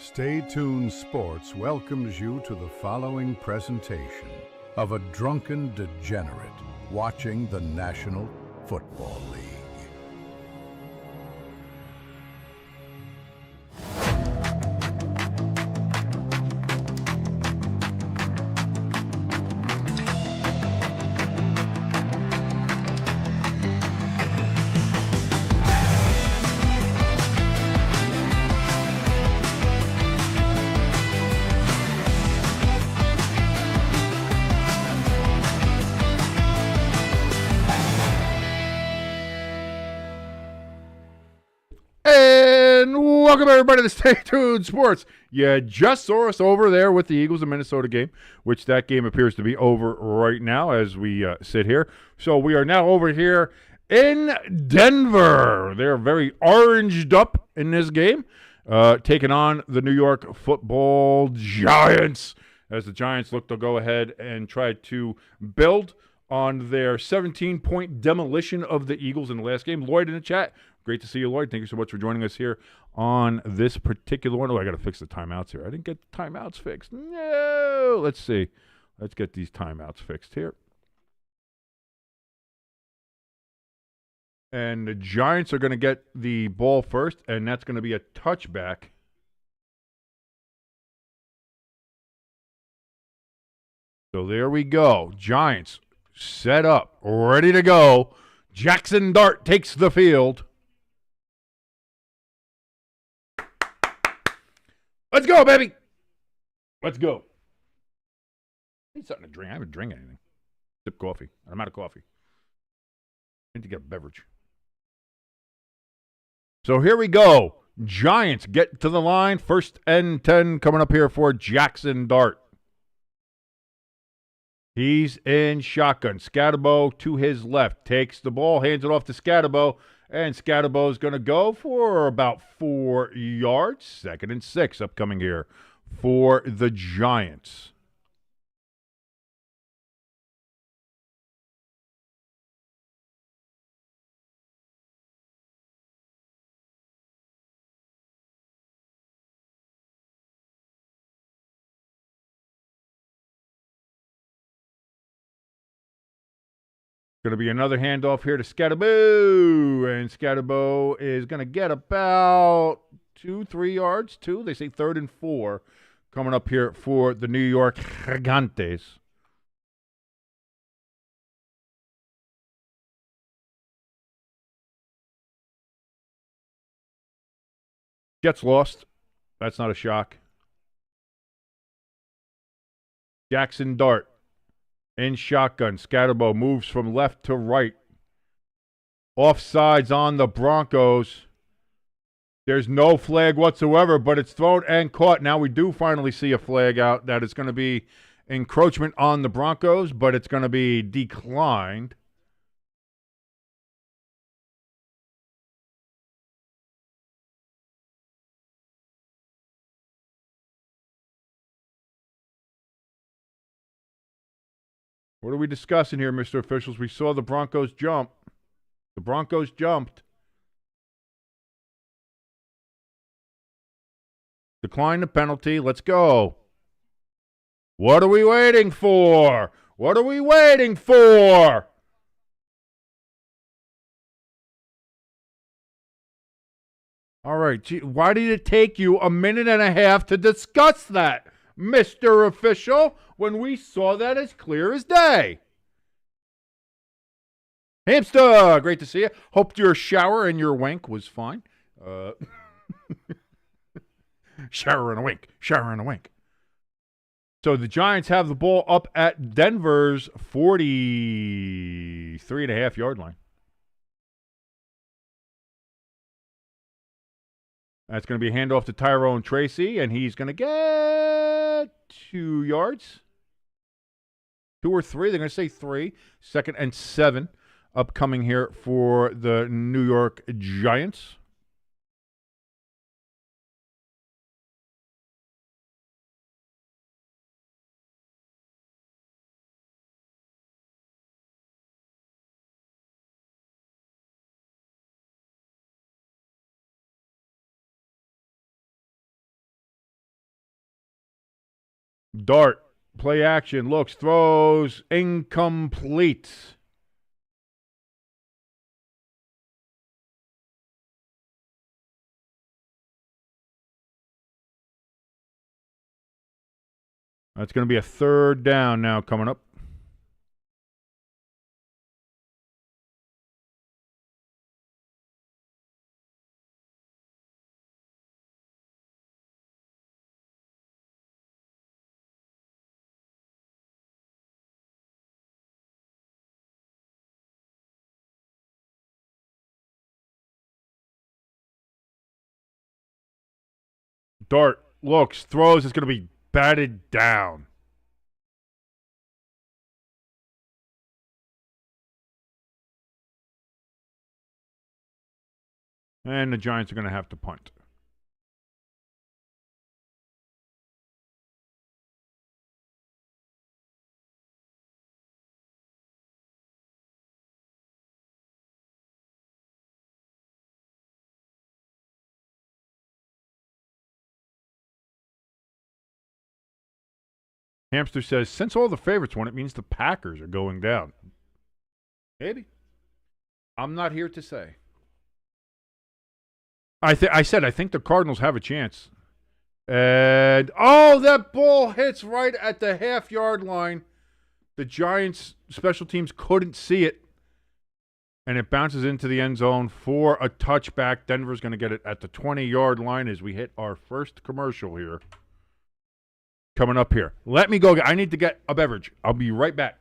Stay Tuned Sports welcomes you to the following presentation of a drunken degenerate watching the National Football League. And welcome everybody to Stay Tuned Sports. You just saw us over there with the Eagles and Minnesota game, which that game appears to be over right now as we sit here. So we are now over here in Denver. They're very oranged up in this game, taking on the New York Football Giants, as the Giants look to go ahead and try to build on their 17-point demolition of the Eagles in the last game. Lloyd in the chat. Great to see you, Lloyd. Thank you so much for joining us here on this particular one. Oh, I got to fix the timeouts here. I didn't get the timeouts fixed. No. Let's see. Let's get these timeouts fixed here. And the Giants are going to get the ball first, and that's going to be a touchback. So there we go. Giants set up, ready to go. Jaxson Dark takes the field. Let's go, baby. Let's go. I need something to drink. I haven't drank anything. Sip coffee. I'm out of coffee. I need to get a beverage. So here we go. Giants get to the line. First and 10 coming up here for Jaxson Dark. He's in shotgun. Skatteboooooo to his left. Takes the ball, hands it off to Skatteboooooo. And Skatteboooooo is going to go for about 4 yards. 2nd and 6 upcoming here for the Giants. Going to be another handoff here to Skatteboooooo. And Skatteboooooo is going to get about 2-3 yards. They say 3rd and 4 coming up here for the New York Gigantes. Gets lost. That's not a shock. Jaxson Dark. In shotgun, Skatteboooooo moves from left to right. Offsides on the Broncos. There's no flag whatsoever, but it's thrown and caught. Now we do finally see a flag out that is going to be encroachment on the Broncos, but it's going to be declined. What are we discussing here, Mr. Officials? We saw the Broncos jump. The Broncos jumped. Decline the penalty. Let's go. What are we waiting for? What are we waiting for? All right. Gee, why did it take you a minute and a half to discuss that, Mr. Official, when we saw that as clear as day? Hamster, great to see you. Hope your shower and your wank was fine. Shower and a wink. Shower and a wink. So the Giants have the ball up at Denver's 43.5-yard line. That's going to be a handoff to Tyrone Tracy, and he's going to get 2 yards. 2 or 3. They're going to say 3. 2nd and 7 upcoming here for the New York Giants. Dart, play action, looks, throws, incomplete. That's going to be a third down now coming up. Dart looks, throws. It's going to be batted down. And the Giants are going to have to punt. Hamster says, since all the favorites won, it means the Packers are going down. Maybe. I'm not here to say. I said I think the Cardinals have a chance. And, that ball hits right at the half-yard line. The Giants' special teams couldn't see it. And it bounces into the end zone for a touchback. Denver's going to get it at the 20-yard line as we hit our first commercial here. Coming up here. Let me go. I need to get a beverage. I'll be right back.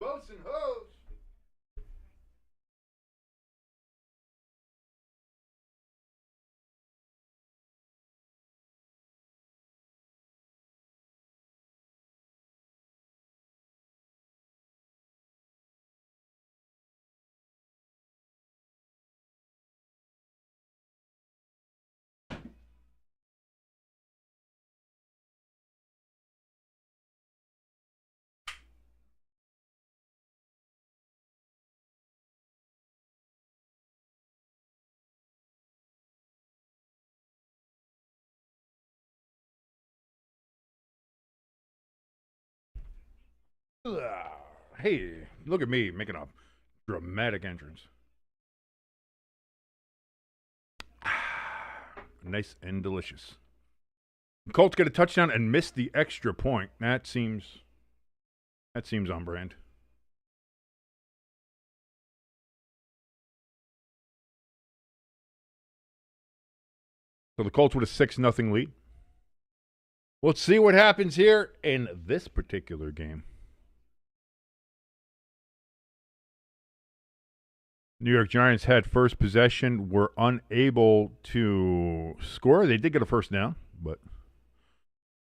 Boats and hoes. Hey, look at me making a dramatic entrance. Nice and delicious. Colts get a touchdown and miss the extra point. That seems on brand. So the Colts with a 6-0 lead. Let's see what happens here in this particular game. New York Giants had first possession, were unable to score. They did get a first down, but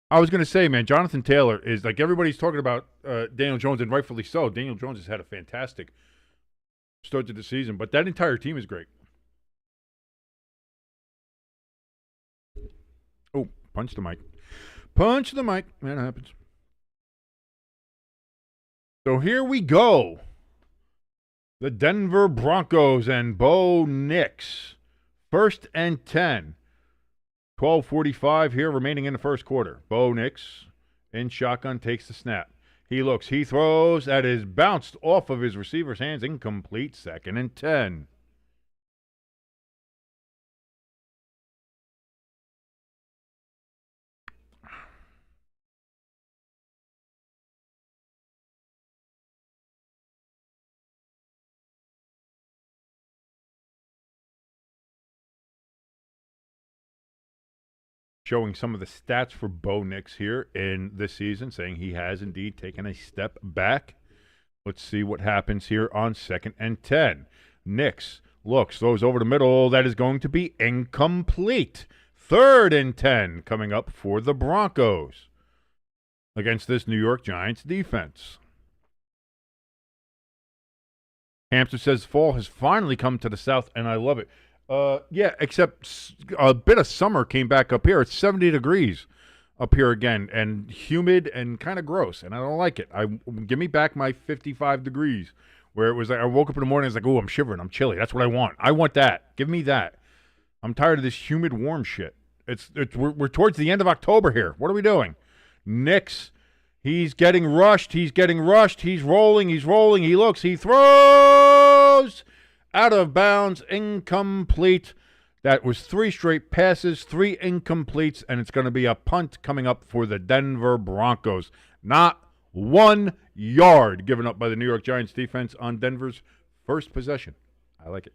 I was going to say, man, Jonathan Taylor is like everybody's talking about Daniel Jones, and rightfully so. Daniel Jones has had a fantastic start to the season, but that entire team is great. Oh, punch the mic. Punch the mic. That happens. So here we go. The Denver Broncos and Bo Nix. 1st and 10. 12:45 here remaining in the first quarter. Bo Nix in shotgun takes the snap. He looks. He throws. That is bounced off of his receiver's hands. Incomplete. 2nd and 10. Showing some of the stats for Bo Nix here in this season, saying he has indeed taken a step back. Let's see what happens here on 2nd and 10. Nix looks, throws over the middle. That is going to be incomplete. 3rd and 10 coming up for the Broncos against this New York Giants defense. Hamster says fall has finally come to the south, and I love it. Yeah, except a bit of summer came back up here. It's 70 degrees up here again, and humid and kind of gross, and I don't like it. Give me back my 55 degrees, where it was like I woke up in the morning, it's like, oh, I'm shivering, I'm chilly. That's what I want. I want that. Give me that. I'm tired of this humid, warm shit. We're towards the end of October here. What are we doing? Knicks. He's getting rushed. He's rolling. He looks. He throws out of bounds. Incomplete. That was 3 straight passes, 3 incompletes, and it's going to be a punt coming up for the Denver Broncos. Not 1 yard given up by the New York Giants defense on Denver's first possession. I like it.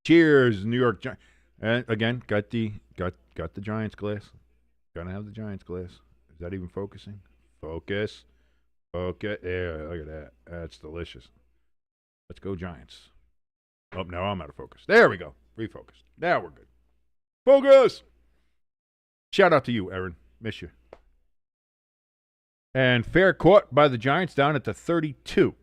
Cheers, New York Giants. And again, got the Giants glass. Gonna have the Giants glass. Is that even focusing? Focus. Okay. Yeah, look at that. That's delicious. Let's go Giants. Oh, now I'm out of focus. There we go. Refocused. Now we're good. Focus! Shout out to you, Aaron. Miss you. And fair caught by the Giants down at the 32.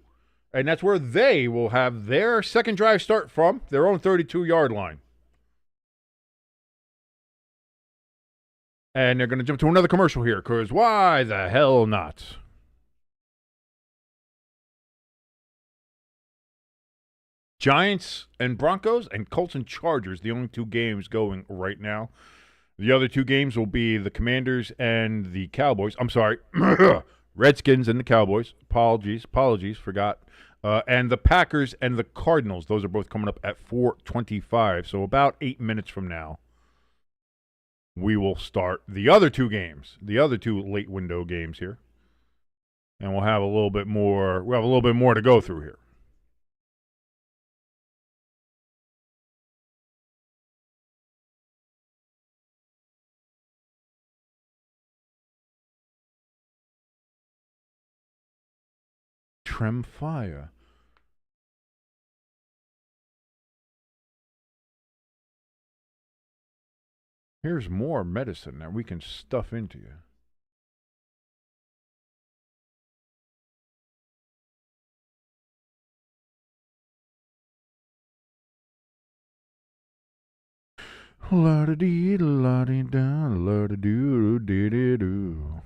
And that's where they will have their second drive start from, their own 32-yard line. And they're going to jump to another commercial here, because why the hell not? Giants and Broncos and Colts and Chargers, the only 2 games going right now. The other 2 games will be the Commanders and the Cowboys. I'm sorry, Redskins and the Cowboys. Apologies, forgot. And the Packers and the Cardinals. Those are both coming up at 4:25. So about 8 minutes from now, we will start the other 2 games, the other 2 late window games here. And we'll have a little bit more to go through here. Trim fire. Here's more medicine that we can stuff into you. La-da-dee, la-dee-da, la-da-doo, dee-dee-doo.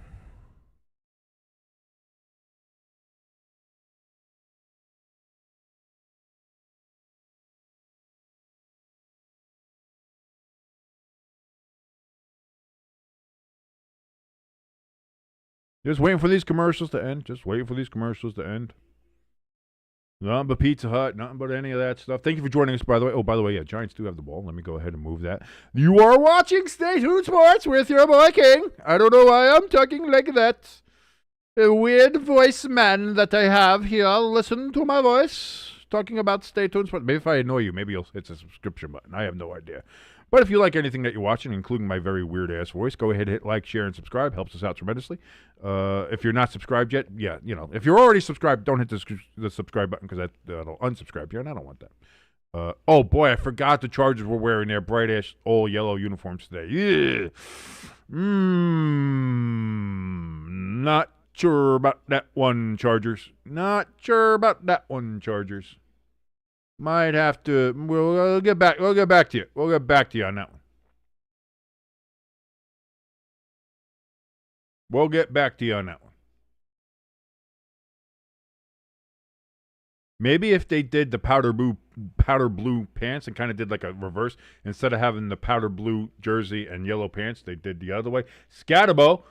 Just waiting for these commercials to end. Nothing but Pizza Hut, nothing but any of that stuff. Thank you for joining us, by the way. Oh, by the way, yeah, Giants do have the ball. Let me go ahead and move that. You are watching Stay Tuned Sports with your boy King. I don't know why I'm talking like that. A weird voice man that I have here. Listen to my voice talking about Stay Tuned Sports. Maybe if I annoy you, maybe you'll hit the subscription button. I have no idea. But if you like anything that you're watching, including my very weird-ass voice, go ahead, hit like, share, and subscribe. Helps us out tremendously. If you're not subscribed yet, yeah, if you're already subscribed, don't hit the subscribe button because that'll unsubscribe you, and I don't want that. Oh, boy, I forgot the Chargers were wearing their bright-ass all-yellow uniforms today. Yeah. Not sure about that one, Chargers. Might have to. We'll get back. We'll get back to you. We'll get back to you on that one. Maybe if they did the powder blue pants and kind of did like a reverse, instead of having the powder blue jersey and yellow pants, they did the other way. Skatteboooooo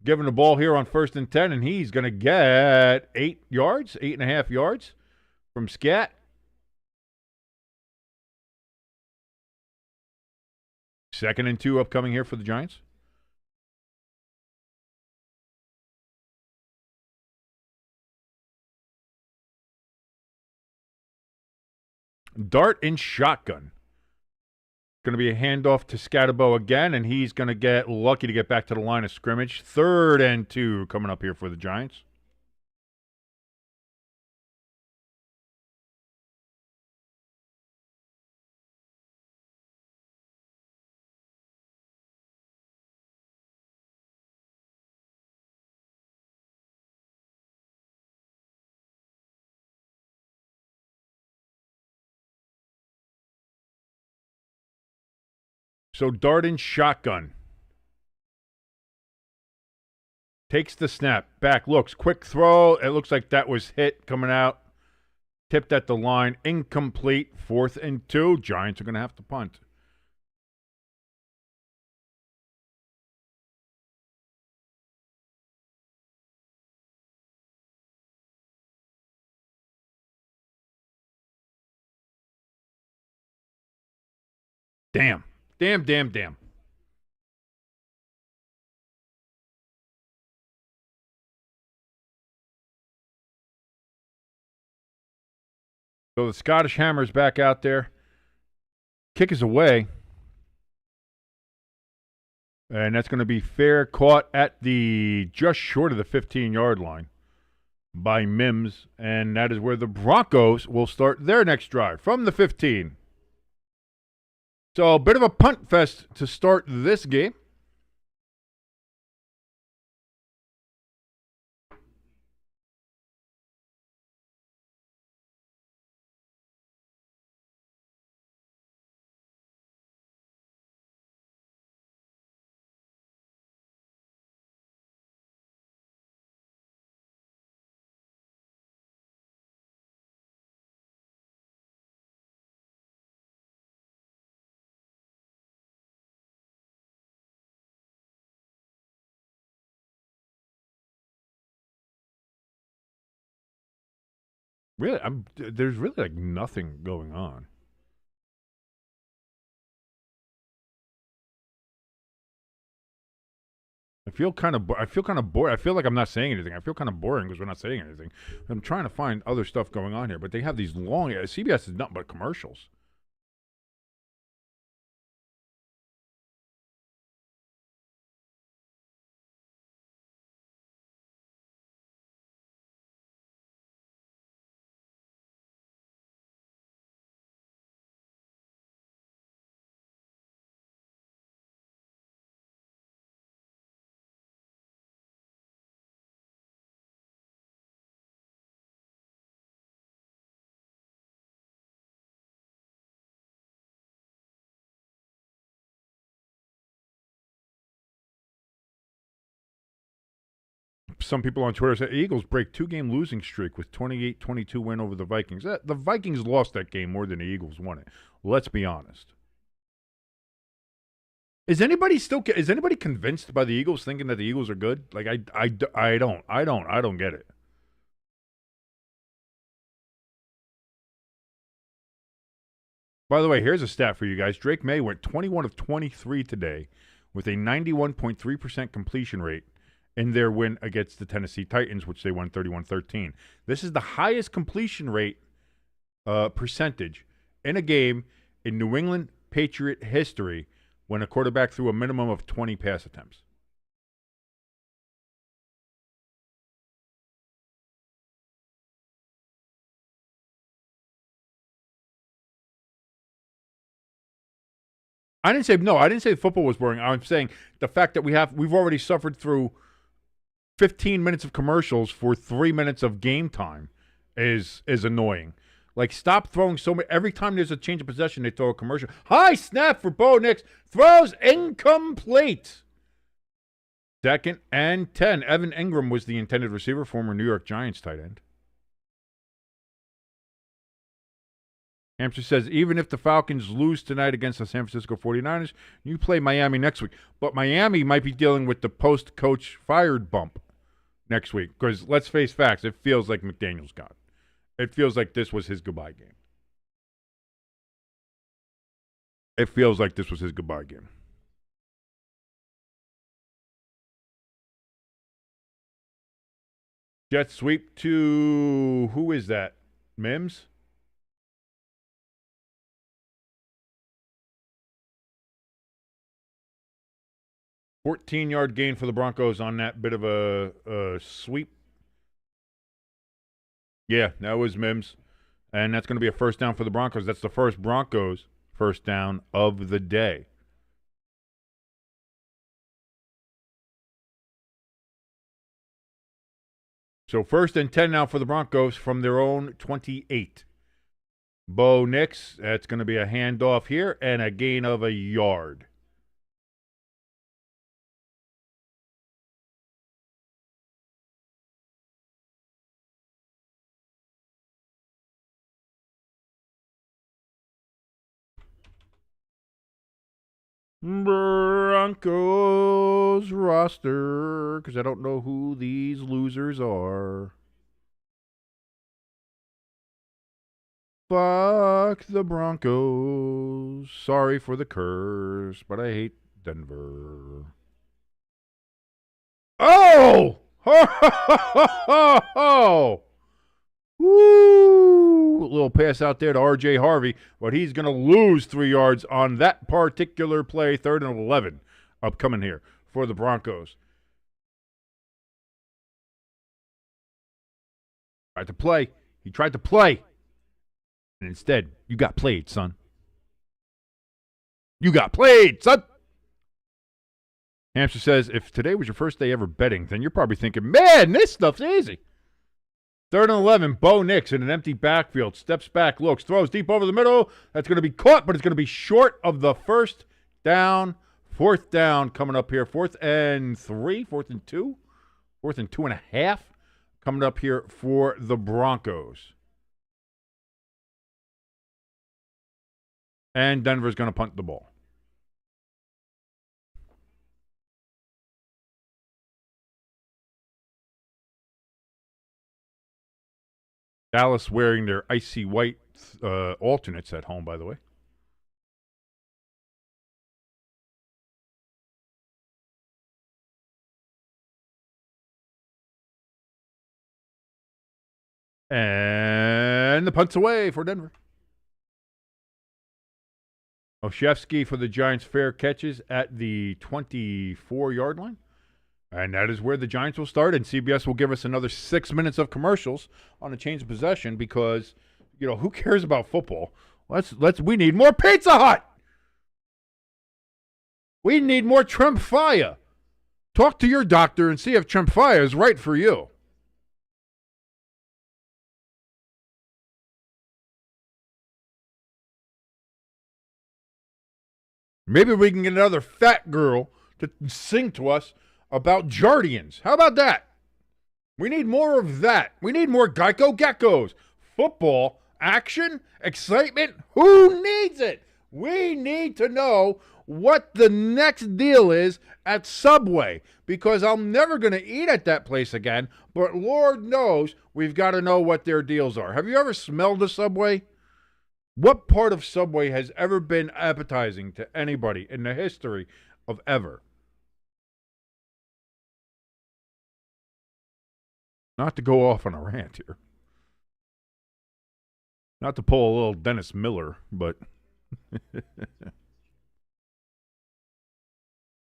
giving the ball here on 1st and 10, and he's going to get 8.5 yards from Skat. 2nd and 2 upcoming here for the Giants. Dart and shotgun. Going to be a handoff to Skatteboooooo again, and he's going to get lucky to get back to the line of scrimmage. 3rd and 2 coming up here for the Giants. So Darden shotgun. Takes the snap. Back looks. Quick throw. It looks like that was hit coming out. Tipped at the line. Incomplete. 4th and 2. Giants are going to have to punt. Damn. Damn. So the Scottish Hammer's back out there. Kick is away. And that's going to be fair, caught at the just short of the 15-yard line by Mims. And that is where the Broncos will start their next drive from the 15. So a bit of a punt fest to start this game. Really, there's really like nothing going on. I feel kind of bored. I feel like I'm not saying anything. I feel kind of boring because we're not saying anything. I'm trying to find other stuff going on here, but they have these long. CBS is nothing but commercials. Some people on Twitter say Eagles break 2-game losing streak with 28-22 win over the Vikings. The Vikings lost that game more than the Eagles won it. Let's be honest. Is anybody convinced by the Eagles thinking that the Eagles are good? Like I don't get it. By the way, here's a stat for you guys. Drake May went 21 of 23 today with a 91.3% completion rate in their win against the Tennessee Titans, which they won 31-13. This is the highest completion rate percentage in a game in New England Patriot history when a quarterback threw a minimum of 20 pass attempts. I didn't say football was boring. I'm saying the fact that we've already suffered through 15 minutes of commercials for 3 minutes of game time is annoying. Like, stop throwing so many. Every time there's a change of possession, they throw a commercial. High snap for Bo Nix. Throws incomplete. 2nd and 10. Evan Ingram was the intended receiver, former New York Giants tight end. Hampshire says, even if the Falcons lose tonight against the San Francisco 49ers, you play Miami next week. But Miami might be dealing with the post-coach fired bump next week. Because let's face facts, it feels like McDaniel's gone. It feels like this was his goodbye game. Jet sweep to, who is that? Mims? A 14-yard gain for the Broncos on that bit of a sweep. Yeah, that was Mims. And that's going to be a first down for the Broncos. That's the first Broncos first down of the day. So 1st and 10 now for the Broncos from their own 28. Bo Nix, that's going to be a handoff here and a gain of a yard. Broncos roster, because I don't know who these losers are. Fuck the Broncos. Sorry for the curse, but I hate Denver. Oh! Ho, ho, ho, ho, ho. Woo! A little pass out there to R.J. Harvey, but he's going to lose 3 yards on that particular play. 3rd and 11 upcoming here for the Broncos. Tried to play. He tried to play. And instead, you got played, son. You got played, son. Hampshire says, if today was your first day ever betting, then you're probably thinking, man, this stuff's easy. 3rd and 11, Bo Nix in an empty backfield. Steps back, looks, throws deep over the middle. That's going to be caught, but it's going to be short of the first down. 4th down coming up here. 4th and 3, 4th and 2. 4th and 2.5 coming up here for the Broncos. And Denver's going to punt the ball. Dallas wearing their icy white alternates at home, by the way. And the punt's away for Denver. Oshevsky for the Giants' fair catches at the 24-yard line. And that is where the Giants will start, and CBS will give us another 6 minutes of commercials on a change of possession because, who cares about football? We need more Pizza Hut. We need more Tremfya. Talk to your doctor and see if Tremfya is right for you. Maybe we can get another fat girl to sing to us about Jardians. How about that? We need more of that. We need more Geico Geckos. Football, action, excitement. Who needs it? We need to know what the next deal is at Subway because I'm never going to eat at that place again, but Lord knows we've got to know what their deals are. Have you ever smelled a Subway? What part of Subway has ever been appetizing to anybody in the history of ever? Not to go off on a rant here. Not to pull a little Dennis Miller, but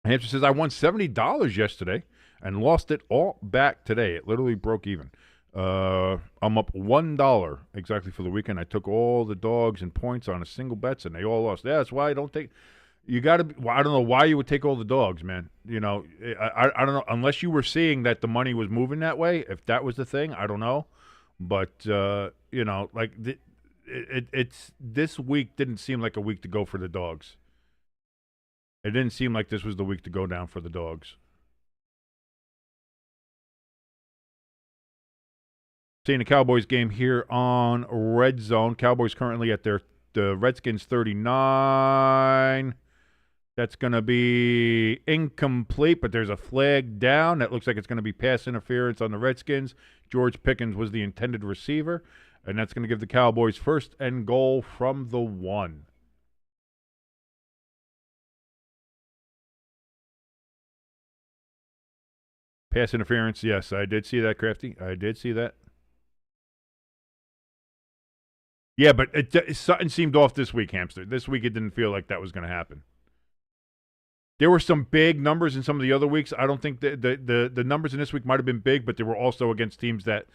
Hampshire says, I won $70 yesterday and lost it all back today. It literally broke even. I'm up $1 exactly for the weekend. I took all the dogs and points on a single bets, and they all lost. Yeah, that's why I don't take. You got to. Well, I don't know why you would take all the dogs, man. I don't know unless you were seeing that the money was moving that way. If that was the thing, I don't know. But it's this week didn't seem like a week to go for the dogs. It didn't seem like this was the week to go down for the dogs. Seeing the Cowboys game here on Red Zone. Cowboys currently at the Redskins 39. That's going to be incomplete, but there's a flag down. That looks like it's going to be pass interference on the Redskins. George Pickens was the intended receiver, and that's going to give the Cowboys 1st and goal from the 1. Pass interference, yes, I did see that, Crafty. I did see that. Yeah, but something seemed off this week, Hamster. This week it didn't feel like that was going to happen. There were some big numbers in some of the other weeks. I don't think the numbers in this week might have been big, but they were also against teams that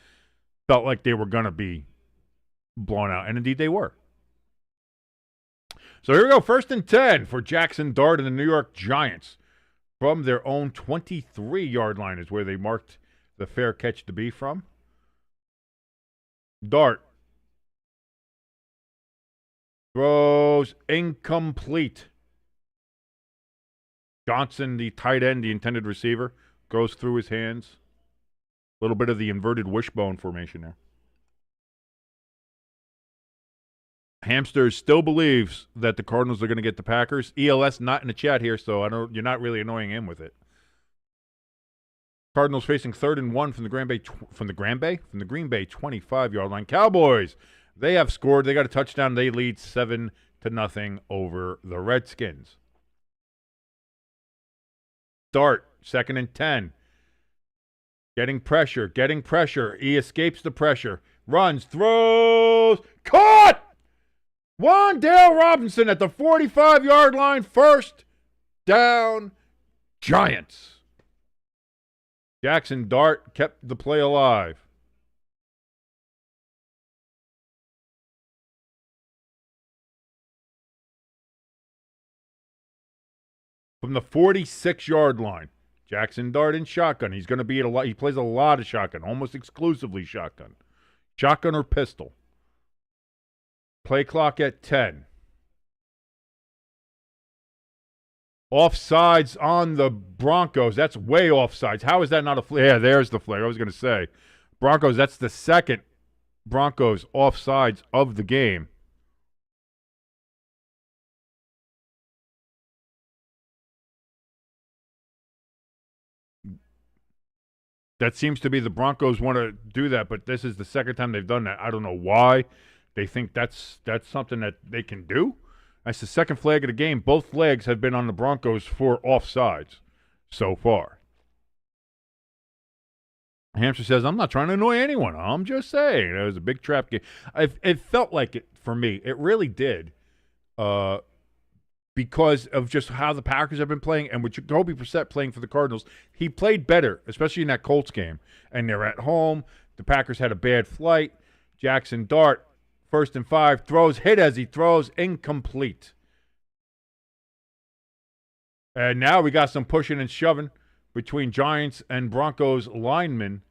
felt like they were going to be blown out. And indeed they were. So here we go. 1st and 10 for Jaxson Dark and the New York Giants. From their own 23-yard line is where they marked the fair catch to be from. Dart. Throws incomplete. Johnson, the tight end, the intended receiver, goes through his hands. A little bit of the inverted wishbone formation there. Hamster still believes that the Cardinals are going to get the Packers. ELS not in the chat here, so you're not really annoying him with it. Cardinals facing 3rd and 1 from the Green Bay 25-yard line. Cowboys, they have scored. They got a touchdown. They lead 7-0 over the Redskins. Start 2nd and 10. Getting pressure. He escapes the pressure. Runs, throws, caught! Wan'Dale Robinson at the 45-yard line. 1st down, Giants. Jaxson Dark kept the play alive. From the 46-yard line, Jaxson Dark in shotgun. He's going to be he plays a lot of shotgun, almost exclusively shotgun. Shotgun or pistol. Play clock at 10. Offsides on the Broncos. That's way offsides. How is that not a flag? Yeah, there's the flag. I was going to say. Broncos, that's the second Broncos offsides of the game. That seems to be the Broncos want to do that, but this is the second time they've done that. I don't know why. They think that's something that they can do. That's the second flag of the game. Both flags have been on the Broncos for offsides so far. Hamster says, I'm not trying to annoy anyone. I'm just saying. It was a big trap game. It felt like it for me. It really did. Because of just how the Packers have been playing and with Jacoby Brissett playing for the Cardinals, he played better, especially in that Colts game. And they're at home. The Packers had a bad flight. Jaxson Dark, 1st and 5, throws, hit as he throws, incomplete. And now we got some pushing and shoving between Giants and Broncos linemen.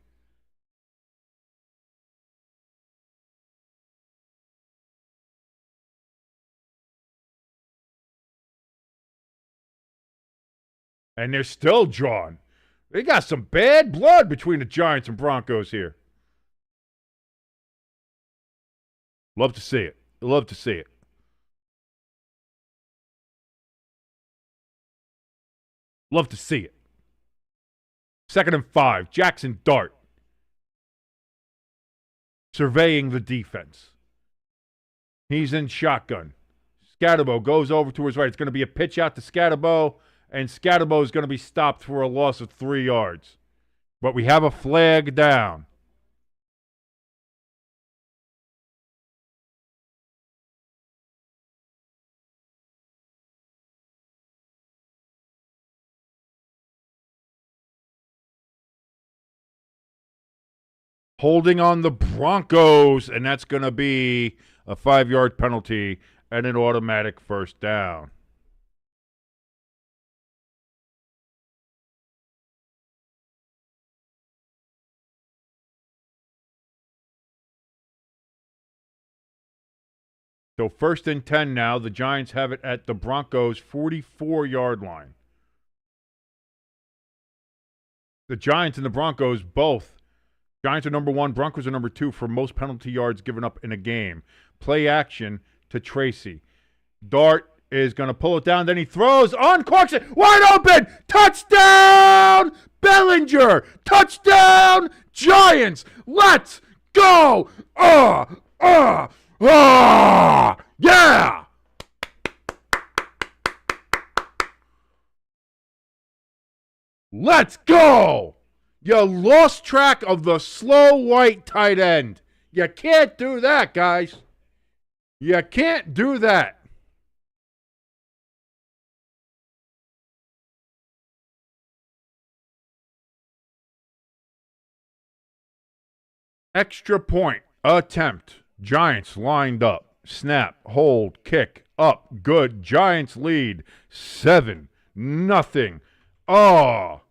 And they're still drawn. They got some bad blood between the Giants and Broncos here. Love to see it. Love to see it. Love to see it. 2nd and 5. Jaxson Dark. Surveying the defense. He's in shotgun. Skatteboooooo goes over to his right. It's going to be a pitch out to Skatteboooooo. And Skatteboooooo is going to be stopped for a loss of 3 yards. But we have a flag down. Holding on the Broncos, and that's going to be a 5-yard penalty and an automatic 1st down. So 1st and 10 now. The Giants have it at the Broncos' 44-yard line. The Giants and the Broncos both. Giants are number 1. Broncos are number 2 for most penalty yards given up in a game. Play action to Tracy. Dart is going to pull it down. Then he throws on Clarkson. Wide open. Touchdown, Bellinger. Touchdown, Giants. Let's go. Yeah! Let's go! You lost track of the slow white tight end. You can't do that, guys. You can't do that. Extra point attempt. Giants lined up. Snap, hold, kick, up, good. Giants lead 7-0. Oh,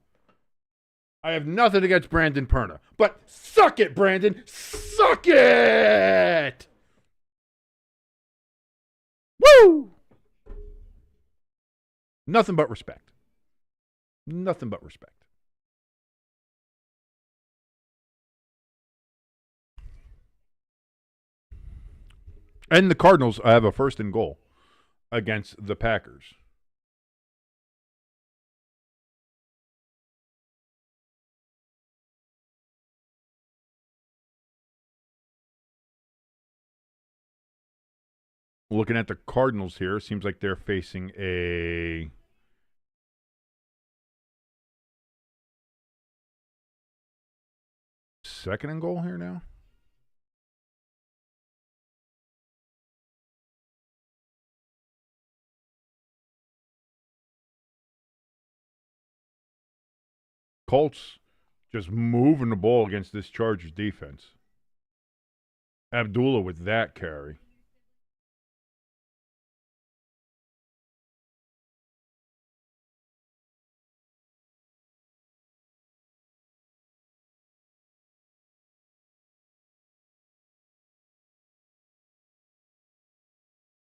I have nothing against Brandon Perna, but suck it, Brandon. Suck it! Woo! Nothing but respect. Nothing but respect. And the Cardinals have a first and goal against the Packers. Looking at the Cardinals here, seems like they're facing a second and goal here now. Colts just moving the ball against this Chargers defense. Abdullah with that carry.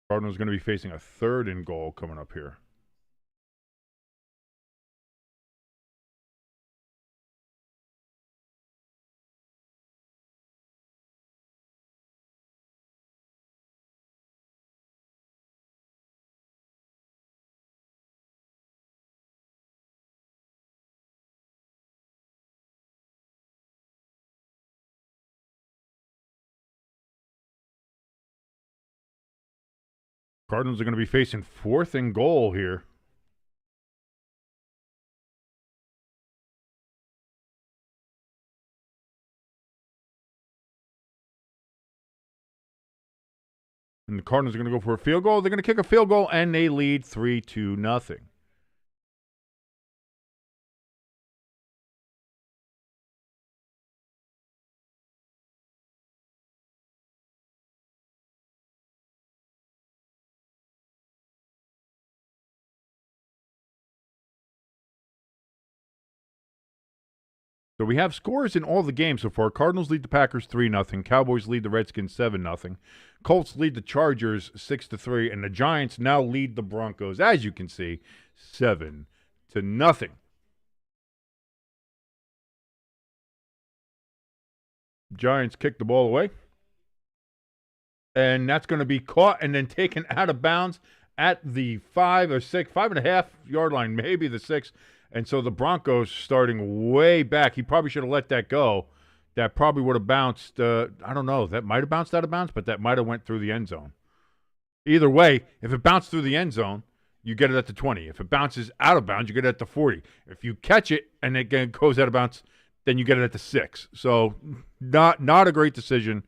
Cardinals going to be facing a third and goal coming up here. Cardinals are going to be facing fourth and goal here. And the Cardinals are going to go for a field goal. They're going to kick a field goal, and they lead 3-0. So we have scores in all the games so far. Cardinals lead the Packers 3-0. Cowboys lead the Redskins 7-0. Colts lead the Chargers 6-3, and the Giants now lead the Broncos, as you can see, 7-0. Giants kick the ball away, and that's going to be caught and then taken out of bounds at the 5.5 yard line, maybe the 6. And so the Broncos starting way back. He probably should have let that go. That probably would have bounced. I don't know. That might have bounced out of bounds, but that might have went through the end zone. Either way, if it bounced through the end zone, you get it at the 20. If it bounces out of bounds, you get it at the 40. If you catch it and it goes out of bounds, then you get it at the 6. So not a great decision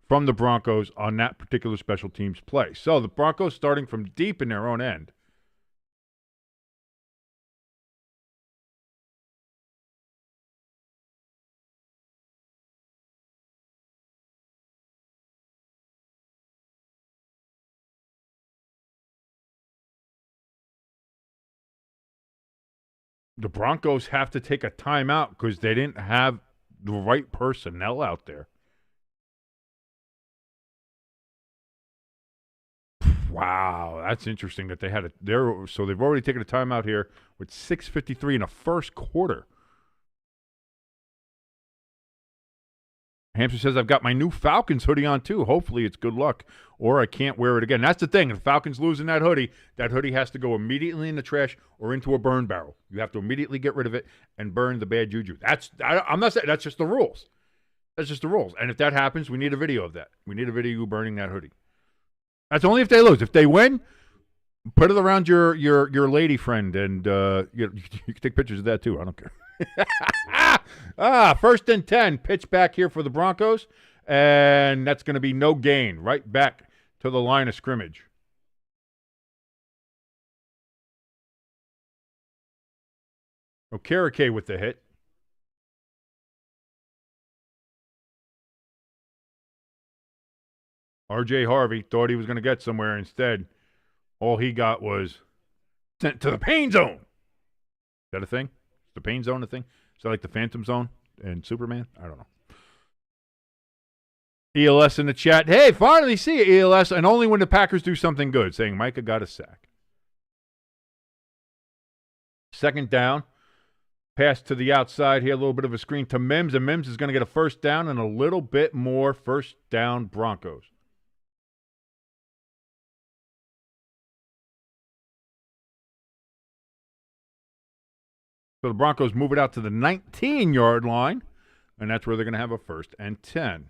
from the Broncos on that particular special teams play. So the Broncos starting from deep in their own end. The Broncos have to take a timeout because they didn't have the right personnel out there. Wow, that's interesting that they had it there. So they've already taken a timeout here with 6:53 in the first quarter. Hampshire says, I've got my new Falcons hoodie on too. Hopefully it's good luck, or I can't wear it again. That's the thing. If the Falcons losing that hoodie has to go immediately in the trash or into a burn barrel. You have to immediately get rid of it and burn the bad juju. I'm not saying that's just the rules. That's just the rules. And if that happens, we need a video of that. We need a video of you burning that hoodie. That's only if they lose. If they win, put it around your lady friend, and you can take pictures of that too. I don't care. First and 10. Pitch back here for the Broncos, and that's going to be no gain. Right back to the line of scrimmage. Okereke with the hit. R.J. Harvey thought he was going to get somewhere. Instead, all he got was sent to the pain zone. Is that a thing? Is the pain zone a thing? Is that like the Phantom Zone and Superman? I don't know. ELS in the chat. Hey, finally see you, ELS, and only when the Packers do something good, saying Micah got a sack. Second down. Pass to the outside here, a little bit of a screen to Mims, and Mims is going to get a first down and a little bit more first down Broncos. So the Broncos move it out to the 19-yard line, and that's where they're going to have a 1st and 10.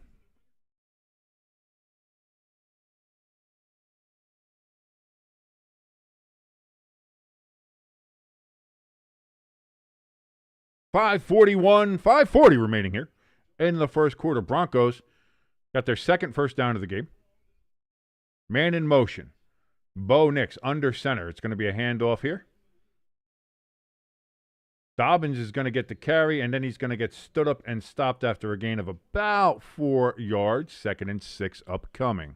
.540 remaining here in the first quarter. Broncos got their second first down of the game. Man in motion. Bo Nix under center. It's going to be a handoff here. Dobbins is going to get the carry, and then he's going to get stood up and stopped after a gain of about 4 yards. 2nd and 6 upcoming.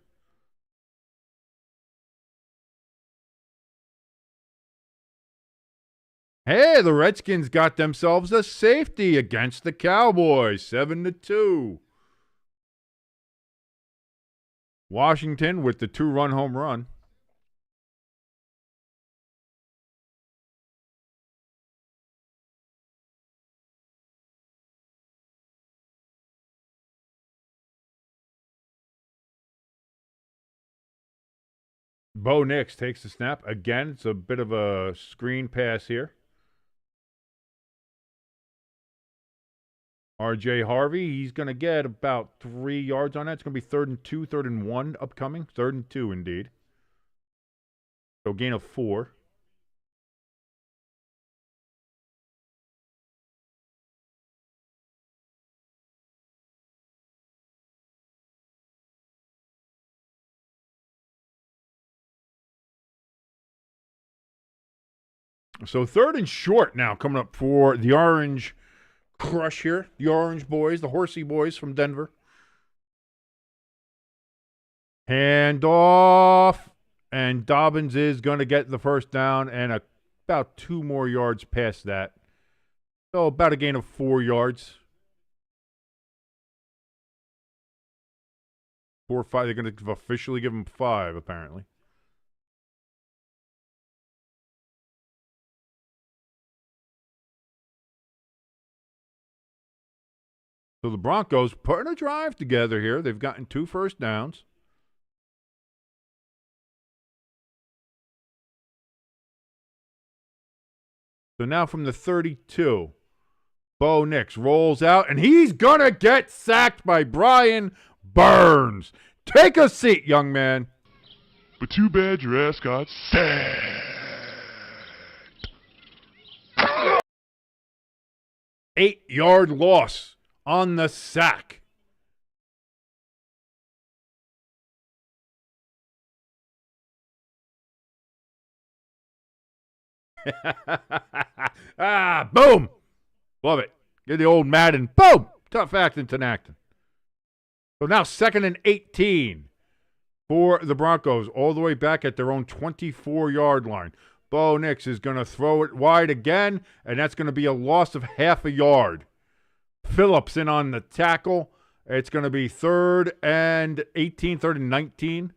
Hey, the Redskins got themselves a safety against the Cowboys, 7-2. Washington with the 2-run home run. Bo Nix takes the snap. Again, it's a bit of a screen pass here. R.J. Harvey, he's going to get about 3 yards on that. It's going to be 3rd and 2, 3rd and 1 upcoming. 3rd and 2 indeed. So gain of 4. So 3rd and short now coming up for the Orange Crush here. The Orange Boys, the Horsey Boys from Denver. Hand off. And Dobbins is going to get the first down and about 2 more yards past that. So about a gain of 4 yards. 4 or 5. They're going to officially give him 5, apparently. So the Broncos putting a drive together here. They've gotten 2 first downs. So now from the 32, Bo Nix rolls out, and he's going to get sacked by Brian Burns. Take a seat, young man. But too bad your ass got sacked. 8-yard loss on the sack. Boom. Love it. Get the old Madden. Boom. Tough acting to acting. So now 2nd and 18 for the Broncos, all the way back at their own 24-yard line. Bo Nix is going to throw it wide again, and that's going to be a loss of half a yard. Phillips in on the tackle. It's going to be 3rd and 18, 3rd and 19.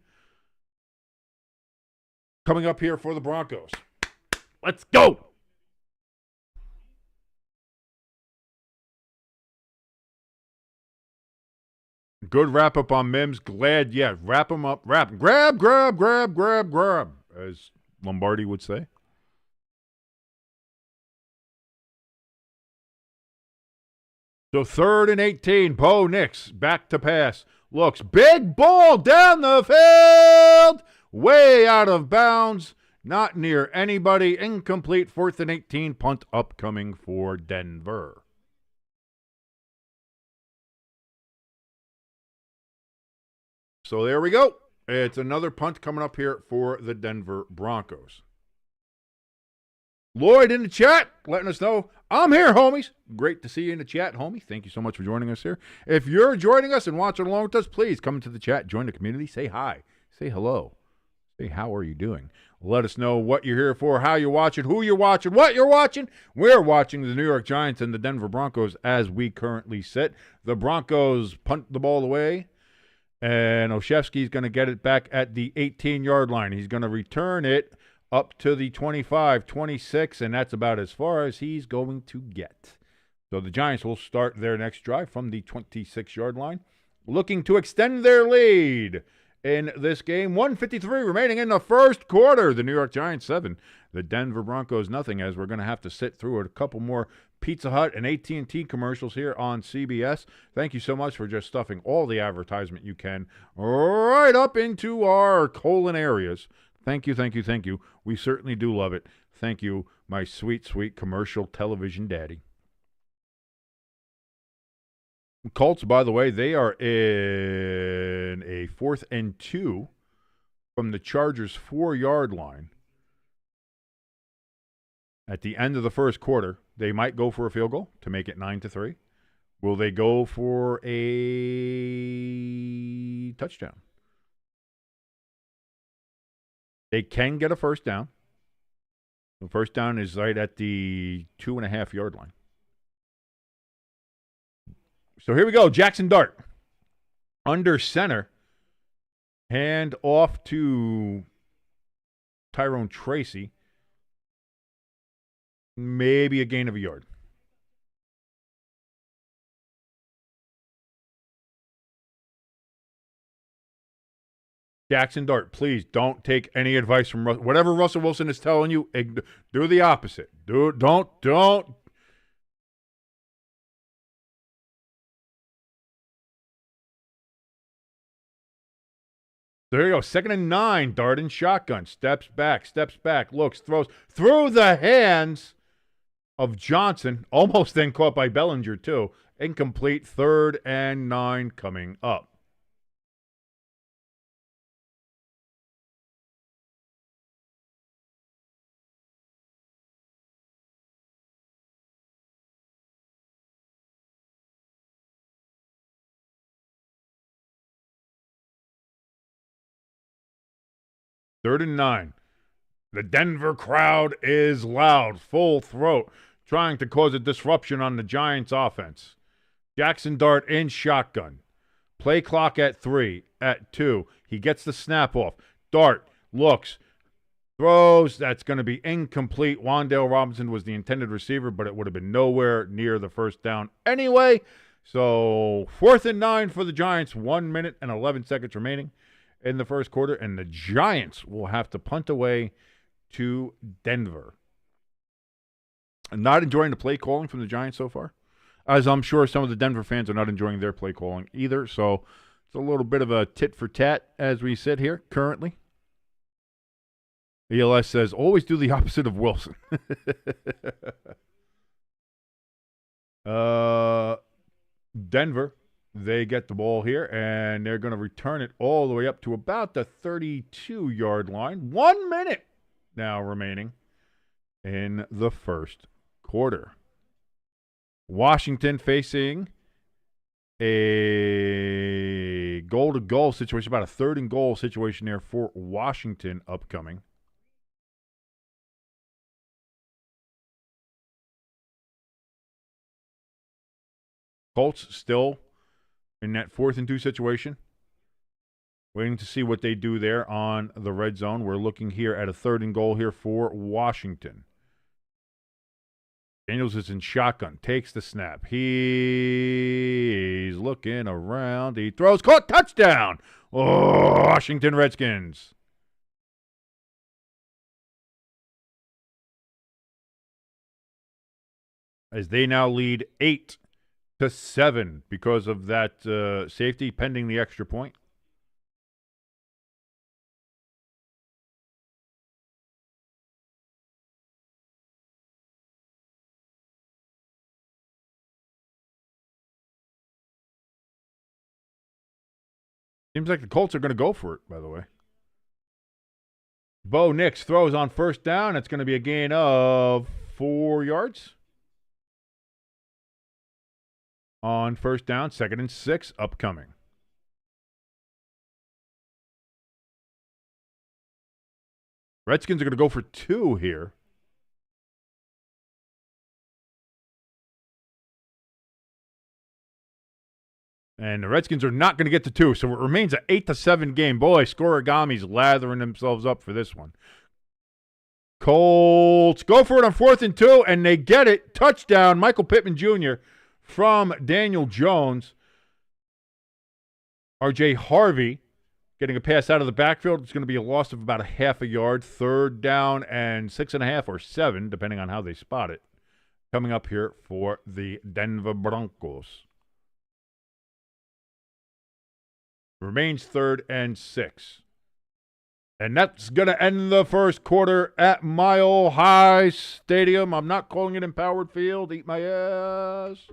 Coming up here for the Broncos. Let's go. Good wrap up on Mims. Glad, wrap him up. Grab, as Lombardi would say. So 3rd and 18, Bo Nix back to pass. Looks, big ball down the field. Way out of bounds. Not near anybody. Incomplete. 4th and 18, punt upcoming for Denver. So there we go. It's another punt coming up here for the Denver Broncos. Lloyd in the chat letting us know, I'm here, homies. Great to see you in the chat, homie. Thank you so much for joining us here. If you're joining us and watching along with us, please come into the chat, join the community, say hi, say hello, say how are you doing. Let us know what you're here for, how you're watching, who you're watching, what you're watching. We're watching the New York Giants and the Denver Broncos as we currently sit. The Broncos punt the ball away, and Olszewski's going to get it back at the 18-yard line. He's going to return it up to the 25, 26, and that's about as far as he's going to get. So the Giants will start their next drive from the 26-yard line, looking to extend their lead in this game. 1:53 remaining in the first quarter. The New York Giants 7, the Denver Broncos nothing, as we're going to have to sit through a couple more Pizza Hut and AT&T commercials here on CBS. Thank you so much for just stuffing all the advertisement you can right up into our colon areas. Thank you, thank you, thank you. We certainly do love it. Thank you, my sweet, sweet commercial television daddy. Colts, by the way, they are in a 4th and 2 from the Chargers' 4-yard line. At the end of the first quarter, they might go for a field goal to make it 9-3. Will they go for a touchdown? They can get a first down. The first down is right at the 2.5-yard line. So here we go. Jaxson Dark under center. Hand off to Tyrone Tracy. Maybe a gain of a yard. Jaxson Dark, please don't take any advice from Russell. Whatever Russell Wilson is telling you, do the opposite. Don't. There you go. 2nd and 9. Dart in shotgun. Steps back, looks, throws through the hands of Johnson. Almost then caught by Bellinger, too. Incomplete. 3rd and 9 coming up. Third and 9. The Denver crowd is loud, full throat, trying to cause a disruption on the Giants' offense. Jaxson Dart in shotgun. Play clock at 3, at 2. He gets the snap off. Dart looks, throws. That's going to be incomplete. Wan'Dale Robinson was the intended receiver, but it would have been nowhere near the first down anyway. So 4th and 9 for the Giants. 1 minute and 11 seconds remaining in the first quarter, and the Giants will have to punt away to Denver. I'm not enjoying the play calling from the Giants so far, as I'm sure some of the Denver fans are not enjoying their play calling either. So it's a little bit of a tit for tat as we sit here currently. ELS says, always do the opposite of Wilson. Denver, they get the ball here, and they're going to return it all the way up to about the 32-yard line. 1 minute now remaining in the first quarter. Washington facing a goal-to-goal situation, about a 3rd and goal situation there for Washington upcoming. Colts still in that 4th and 2 situation. Waiting to see what they do there on the red zone. We're looking here at a 3rd and goal here for Washington. Daniels is in shotgun. Takes the snap. He's looking around. He throws. Caught. Touchdown. Oh, Washington Redskins. As they now lead 8-7 because of that safety pending the extra point. Seems like the Colts are going to go for it, by the way. Bo Nix throws on first down. It's going to be a gain of 4 yards. On first down, 2nd and 6 upcoming. Redskins are going to go for 2 here. And the Redskins are not going to get to 2, so it remains an 8-7 game. Boy, Scorigami's lathering themselves up for this one. Colts go for it on 4th and 2, and they get it. Touchdown, Michael Pittman Jr. from Daniel Jones. R.J. Harvey Getting a pass out of the backfield, it's going to be a loss of about a half a yard. 3rd down and 6.5 or 7, depending on how they spot it. Coming up here for the Denver Broncos. Remains 3rd and 6. And that's going to end the first quarter at Mile High Stadium. I'm not calling it Empowered Field. Eat my ass.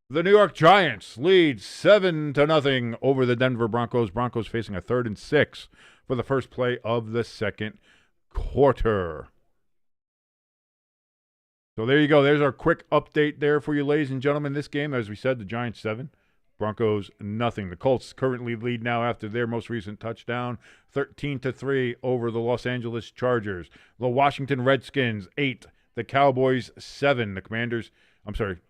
The New York Giants lead 7-0 over the Denver Broncos. Broncos facing a 3rd and 6 for the first play of the second quarter. So there you go. There's our quick update there for you, ladies and gentlemen. This game, as we said, the Giants 7, Broncos nothing. The Colts currently lead now after their most recent touchdown, 13-3 over the Los Angeles Chargers. The Washington Redskins 8, the Cowboys 7. The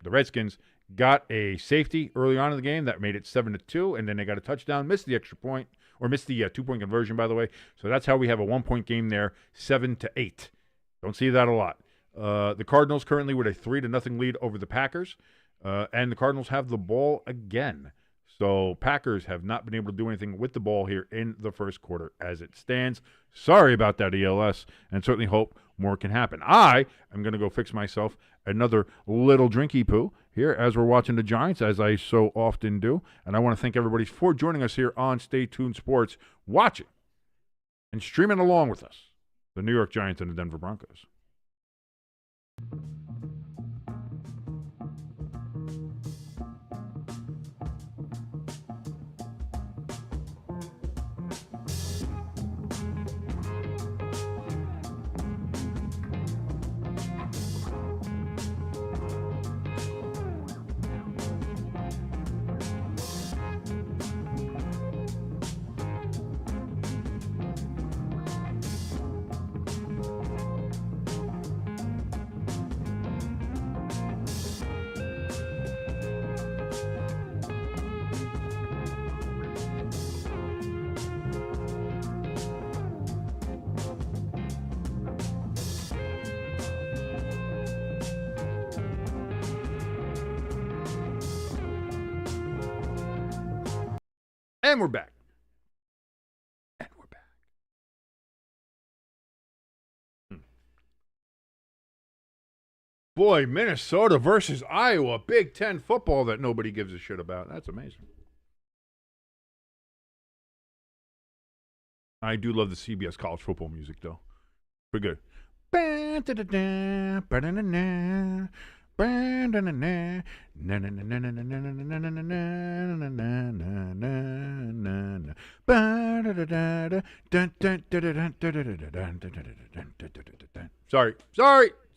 Redskins got a safety early on in the game that made it 7-2, and then they got a touchdown, missed the extra point, or missed the 2-point conversion, by the way. So that's how we have a 1-point game there, 7-8. Don't see that a lot. The Cardinals currently with a 3-0 lead over the Packers. And the Cardinals have the ball again. So Packers have not been able to do anything with the ball here in the first quarter as it stands. Sorry about that, ELS, and certainly hope more can happen. I am going to go fix myself another little drinky poo here as we're watching the Giants, as I so often do. And I want to thank everybody for joining us here on Stay Tuned Sports, watching and streaming along with us, the New York Giants and the Denver Broncos. And we're back. Boy, Minnesota versus Iowa. Big Ten football that nobody gives a shit about. That's amazing. I do love the CBS college football music, though. Pretty good.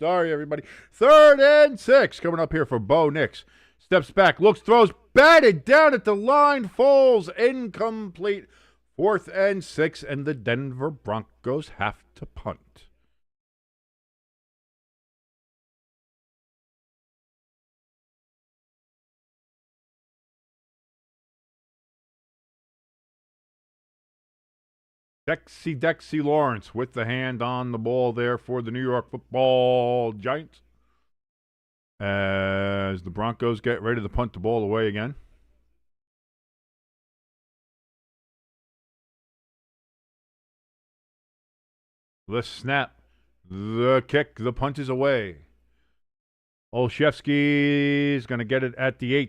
Sorry, everybody. 3rd and 6 coming up here for Bo Nix. Steps back, looks, throws, batted down at the line, falls incomplete. 4th and 6, and the Denver Broncos have to punt. Dexy Lawrence with the hand on the ball there for the New York Football Giants. As the Broncos get ready to punt the ball away again. The snap, the kick, the punt is away. Olszewski's going to get it at the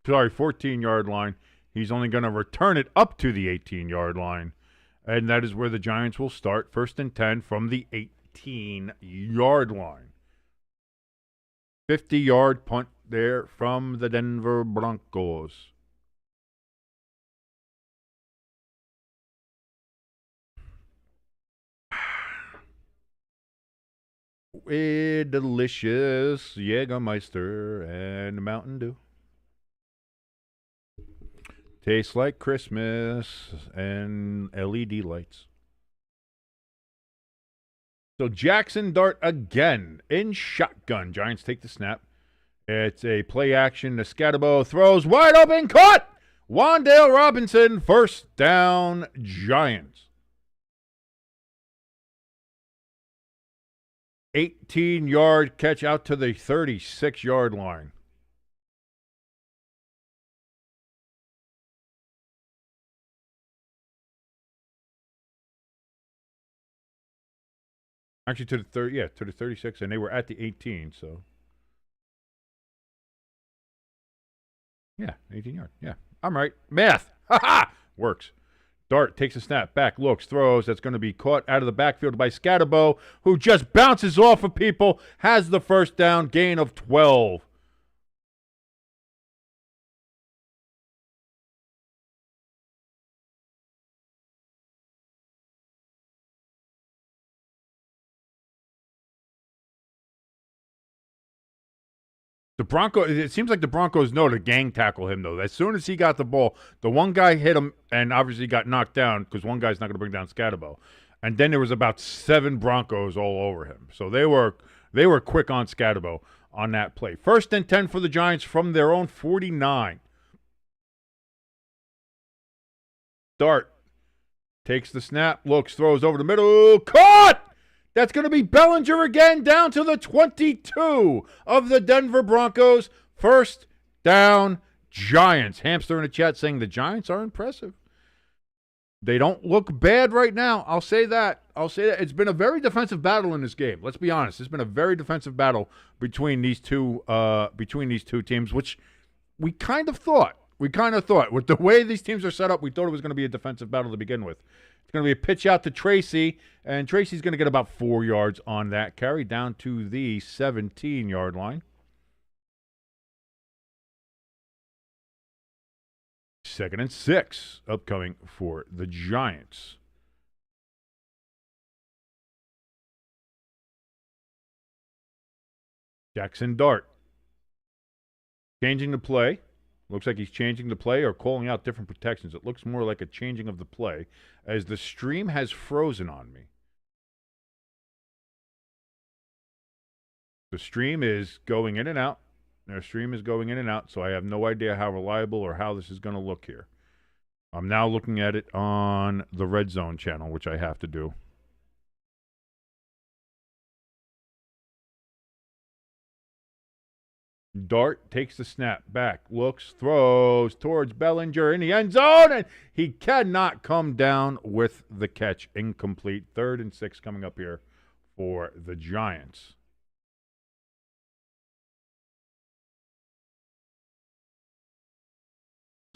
14-yard line. He's only going to return it up to the 18-yard line. And that is where the Giants will start, 1st and 10 from the 18-yard line. 50-yard punt there from the Denver Broncos. A delicious Jägermeister and Mountain Dew. Tastes like Christmas and LED lights. So Jaxson Dart again in shotgun. Giants take the snap. It's a play action. The Skatteboooooo throws wide open, caught! Wan'Dale Robinson, 1st down, Giants. 18-yard catch out to the 36-yard line. Actually, to the 30, yeah, to the 36, and they were at the 18, so. Yeah, 18 yard. Yeah, I'm right. Math. Ha ha! Works. Dart takes a snap, back, looks, throws. That's going to be caught out of the backfield by Skatteboooooo, who just bounces off of people, has the first down, gain of 12. It seems like the Broncos know to gang tackle him, though. As soon as he got the ball, the one guy hit him and obviously got knocked down because one guy's not going to bring down Skatteboooooo. And then there was about 7 Broncos all over him. So they were quick on Skatteboooooo on that play. 1st and 10 for the Giants from their own 49. Dart takes the snap, looks, throws over the middle, caught! That's going to be Bellinger again, down to the 22 of the Denver Broncos. 1st down, Giants. Hamster in the chat saying the Giants are impressive. They don't look bad right now. I'll say that. It's been a very defensive battle in this game. Let's be honest. It's been a very defensive battle between these two teams, which we kind of thought. With the way these teams are set up, we thought it was going to be a defensive battle to begin with. It's going to be a pitch out to Tracy, and Tracy's going to get about 4 yards on that carry down to the 17-yard line. 2nd and 6 upcoming for the Giants. Jaxson Dark changing the play. Looks like he's changing the play or calling out different protections. It looks more like a changing of the play as the stream has frozen on me. The stream is going in and out. Their stream is going in and out, so I have no idea how reliable or how this is going to look here. I'm now looking at it on the Red Zone channel, which I have to do. Dart takes the snap, back, looks, throws towards Bellinger in the end zone, and he cannot come down with the catch. Incomplete. 3rd and 6 coming up here for the Giants.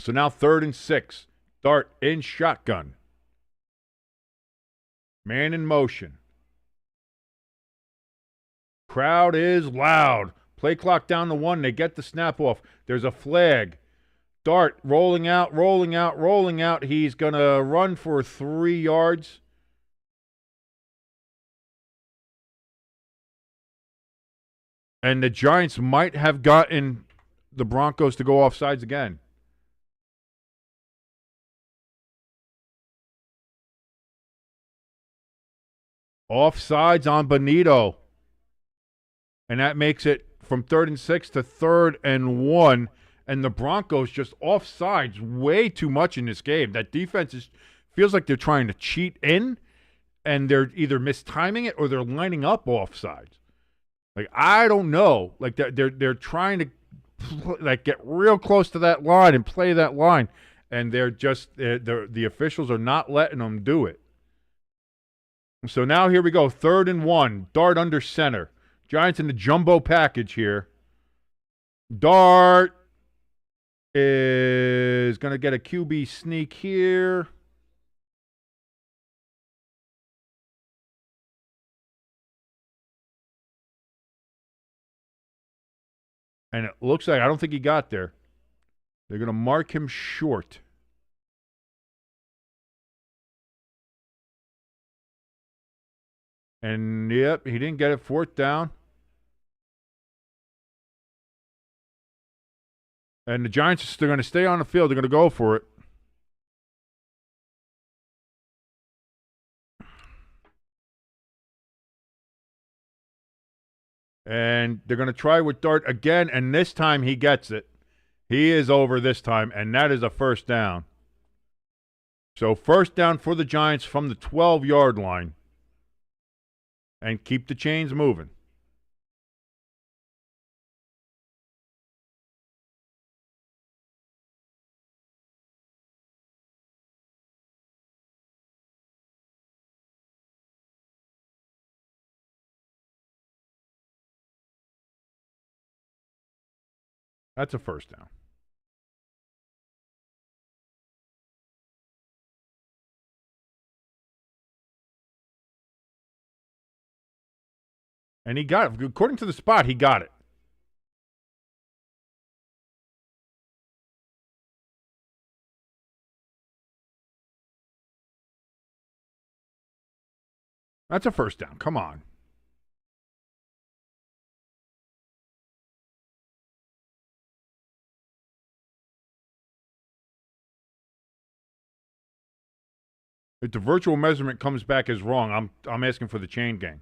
So now 3rd and 6. Dart in shotgun. Man in motion. Crowd is loud. Play clock down to 1. They get the snap off. There's a flag. Dart rolling out. He's going to run for 3 yards. And the Giants might have gotten the Broncos to go offsides again. Offsides on Bonito. And that makes it from 3rd and 6 to 3rd and 1. And the Broncos just offsides way too much in this game. That defense feels like they're trying to cheat in, and they're either mistiming it or they're lining up offsides. Like, I don't know. Like, they're trying to get real close to that line and play that line, and they're just the officials are not letting them do it. So now here we go, 3rd and 1. Dart under center. Giants in the jumbo package here. Dart is going to get a QB sneak here. And it looks like, I don't think he got there. They're going to mark him short. And, yep, he didn't get it. 4th down. And the Giants are going to stay on the field. They're going to go for it. And they're going to try with Dart again, and this time he gets it. He is over this time, and that is a 1st down. So 1st down for the Giants from the 12-yard line. And keep the chains moving. That's a first down. And he got it. According to the spot, he got it. That's a first down. Come on. If the virtual measurement comes back as wrong, I'm asking for the chain gang.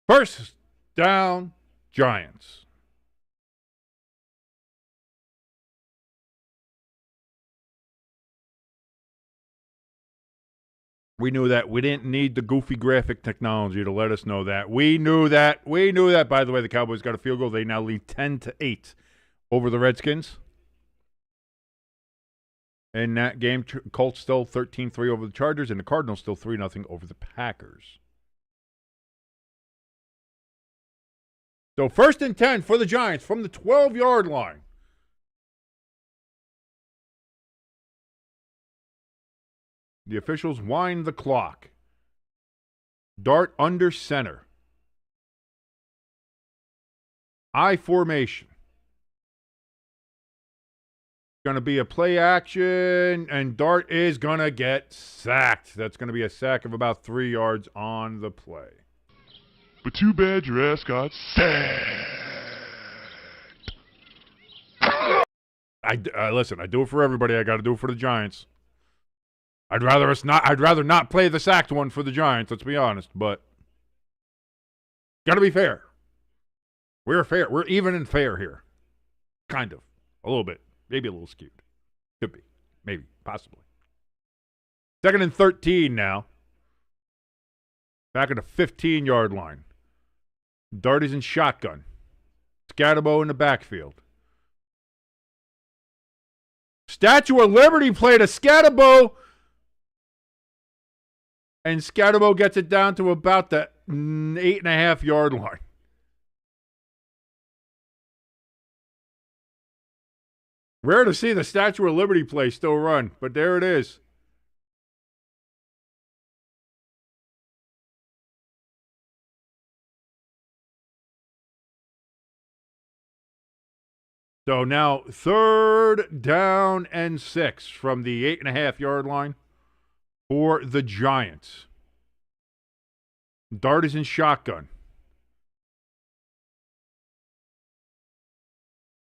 First down, Giants. We knew that. We didn't need the goofy graphic technology to let us know that. We knew that. We knew that. By the way, the Cowboys got a field goal. They now lead 10-8 over the Redskins. In that game, Colts still 13-3 over the Chargers, and the Cardinals still 3-0 over the Packers. So 1st and 10 for the Giants from the 12-yard line. The officials wind the clock. Dart under center. I formation. Going to be a play action, and Dart is going to get sacked. That's going to be a sack of about 3 yards on the play. But too bad your ass got sacked. Listen, I do it for everybody. I got to do it for the Giants. I'd rather not play the sacked one for the Giants, let's be honest, but got to be fair. We're fair. We're even and fair here. Kind of. A little bit. Maybe a little skewed. Could be. Maybe. Possibly. 2nd and 13 now. Back at the 15-yard line. Dart is in shotgun. Skatteboooooo in the backfield. Statue of Liberty play to Skatteboooooo. And Skatteboooooo gets it down to about the 8.5-yard line. Rare to see the Statue of Liberty play still run, but there it is. So now 3rd down and 6 from the 8.5-yard line for the Giants. Dart is in shotgun.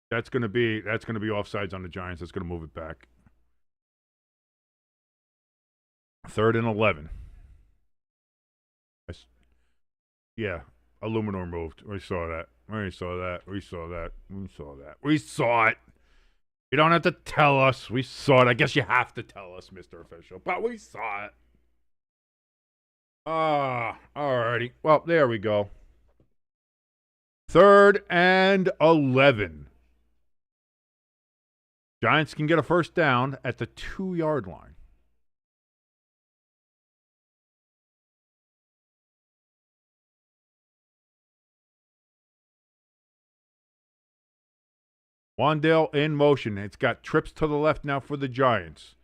That's going to be offsides on the Giants. That's going to move it back. 3rd and 11. Yeah, Illuminor moved. We saw that. We saw it. You don't have to tell us. We saw it. I guess you have to tell us, Mr. Official. But we saw it. Alrighty. Well, there we go. 3rd and 11. Giants can get a first down at the 2-yard line. Wandale in motion. It's got trips to the left now for the Giants.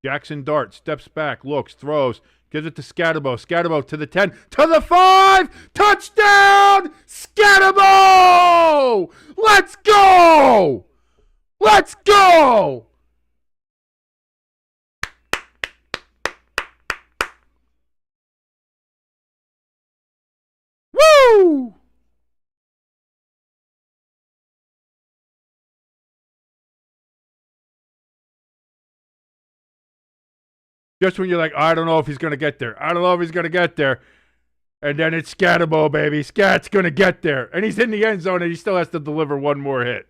Jaxson Dart steps back, looks, throws, gives it to Skatteboooooo. Skatteboooooo to the 10, to the 5! Touchdown! Skatteboooooo! Let's go! Let's go! Woo! Just when you're like, I don't know if he's going to get there. I don't know if he's going to get there. And then it's Skatteboooooo, baby. Skat's going to get there. And he's in the end zone, and he still has to deliver one more hit.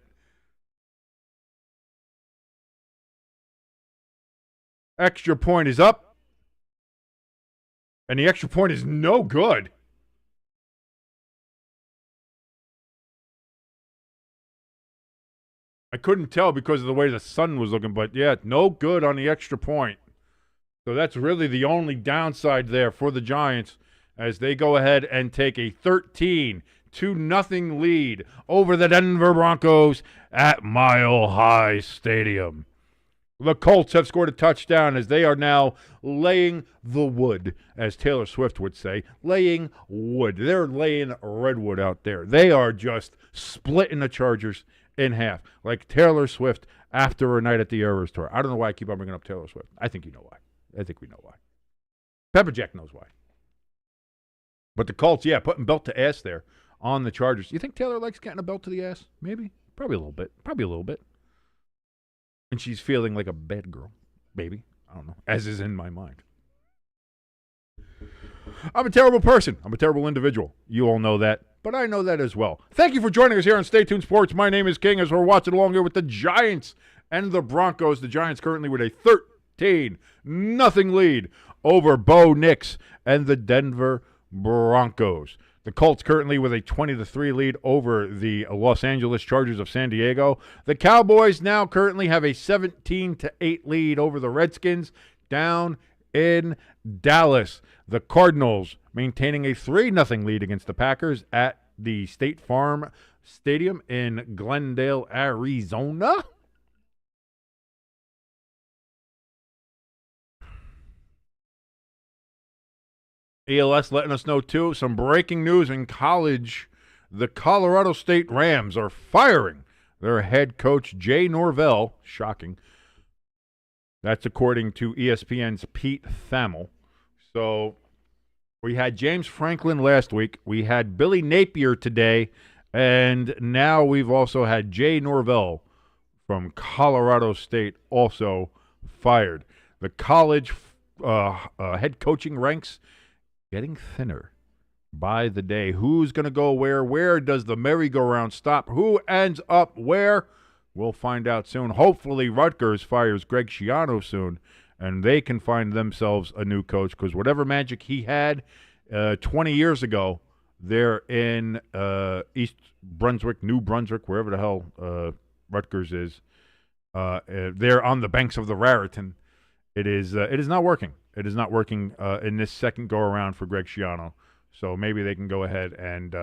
Extra point is up. And the extra point is no good. I couldn't tell because of the way the sun was looking, but yeah, no good on the extra point. So that's really the only downside there for the Giants as they go ahead and take a 13-0 lead over the Denver Broncos at Mile High Stadium. The Colts have scored a touchdown as they are now laying the wood, as Taylor Swift would say, laying wood. They're laying redwood out there. They are just splitting the Chargers in half, like Taylor Swift after a night at the Eras Tour. I don't know why I keep on bringing up Taylor Swift. I think you know why. I think we know why. Pepper Jack knows why. But the Colts, yeah, putting belt to ass there on the Chargers. You think Taylor likes getting a belt to the ass? Maybe. Probably a little bit. Probably a little bit. And she's feeling like a bad girl. Maybe. I don't know. As is in my mind. I'm a terrible person. I'm a terrible individual. You all know that. But I know that as well. Thank you for joining us here on Stay Tuned Sports. My name is King as we're watching along here with the Giants and the Broncos. The Giants currently with a 13-0 lead over Bo Nix and the Denver Broncos. The Colts currently with a 20-3 lead over the Los Angeles Chargers of San Diego. The Cowboys now currently have a 17-8 lead over the Redskins down in Dallas. The Cardinals maintaining a 3-0 lead against the Packers at the State Farm Stadium in Glendale, Arizona. ELS letting us know, too, some breaking news in college. The Colorado State Rams are firing their head coach, Jay Norvell. Shocking. That's according to ESPN's Pete Thamel. So we had James Franklin last week. We had Billy Napier today. And now we've also had Jay Norvell from Colorado State also fired. The college head coaching ranks getting thinner by the day. Who's going to go where? Where does the merry-go-round stop? Who ends up where? We'll find out soon. Hopefully Rutgers fires Greg Schiano soon, and they can find themselves a new coach, because whatever magic he had 20 years ago there in East Brunswick, New Brunswick, wherever the hell Rutgers is, there on the banks of the Raritan, it is not working. It is not working in this second go-around for Greg Schiano. So maybe they can go ahead and,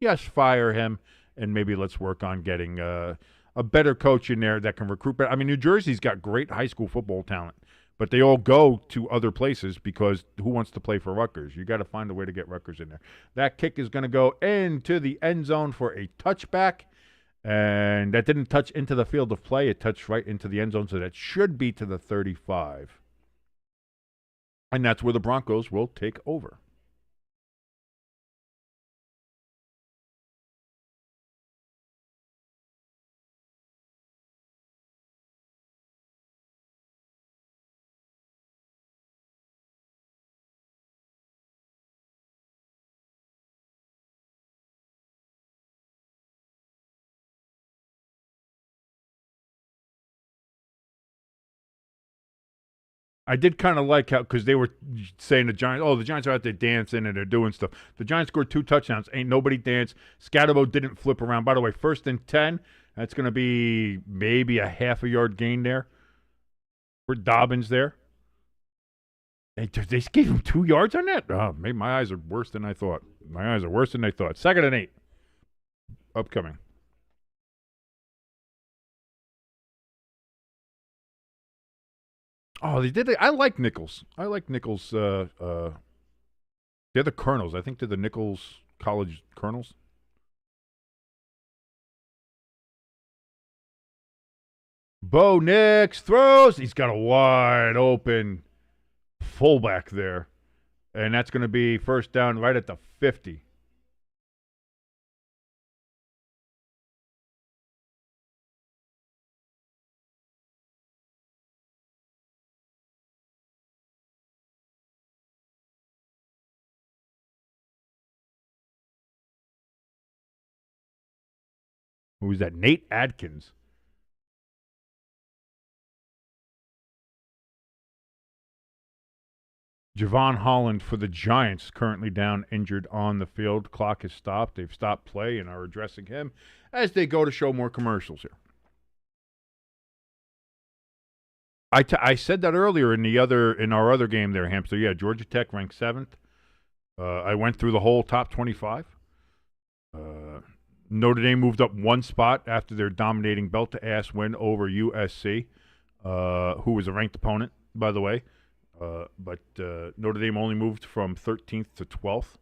yes, fire him, and maybe let's work on getting a better coach in there that can recruit better. I mean, New Jersey's got great high school football talent, but they all go to other places because who wants to play for Rutgers? You got to find a way to get Rutgers in there. That kick is going to go into the end zone for a touchback, and that didn't touch into the field of play. It touched right into the end zone, so that should be to the 35. And that's where the Broncos will take over. I did kind of like how, because they were saying the Giants are out there dancing and they're doing stuff. The Giants scored 2 touchdowns. Ain't nobody danced. Skatteboooooo didn't flip around. By the way, 1st and 10. That's going to be maybe a half a yard gain there for Dobbins there. They gave him 2 yards on that? Oh, maybe my eyes are worse than I thought. My eyes are worse than they thought. 2nd and 8. Upcoming. Oh, they did. I like Nichols. I like Nichols. They're the Colonels. I think they're the Nichols College Colonels. Bo Nix throws. He's got a wide open fullback there. And that's going to be 1st down right at the 50. Who's that? Nate Adkins. Javon Holland for the Giants, currently down injured on the field. Clock has stopped. They've stopped play and are addressing him as they go to show more commercials here. I said that earlier in our other game there, Hamster. Yeah, Georgia Tech ranked 7th. I went through the whole top 25. Notre Dame moved up 1 spot after their dominating belt-to-ass win over USC, who was a ranked opponent, by the way. But Notre Dame only moved from 13th to 12th.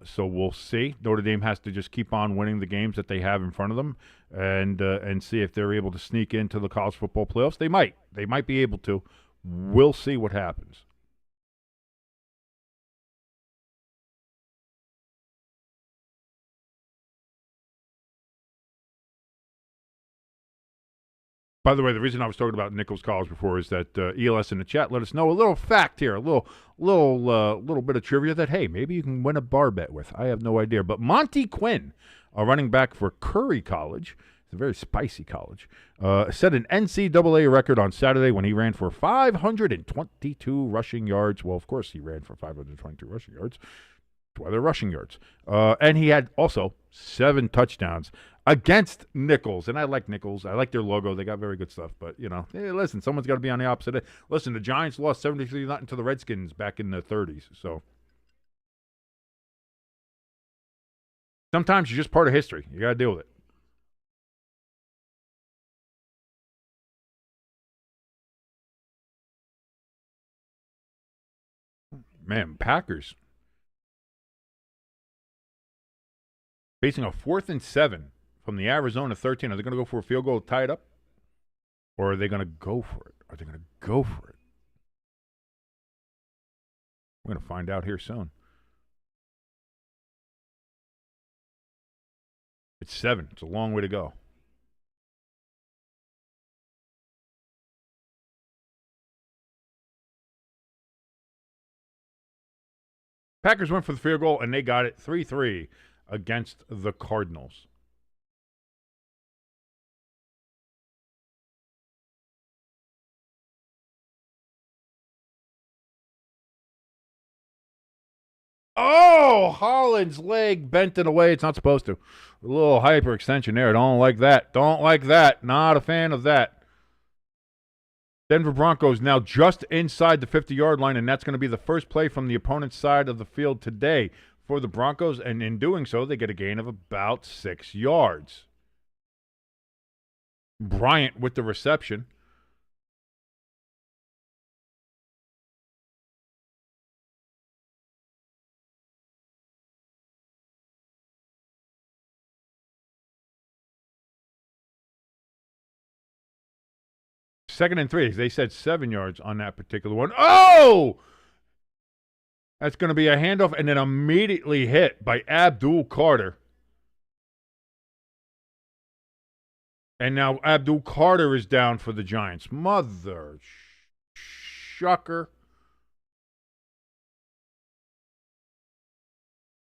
So we'll see. Notre Dame has to just keep on winning the games that they have in front of them, and see if they're able to sneak into the college football playoffs. They might. They might be able to. We'll see what happens. By the way, the reason I was talking about Nichols College before is that ELS in the chat let us know a little fact here, a little bit of trivia that, hey, maybe you can win a bar bet with. I have no idea. But Monty Quinn, a running back for Curry College, it's a very spicy college, set an NCAA record on Saturday when he ran for 522 rushing yards. Well, of course he ran for 522 rushing yards. That's why they're rushing yards. And he had also 7 touchdowns against Nichols. And I like Nichols. I like their logo. They got very good stuff. But, hey, listen, someone's got to be on the opposite end. Listen, the Giants lost 73-0 to the Redskins back in the 30s. So sometimes you're just part of history. You got to deal with it. Man, Packers facing a 4th and 7 from the Arizona 13. Are they going to go for a field goal to tie it up? Or are they going to go for it? Are they going to go for it? We're going to find out here soon. It's 7. It's a long way to go. Packers went for the field goal, and they got it 3-3 against the Cardinals. Oh, Holland's leg bent in a way it's not supposed to. A little hyperextension there. Don't like that. Don't like that. Not a fan of that. Denver Broncos now just inside the 50-yard line, and that's going to be the first play from the opponent's side of the field today for the Broncos, and in doing so, they get a gain of about 6 yards. Bryant with the reception. Second and 3. They said 7 yards on that particular one. Oh! That's going to be a handoff and then immediately hit by Abdul Carter. And now Abdul Carter is down for the Giants. Mother shucker.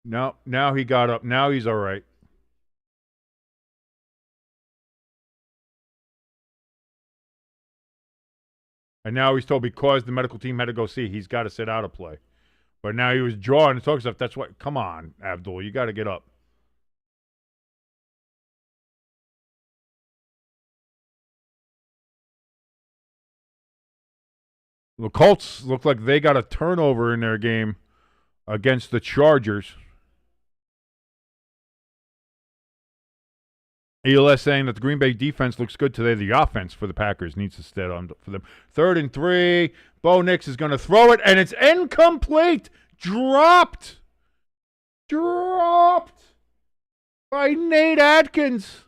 No, now he got up. Now he's all right. And now he's told because the medical team had to go see, he's got to sit out a play. But now he was drawing and talking stuff. That's what. Come on, Abdul. You got to get up. The Colts look like they got a turnover in their game against the Chargers. ELS saying that the Green Bay defense looks good today. The offense for the Packers needs to stand on for them. 3rd and 3. Bo Nix is going to throw it, and it's incomplete. Dropped by Nate Atkins.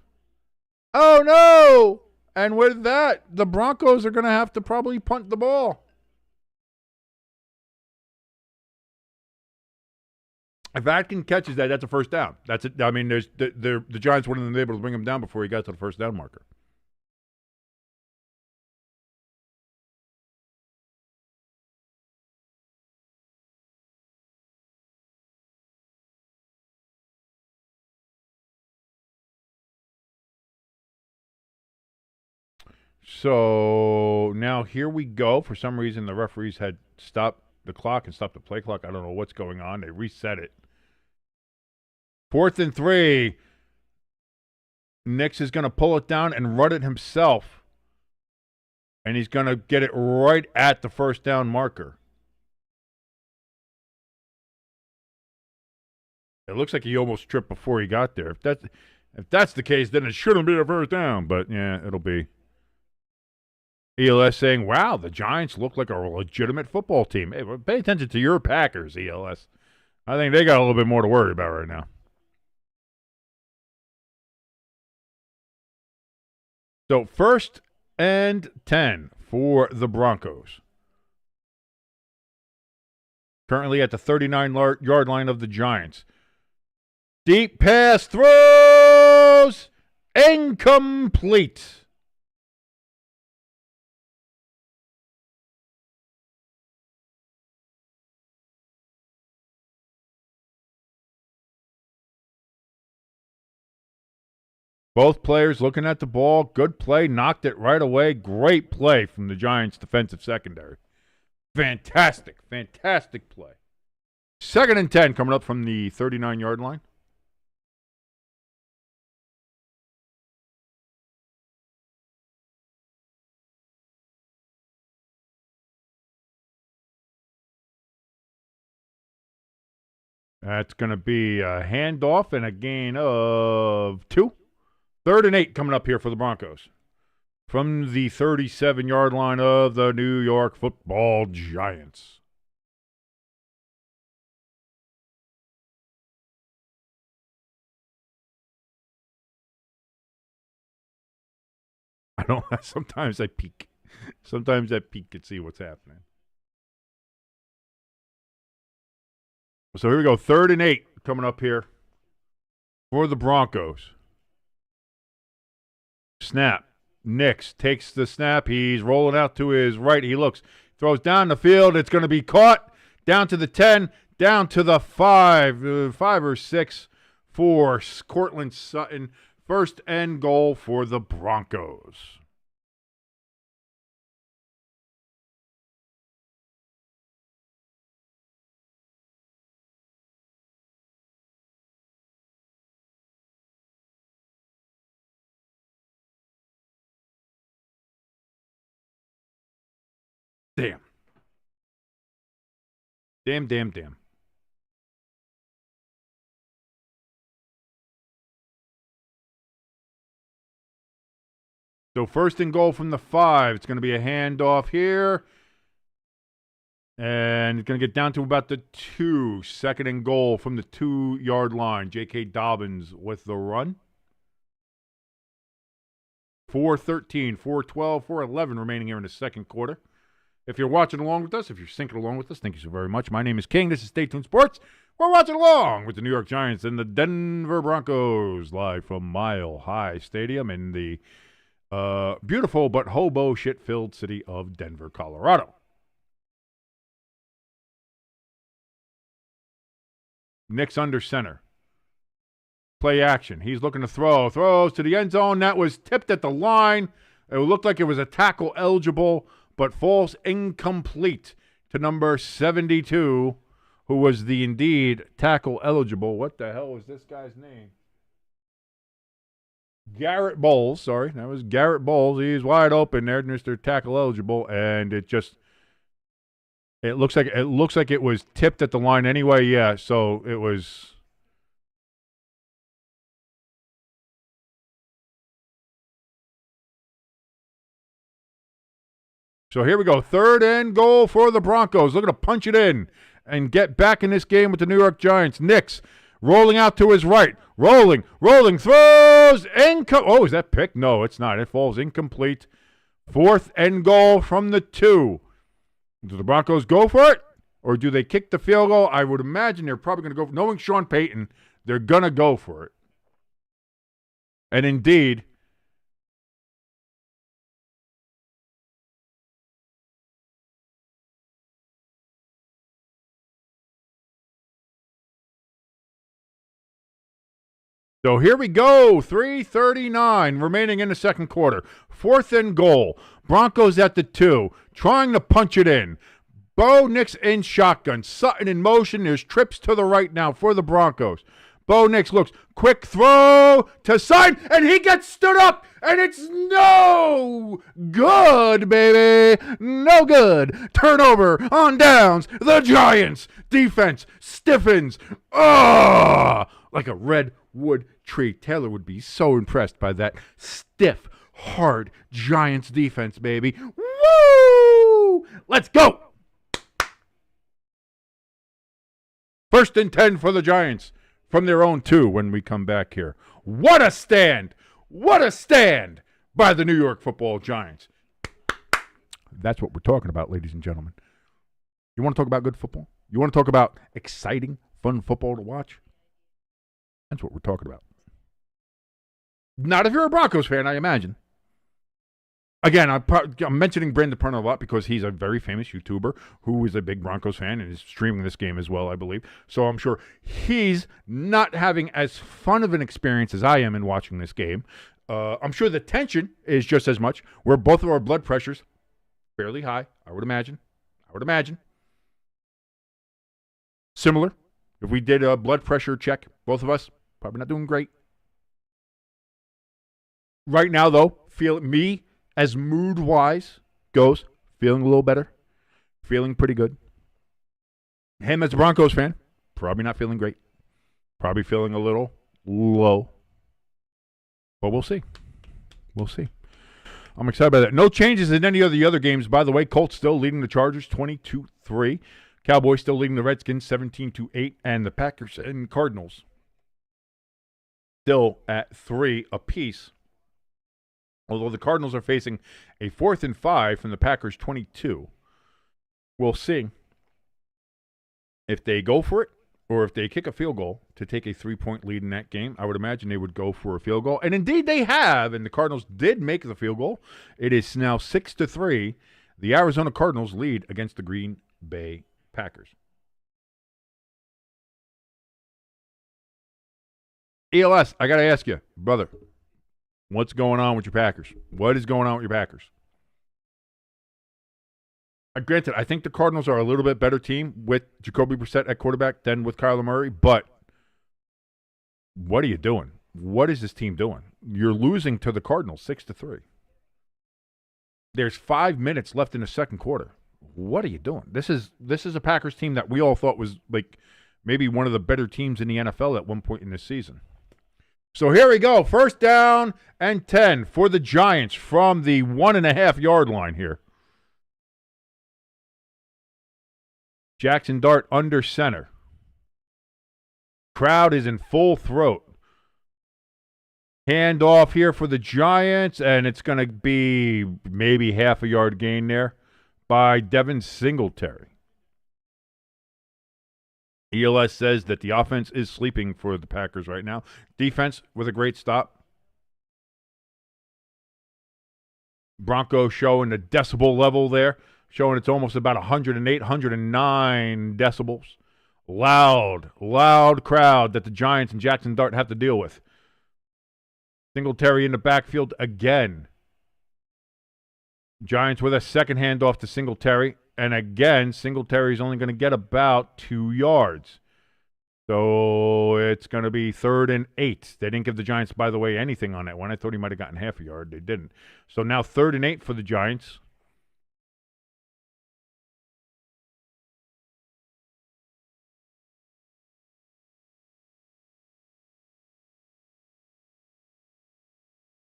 Oh, no. And with that, the Broncos are going to have to probably punt the ball. If Atkins catches that, that's a first down. That's it. I mean, the Giants wouldn't have been able to bring him down before he got to the first down marker. So now here we go. For some reason, the referees had stopped the clock and stopped the play clock. I don't know what's going on. They reset it. 4th and 3. Nix is going to pull it down and run it himself. And he's going to get it right at the first down marker. It looks like he almost tripped before he got there. If that's the case, then it shouldn't be a first down. But, yeah, it'll be. ELS saying, wow, the Giants look like a legitimate football team. Hey, pay attention to your Packers, ELS. I think they got a little bit more to worry about right now. So, 1st and 10 for the Broncos. Currently at the 39-yard line of the Giants. Deep pass throws. Incomplete. Both players looking at the ball. Good play. Knocked it right away. Great play from the Giants' defensive secondary. Fantastic play. 2nd and 10 coming up from the 39-yard line. That's going to be a handoff and a gain of 2. 3rd and 8 coming up here for the Broncos. From the 37-yard line of the New York Football Giants. Sometimes I peek. Sometimes I peek and see what's happening. So here we go. 3rd and 8 coming up here for the Broncos. Snap. Nix takes the snap. He's rolling out to his right. He looks. Throws down the field. It's going to be caught. Down to the 10. Down to the 5. 5 or 6 for Cortland Sutton. 1st and goal for the Broncos. Damn. So 1st and goal from the 5. It's going to be a handoff here. And it's going to get down to about the 2. 2nd and goal from the 2-yard line. J.K. Dobbins with the run. 4:13, 4:12, 4:11 remaining here in the second quarter. If you're watching along with us, if you're syncing along with us, thank you so very much. My name is King. This is Stay Tuned Sports. We're watching along with the New York Giants and the Denver Broncos live from Mile High Stadium in the beautiful but hobo shit-filled city of Denver, Colorado. Nick's under center. Play action. He's looking to throw. Throws to the end zone. That was tipped at the line. It looked like it was a tackle eligible, but falls incomplete to number 72, who was the indeed tackle eligible. What the hell was this guy's name? Garrett Bowles. Sorry, that was Garrett Bowles. He's wide open there, Mr. Tackle eligible, and it looks like it was tipped at the line anyway. Yeah, so it was. So here we go. 3rd and goal for the Broncos. Looking to punch it in and get back in this game with the New York Giants. Nix rolling out to his right. Rolling, throws. Oh, is that pick? No, it's not. It falls incomplete. 4th and goal from the 2. Do the Broncos go for it? Or do they kick the field goal? I would imagine they're probably going to go. Knowing Sean Payton, they're going to go for it. And indeed, so here we go. 3:39 remaining in the second quarter. 4th and goal. Broncos at the 2, trying to punch it in. Bo Nix in shotgun. Sutton in motion. There's trips to the right now for the Broncos. Bo Nix looks. Quick throw to Sign, and he gets stood up, and it's no good, baby. No good. Turnover on downs. The Giants defense stiffens. Like a redwood tree. Taylor would be so impressed by that stiff, hard Giants defense, baby. Woo! Let's go. 1st and 10 for the Giants from their own 2 when we come back here. What a stand! What a stand by the New York Football Giants. That's what we're talking about, ladies and gentlemen. You want to talk about good football? You want to talk about exciting, fun football to watch? That's what we're talking about. Not if you're a Broncos fan, I imagine. Again, I'm mentioning Brandon Perna a lot because he's a very famous YouTuber who is a big Broncos fan and is streaming this game as well, I believe. So I'm sure he's not having as fun of an experience as I am in watching this game. I'm sure the tension is just as much, where both of our blood pressures fairly high, I would imagine. Similar. If we did a blood pressure check, both of us, probably not doing great. Right now, though, as mood-wise goes, feeling a little better, feeling pretty good. Him as a Broncos fan, probably not feeling great. Probably feeling a little low. But we'll see. We'll see. I'm excited about that. No changes in any of the other games, by the way. Colts still leading the Chargers 22-3. Cowboys still leading the Redskins 17-8. And the Packers and Cardinals still at 3 apiece. Although the Cardinals are facing a 4th and 5 from the Packers 22. We'll see if they go for it or if they kick a field goal to take a 3-point lead in that game. I would imagine they would go for a field goal. And indeed they have, and the Cardinals did make the field goal. It is now 6-3. The Arizona Cardinals lead against the Green Bay Packers. ELS, I got to ask you, brother. What's going on with your Packers? What is going on with your Packers? Granted, I think the Cardinals are a little bit better team with Jacoby Brissett at quarterback than with Kyler Murray, but what are you doing? What is this team doing? You're losing to the Cardinals 6-3. There's 5 minutes left in the second quarter. What are you doing? This is a Packers team that we all thought was like maybe one of the better teams in the NFL at one point in this season. So here we go. 1st down and 10 for the Giants from the 1.5-yard line here. Jaxson Dart under center. Crowd is in full throat. Hand off here for the Giants, and it's going to be maybe half a yard gain there by Devin Singletary. ELS says that the offense is sleeping for the Packers right now. Defense with a great stop. Broncos showing the decibel level there, showing it's almost about 108, 109 decibels. Loud crowd that the Giants and Jaxson Dart have to deal with. Singletary in the backfield again. Giants with a second handoff to Singletary. And again, Singletary's only going to get about 2 yards. So it's going to be 3rd and 8. They didn't give the Giants, by the way, anything on that one. I thought he might have gotten half a yard. They didn't. So now 3rd and 8 for the Giants.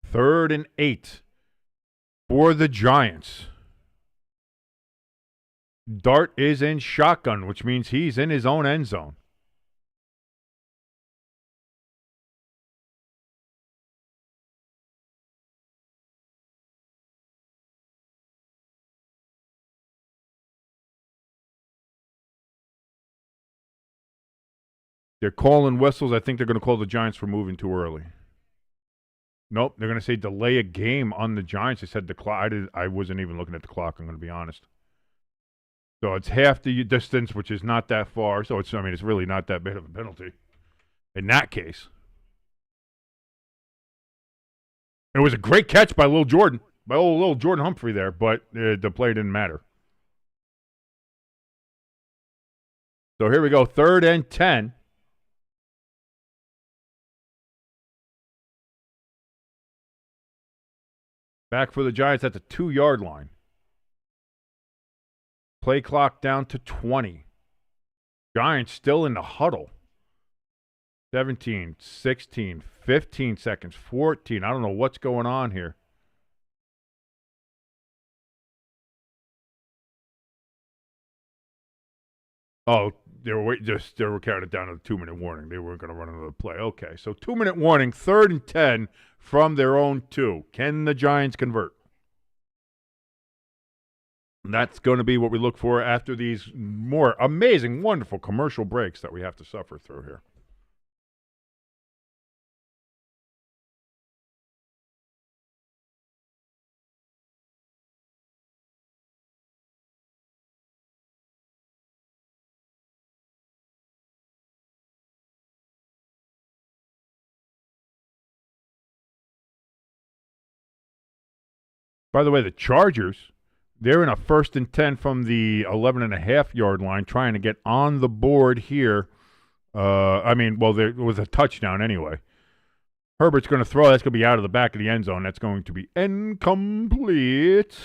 Third and 8 for the Giants. Dart is in shotgun, which means he's in his own end zone. They're calling whistles. I think they're going to call the Giants for moving too early. Nope, they're going to say delay a game on the Giants. They said the clock. I wasn't even looking at the clock, I'm going to be honest. So it's half the distance, which is not that far. So it's really not that big of a penalty in that case. It was a great catch by little Jordan, by little Jordan Humphrey there, but the play didn't matter. So here we go, 3rd and 10. Back for the Giants at the 2-yard line. Play clock down to 20. Giants still in the huddle. 17, 16, 15 seconds, 14. I don't know what's going on here. Oh, they were counted down to the 2-minute warning. They weren't going to run another play. Okay, so 2-minute warning, 3rd and 10 from their own 2. Can the Giants convert? And that's going to be what we look for after these more amazing, wonderful commercial breaks that we have to suffer through here. By the way, the Chargers, they're in a 1st and 10 from the 11.5-yard line, trying to get on the board here. There was a touchdown anyway. Herbert's going to throw. That's going to be out of the back of the end zone. That's going to be incomplete.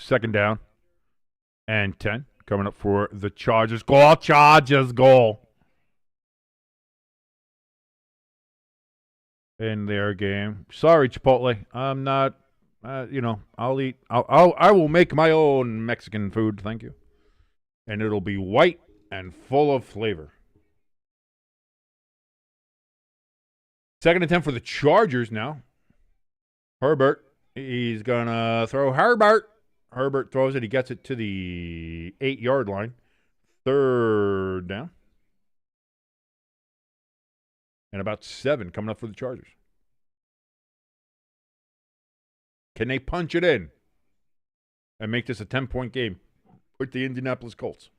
2nd down and 10 coming up for the Chargers. Goal, Chargers, goal. In their game. Sorry, Chipotle. I'm not, I'll eat. I will make my own Mexican food. Thank you. And it'll be white and full of flavor. 2nd and 10 for the Chargers now. Herbert. He's going to throw. Herbert throws it. He gets it to the 8-yard line. 3rd down. And about 7 coming up for the Chargers. Can they punch it in and make this a 10-point game with the Indianapolis Colts?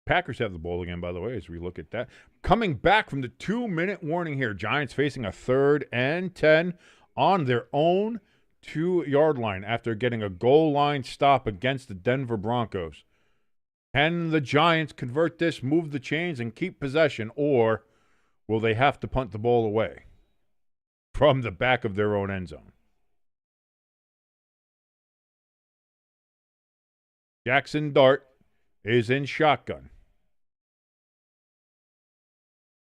Packers have the ball again, by the way, as we look at that. Coming back from the 2-minute warning here. Giants facing a 3rd and 10 on their own 2-yard line after getting a goal line stop against the Denver Broncos. Can the Giants convert this, move the chains, and keep possession, or will they have to punt the ball away from the back of their own end zone? Jaxson Dark is in shotgun.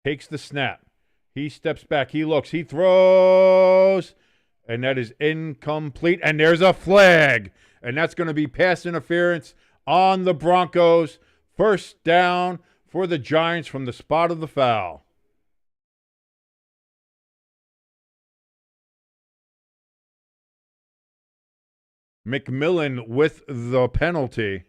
Takes the snap. He steps back. He looks. He throws. And that is incomplete. And there's a flag. And that's going to be pass interference on the Broncos. 1st down for the Giants from the spot of the foul. McMillan with the penalty.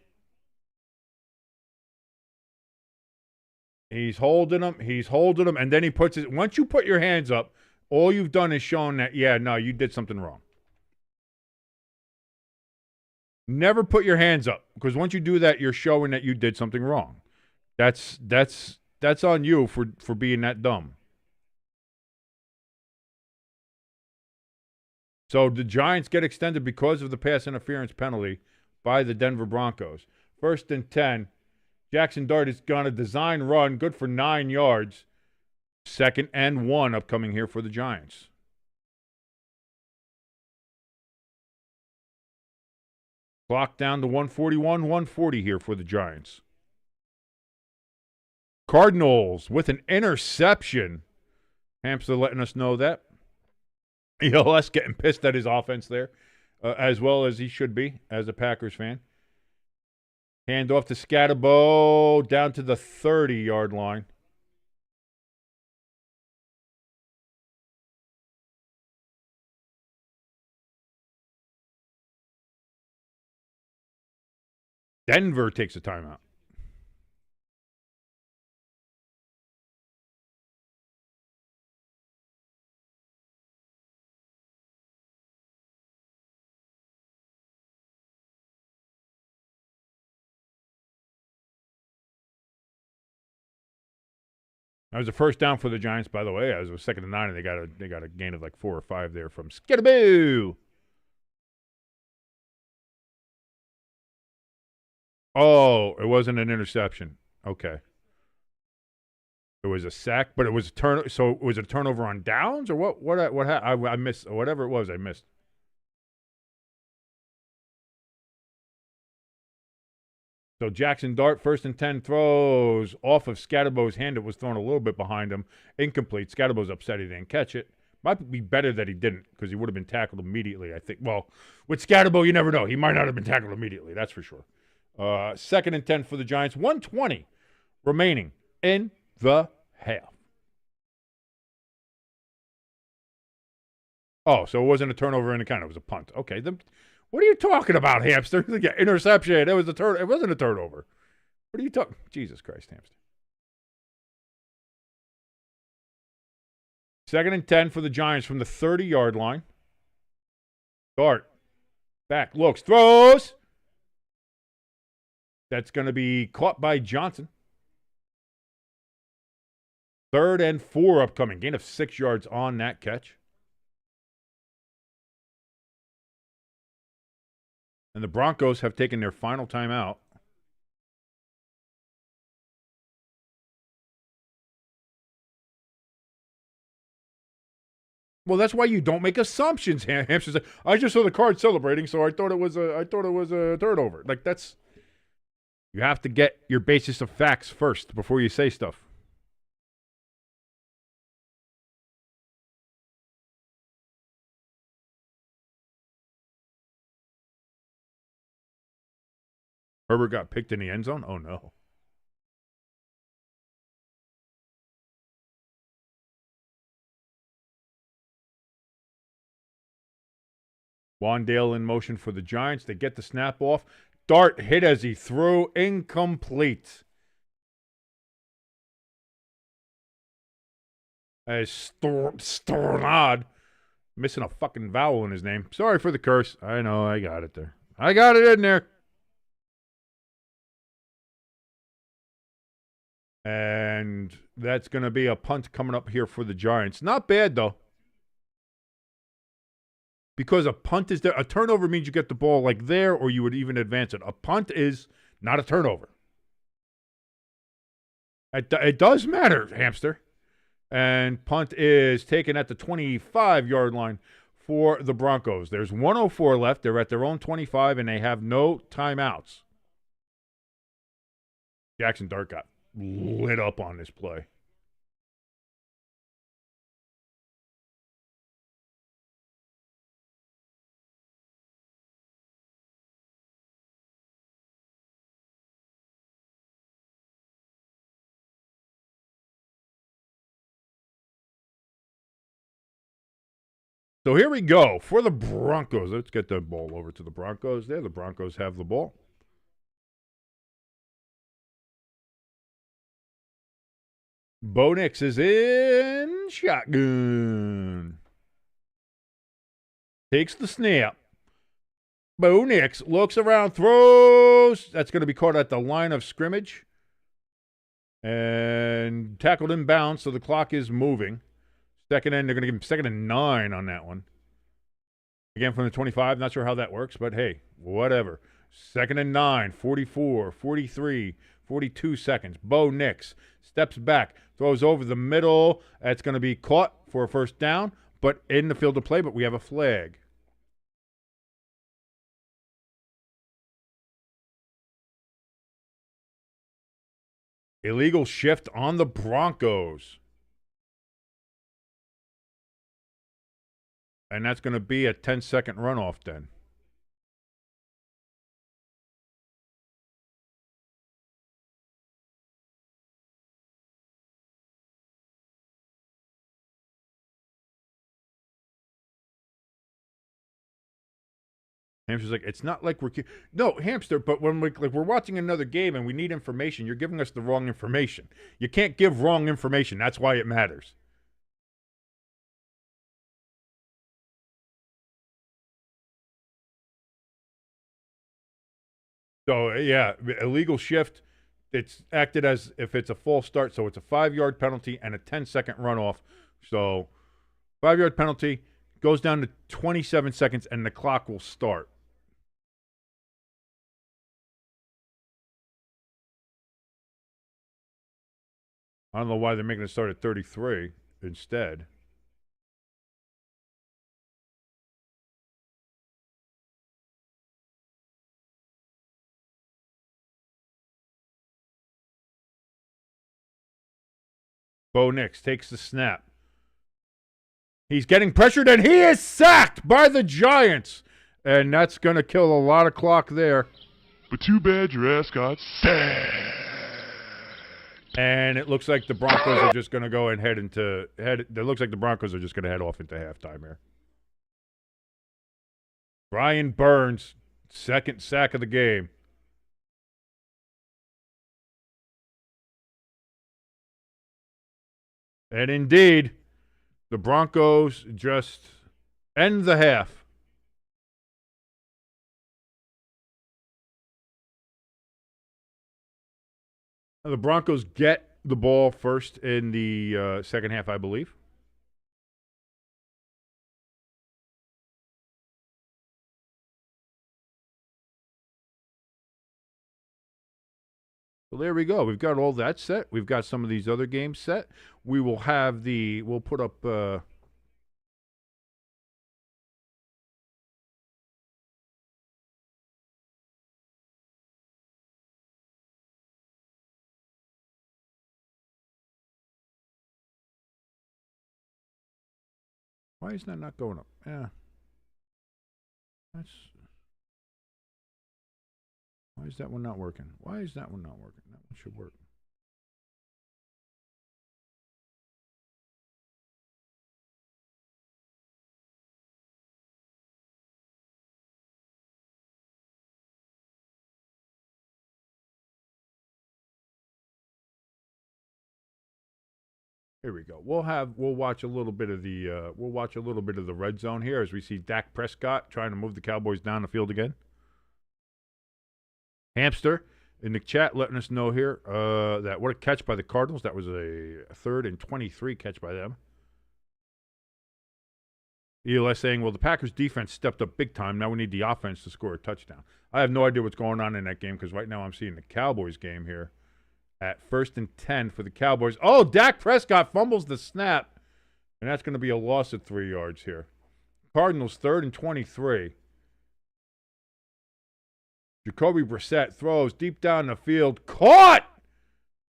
He's holding him, and then he puts it. Once you put your hands up, all you've done is shown that, you did something wrong. Never put your hands up, because once you do that, you're showing that you did something wrong. That's on you for being that dumb. So the Giants get extended because of the pass interference penalty by the Denver Broncos. 1st and 10. Jaxson Dark is going to design run, good for 9 yards. 2nd and 1 upcoming here for the Giants. Clock down to 141, 140 here for the Giants. Cardinals with an interception. Hampster letting us know that. ELS getting pissed at his offense there, as well as he should be as a Packers fan. Hand off to Skatteboooooo down to the 30-yard line. Denver takes a timeout. That was a first down for the Giants, by the way. As it was 2nd and 9, and they got a gain of like 4 or 5 there from Skatteboooooo. Oh, it wasn't an interception. Okay. It was a sack, but it was a turn. So was it a turnover on downs or what? What? I missed whatever it was. I missed. So Jaxson Dark, 1st and 10, throws off of Skatteboooooo's hand. It was thrown a little bit behind him. Incomplete. Skatteboooooo's upset he didn't catch it. Might be better that he didn't because he would have been tackled immediately, I think. Well, with Skatteboooooo, you never know. He might not have been tackled immediately. That's for sure. 2nd and 10 for the Giants. 1:20 remaining in the half. Oh, so it wasn't a turnover in the kind. It was a punt. Okay, what are you talking about, Hamster? Yeah, interception. It was a turn. It wasn't a turnover. What are you talking? Jesus Christ, Hamster. 2nd and 10 for the Giants from the 30-yard line. Dart. Back. Looks. Throws. That's going to be caught by Johnson. 3rd and 4 upcoming. Gain of 6 yards on that catch. And the Broncos have taken their final timeout. Well, that's why you don't make assumptions. Hamster's like, I just saw the card celebrating, so I thought it was a turnover. Like that's, you have to get your basis of facts first before you say stuff. Herbert got picked in the end zone? Oh, no. Wandale in motion for the Giants. They get the snap off. Dart hit as he threw. Incomplete. As Stornod. Missing a fucking vowel in his name. Sorry for the curse. I know, I got it there. I got it in there. And that's going to be a punt coming up here for the Giants. Not bad, though. Because a punt is there. A turnover means you get the ball like there or you would even advance it. A punt is not a turnover. It does matter, Hamster. And punt is taken at the 25-yard line for the Broncos. There's 1:04 left. They're at their own 25, and they have no timeouts. Jaxson Dark got lit up on this play. So here we go for the Broncos. Let's get the ball over to the Broncos there. The Broncos have the ball. Bo Nix is in shotgun. Takes the snap. Bo Nix looks around, throws. That's going to be caught at the line of scrimmage. And tackled inbounds, so the clock is moving. Second end, they're going to give him 2nd and 9 on that one. Again, from the 25, not sure how that works, but hey, whatever. 2nd and 9, 44, 43, 42 seconds. Bo Nix steps back, throws over the middle. That's going to be caught for a first down, but in the field of play, but we have a flag. Illegal shift on the Broncos. And that's going to be a 10-second runoff then. Hamster's like, it's not like we're no, Hamster, but when we're watching another game and we need information, you're giving us the wrong information. You can't give wrong information. That's why it matters. So, yeah, illegal shift it's acted as if it's a false start, so it's a 5-yard penalty and a 10-second runoff. So 5-yard penalty goes down to 27 seconds, and the clock will start. I don't know why they're making it start at 33 instead. Bo Nix takes the snap. He's getting pressured, and he is sacked by the Giants. And that's going to kill a lot of clock there. But too bad your ass got sacked. And it looks like the Broncos are just going to go and head. It looks like the Broncos are just going to head off into halftime here. Brian Burns, second sack of the game. And indeed, the Broncos just end the half. Now, the Broncos get the ball first in the second half, I believe. So there we go. We've got all that set. We've got some of these other games set. We will have we'll put up, why is that not going up? Yeah. Why is that one not working? Why is that one not working? That one should work. Here we go. We'll watch a little bit of the red zone here as we see Dak Prescott trying to move the Cowboys down the field again. Hamster in the chat letting us know here that what a catch by the Cardinals. That was a 3rd and 23 catch by them. ELS saying, well, the Packers defense stepped up big time. Now we need the offense to score a touchdown. I have no idea what's going on in that game because right now I'm seeing the Cowboys game here at 1st and 10 for the Cowboys. Oh, Dak Prescott fumbles the snap, and that's going to be a loss of 3 yards here. Cardinals 3rd and 23. Jacoby Brissett throws deep down the field. Caught!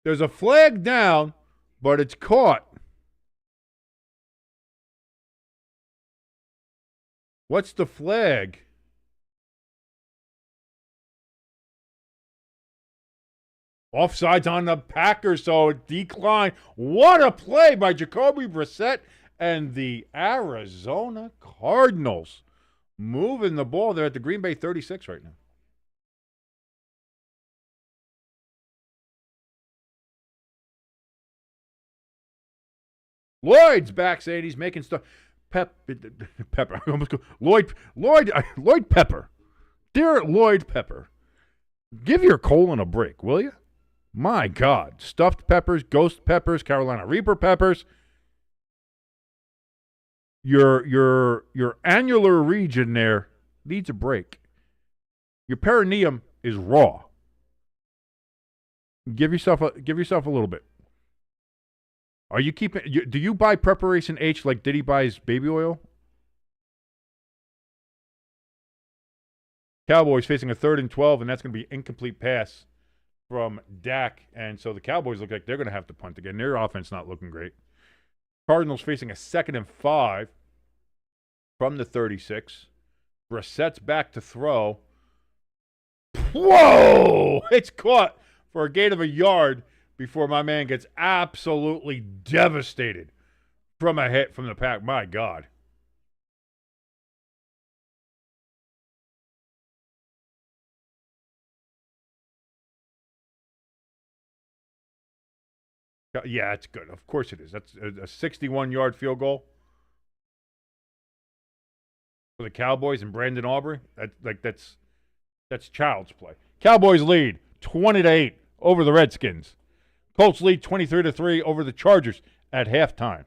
There's a flag down, but it's caught. What's the flag? Offsides on the Packers, so it declined. What a play by Jacoby Brissett and the Arizona Cardinals. Moving the ball. They're at the Green Bay 36 right now. Lloyd's back saying he's making stuff. Pepper. I almost go. Lloyd Pepper. Dear Lloyd Pepper, give your colon a break, will you? My God. Stuffed peppers, ghost peppers, Carolina Reaper peppers. Your annular region there needs a break. Your perineum is raw. Give yourself a little bit. Are you keeping? Do you buy Preparation H like Diddy buys baby oil? Cowboys facing a 3rd and 12, and that's going to be an incomplete pass from Dak. And so the Cowboys look like they're going to have to punt again. Their offense not looking great. Cardinals facing a 2nd and 5 from the 36. Brissett's back to throw. Whoa! It's caught for a gain of a yard before my man gets absolutely devastated from a hit from the pack. My God. Yeah, it's good. Of course it is. That's a 61-yard field goal for the Cowboys and Brandon Aubrey. That's child's play. Cowboys lead 20-8 over the Redskins. Colts lead 23-3 over the Chargers at halftime.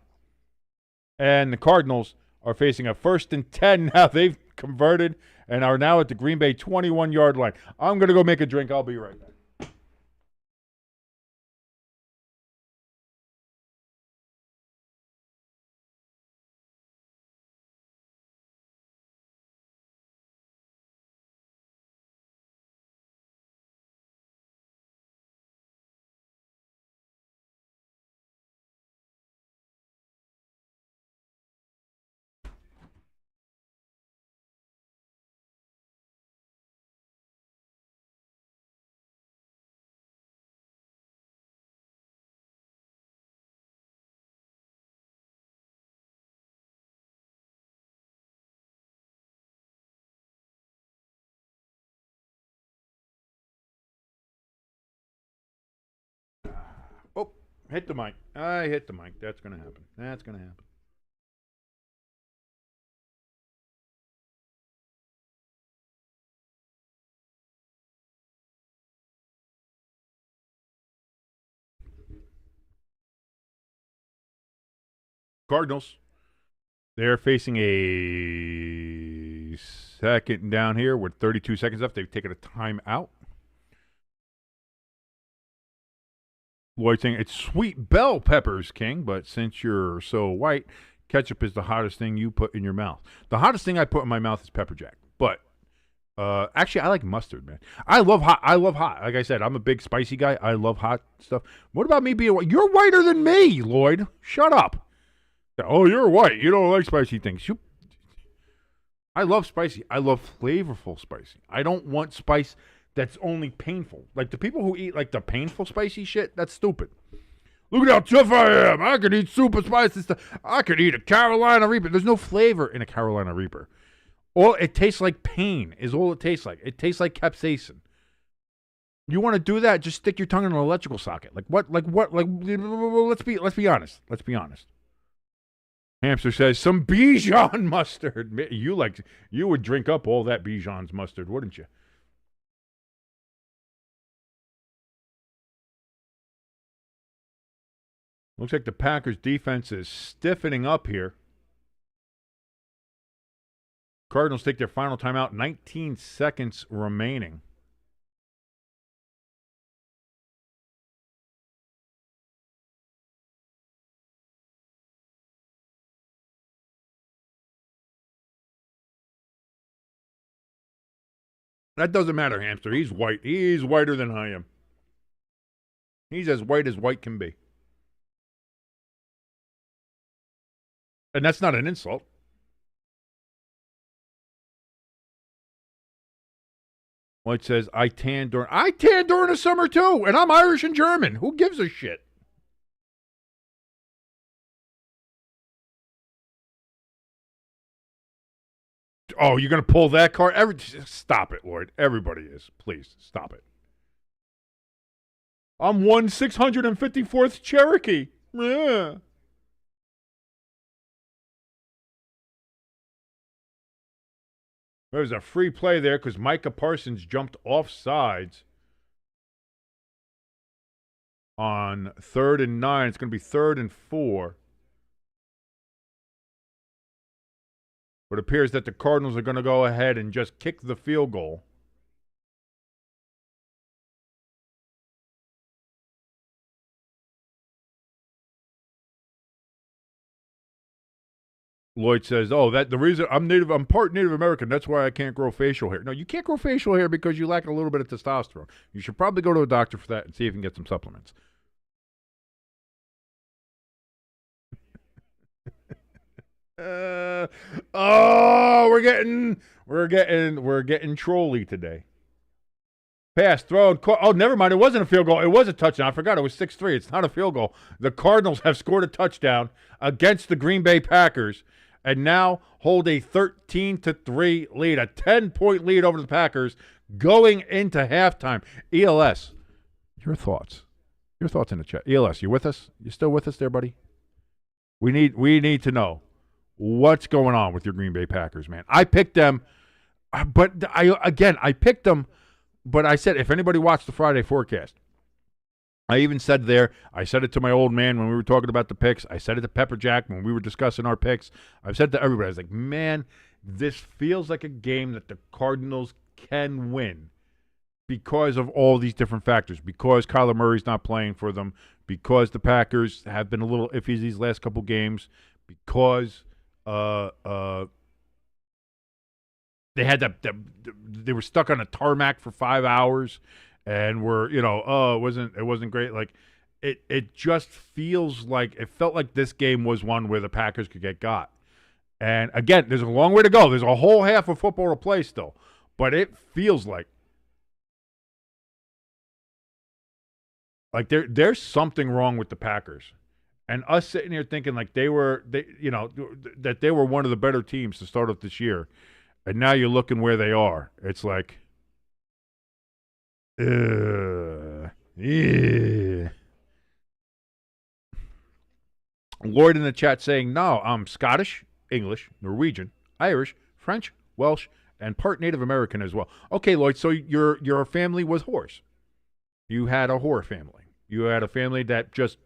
And the Cardinals are facing a 1st and 10 now. They've converted and are now at the Green Bay 21-yard line. I'm going to go make a drink. I'll be right back. Oh, hit the mic. I hit the mic. That's going to happen. That's going to happen. Cardinals. They're facing a 2nd down here with 32 seconds left. They've taken a timeout. Lloyd saying, it's sweet bell peppers, King, but since you're so white, ketchup is the hottest thing you put in your mouth. The hottest thing I put in my mouth is pepper jack. But actually, I like mustard, man. I love hot. Like I said, I'm a big spicy guy. I love hot stuff. What about me being white? You're whiter than me, Lloyd. Shut up. Oh, you're white. You don't like spicy things. I love spicy. I love flavorful spicy. I don't want spice that's only painful. Like the people who eat like the painful spicy shit, that's stupid. Look at how tough I am. I could eat super spicy stuff. I could eat a Carolina Reaper. There's no flavor in a Carolina Reaper. All it tastes like pain is all it tastes like. It tastes like capsaicin. You want to do that? Just stick your tongue in an electrical socket. Like what? Like let's be honest. Let's be honest. Hamster says some Bichon mustard. You would drink up all that Bichon's mustard, wouldn't you? Looks like the Packers defense is stiffening up here. Cardinals take their final timeout, 19 seconds remaining. That doesn't matter, Hamster. He's white. He's whiter than I am. He's as white can be. And that's not an insult. White says, I tan during the summer too, and I'm Irish and German. Who gives a shit? Oh, you're going to pull that card? Stop it, Lloyd. Everybody is. Please, stop it. I'm 1/654th Cherokee. Yeah. There's a free play there because Micah Parsons jumped off sides on 3rd and 9. It's going to be 3rd and 4. But it appears that the Cardinals are going to go ahead and just kick the field goal. Lloyd says, "Oh, the reason I'm part Native American. That's why I can't grow facial hair." No, you can't grow facial hair because you lack a little bit of testosterone. You should probably go to a doctor for that and see if you can get some supplements. We're getting trolly today. Pass, throw, oh, never mind. It wasn't a field goal. It was a touchdown. I forgot. It was 6-3. It's not a field goal. The Cardinals have scored a touchdown against the Green Bay Packers and now hold a 13-3 lead, a 10-point lead over the Packers going into halftime. ELS, your thoughts. Your thoughts in the chat. ELS, you with us? You still with us there, buddy? We need to know what's going on with your Green Bay Packers, man. I picked them, but I picked them. But I said, if anybody watched the Friday forecast, I even said there, I said it to my old man when we were talking about the picks. I said it to Pepper Jack when we were discussing our picks. I've said it to everybody. I was like, man, this feels like a game that the Cardinals can win because of all these different factors. Because Kyler Murray's not playing for them. Because the Packers have been a little iffy these last couple games. Because they had they were stuck on a tarmac for 5 hours. And it wasn't great. Like, it just feels like it felt like this game was one where the Packers could get got. And again, there's a long way to go. There's a whole half of football to play still, but it feels like there's something wrong with the Packers, and us sitting here thinking like that they were one of the better teams to start off this year, and now you're looking where they are. It's like. Yeah. Lloyd in the chat saying, no, I'm Scottish, English, Norwegian, Irish, French, Welsh, and part Native American as well. Okay, Lloyd, so your family was whores. You had a whore family. You had a family that just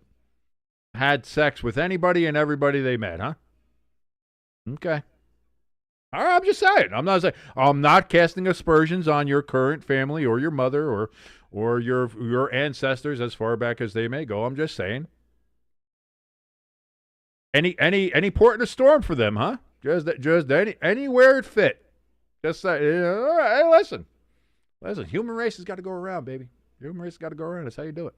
had sex with anybody and everybody they met, huh? Okay. All right, I'm just saying. I'm not casting aspersions on your current family or your mother or your ancestors as far back as they may go. I'm just saying. Any port in a storm for them, huh? Just anywhere it fit. Just say, all right, hey, listen. Human race has got to go around, baby. Human race has got to go around. That's how you do it.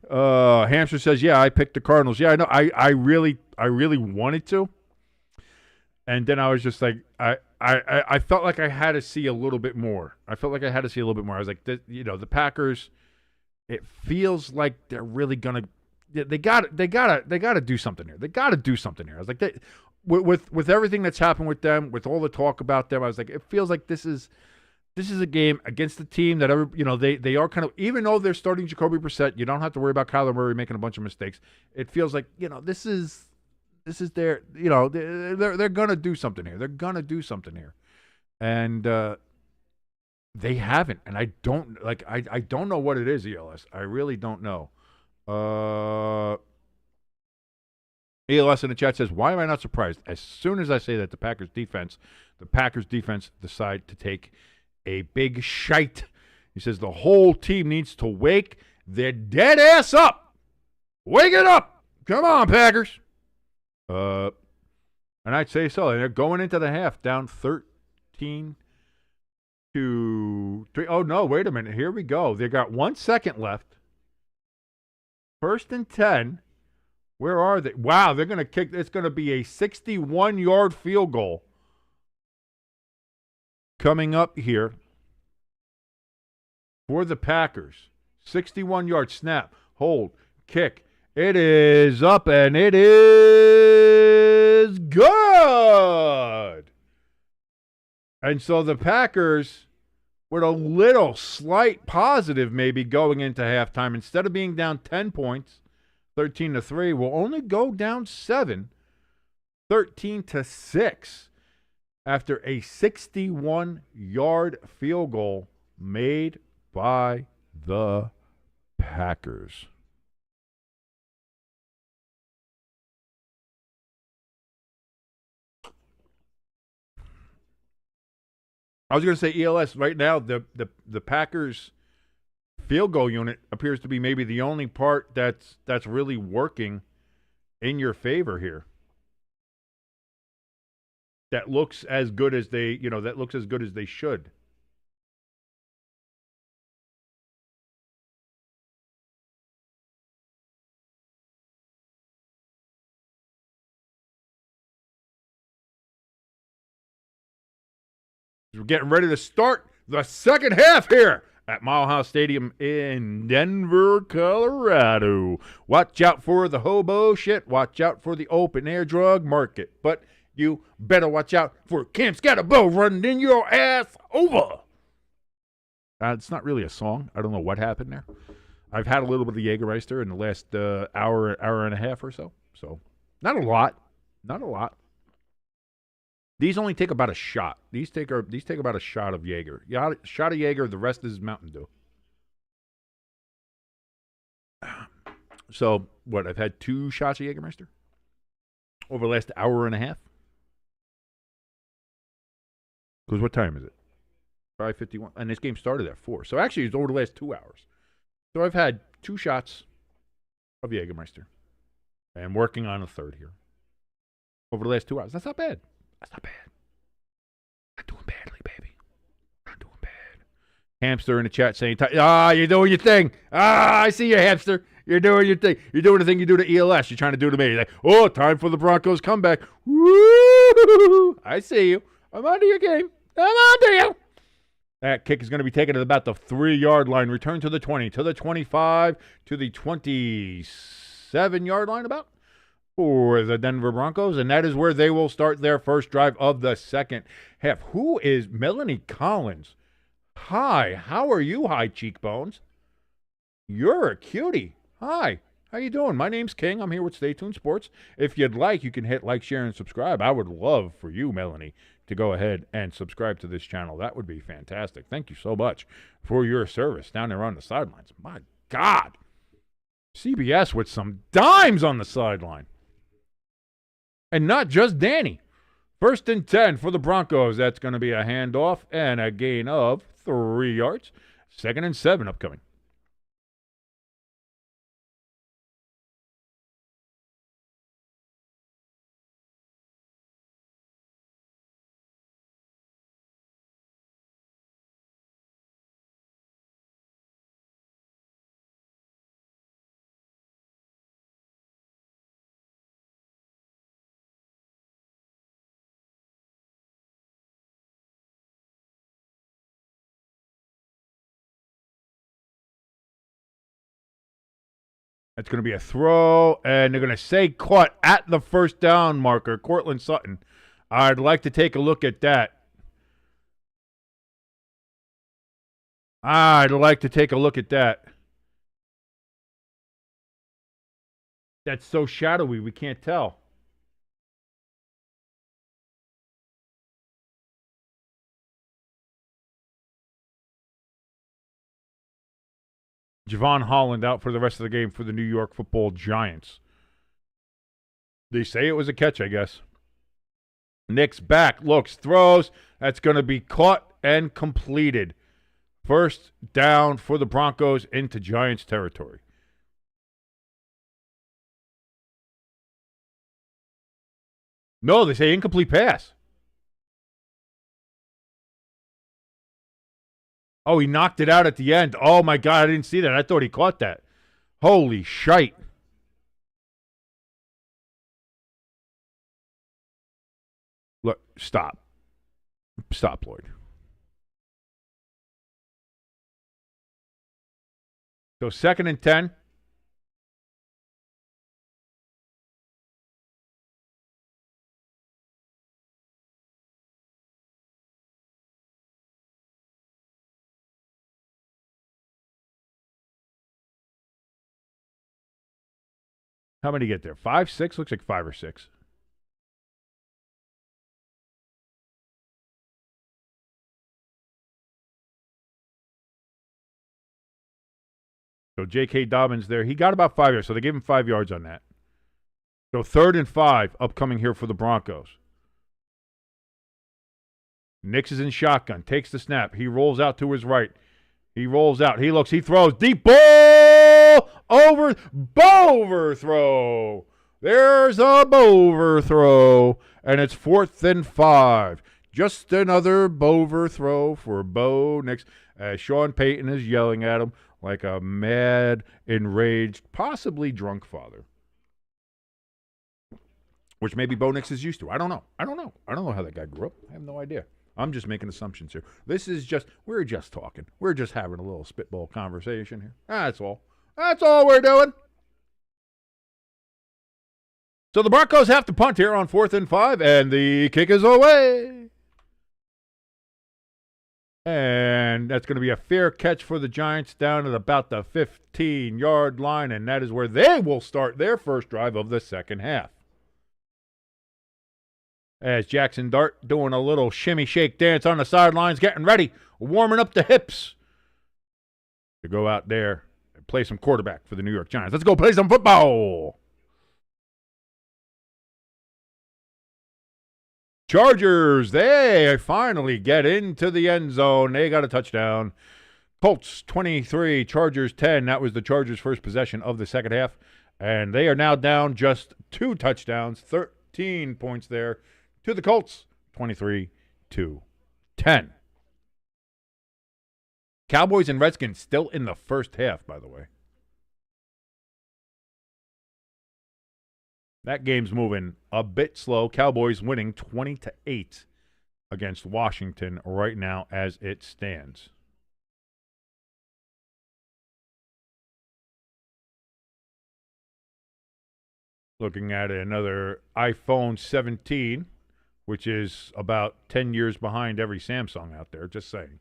Hamster says, yeah, I picked the Cardinals. Yeah, I know. I really wanted to. And then I was just like, I felt like I had to see a little bit more. I was like, the Packers, it feels like they're really going to, they got to do something here. They got to do something here. I was like, with everything that's happened with them, with all the talk about them, I was like, it feels like this is a game against the team that they are kind of, even though they're starting Jacoby Brissett, you don't have to worry about Kyler Murray making a bunch of mistakes. It feels like, this is their, they're going to do something here. They're going to do something here. And they haven't. And I don't know what it is, ELS. I really don't know. ELS in the chat says, why am I not surprised? As soon as I say that the Packers defense decide to take a big shite. He says the whole team needs to wake their dead ass up. Wake it up. Come on, Packers. And I'd say so. And they're going into the half down 13-3. Oh, no, wait a minute. Here we go. They got 1 second left. 1st and 10. Where are they? Wow, they're going to kick. It's going to be a 61-yard field goal coming up here for the Packers. 61-yard snap, hold, kick. It is up, and it is good. And so the Packers, with a little slight positive maybe going into halftime, instead of being down 10 points, 13-3, will only go down 7, 13-6. After a 61-yard field goal made by the Packers. I was going to say, ELS, right now, the Packers field goal unit appears to be maybe the only part that's really working in your favor here. That looks as good as they should. We're getting ready to start the second half here at Mile High Stadium in Denver, Colorado. Watch out for the hobo shit. Watch out for the open air drug market. But you better watch out for Camp Skatteboooooo running your ass over. It's not really a song. I don't know what happened there. I've had a little bit of Jägermeister in the last hour and a half or so. So not a lot. These only take about a shot. These take about a shot of Jaeger. Shot of Jaeger, the rest is Mountain Dew. So, what, I've had 2 shots of Jägermeister over the last hour and a half? Because what time is it? 5:51. And this game started at 4. So, actually, it's over the last 2 hours. So, I've had 2 shots of Jägermeister. I'm working on a third here. Over the last 2 hours. That's not bad. That's not bad. Not doing badly, baby. Not doing bad. Hamster in the chat saying, you're doing your thing. I see you, hamster. You're doing your thing. You're doing the thing you do to ELS. You're trying to do to me. You're like, time for the Broncos comeback. Woo! I see you. I'm onto your game. I'm onto you. That kick is going to be taken at about the 3-yard line. Return to the 20, to the 25, to the 27-yard line about for the Denver Broncos. And that is where they will start their first drive of the second half. Who is Melanie Collins? Hi. How are you, high cheekbones? You're a cutie. Hi. How you doing? My name's King. I'm here with Stay Tuned Sports. If you'd like, you can hit like, share, and subscribe. I would love for you, Melanie, to go ahead and subscribe to this channel. That would be fantastic. Thank you so much for your service down there on the sidelines. My God. CBS with some dimes on the sideline. And not just Danny. 1st and 10 for the Broncos. That's going to be a handoff and a gain of 3 yards. 2nd and 7 upcoming. That's going to be a throw, and they're going to say caught at the first down marker. Cortland Sutton. I'd like to take a look at that. I'd like to take a look at that. That's so shadowy, we can't tell. Javon Holland out for the rest of the game for the New York Football Giants. They say it was a catch, I guess. Nick's back, looks, throws. That's going to be caught and completed. First down for the Broncos into Giants territory. No, they say incomplete pass. Oh, he knocked it out at the end. Oh, my God, I didn't see that. I thought he caught that. Holy shite. Look, stop. Stop, Lloyd. So 2nd and 10. How many get there? 5, 6? Looks like 5 or 6. So J.K. Dobbins there. He got about 5 yards, so they gave him 5 yards on that. So 3rd and 5 upcoming here for the Broncos. Nix is in shotgun. Takes the snap. He rolls out to his right. He rolls out. He looks. He throws. Deep ball! Overthrow. There's a overthrow. And it's 4th and 5. Just another overthrow for Bo Nix. As Sean Payton is yelling at him like a mad, enraged, possibly drunk father. Which maybe Bo Nix is used to. I don't know. I don't know how that guy grew up. I have no idea. I'm just making assumptions here. We're just talking. We're just having a little spitball conversation here. That's all. That's all we're doing. So the Broncos have to punt here on 4th and 5, and the kick is away. And that's going to be a fair catch for the Giants down at about the 15-yard line, and that is where they will start their first drive of the second half. As Jaxson Dart doing a little shimmy shake dance on the sidelines, getting ready, warming up the hips to go out there and play some quarterback for the New York Giants. Let's go play some football. Chargers, they finally get into the end zone. They got a touchdown. Colts 23, Chargers 10. That was the Chargers' first possession of the second half. And they are now down just 2 touchdowns, 13 points there to the Colts, 23-10. Cowboys and Redskins still in the first half, by the way. That game's moving a bit slow. Cowboys winning 20-8 against Washington right now as it stands. Looking at another iPhone 17, which is about 10 years behind every Samsung out there, just saying.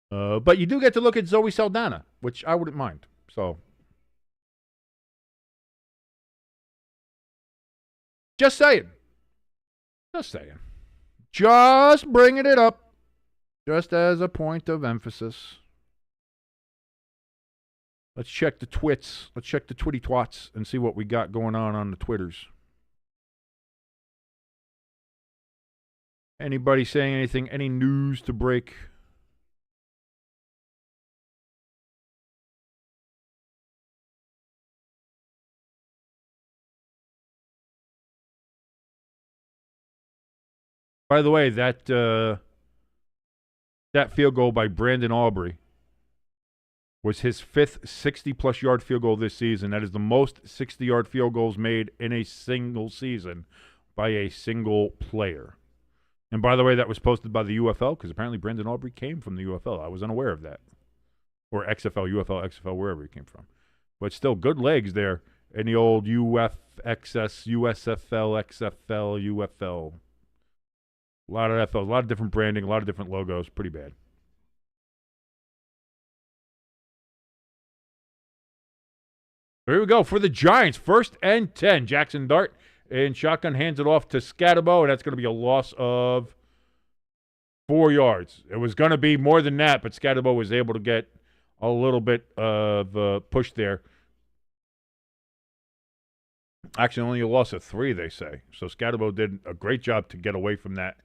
But you do get to look at Zoe Saldana, which I wouldn't mind. So, just saying. Just saying. Just bringing it up. Just as a point of emphasis. Let's check the twits. Let's check the twitty twats and see what we got going on the Twitters. Anybody saying anything? Any news to break? By the way, that field goal by Brandon Aubrey was his 5th 60-plus yard field goal this season. That is the most 60-yard field goals made in a single season by a single player. And by the way, that was posted by the UFL because apparently Brandon Aubrey came from the UFL. I was unaware of that. Or XFL, UFL, XFL, wherever he came from. But still, good legs there in the old UFXS, USFL, XFL, UFL. A lot of FL, a lot of different branding, a lot of different logos. Pretty bad. Here we go for the Giants. 1st and 10. Jaxson Dart in shotgun hands it off to Skatteboooooo, and that's going to be a loss of 4 yards. It was going to be more than that, but Skatteboooooo was able to get a little bit of push there. Actually, only a loss of 3, they say. So Skatteboooooo did a great job to get away from that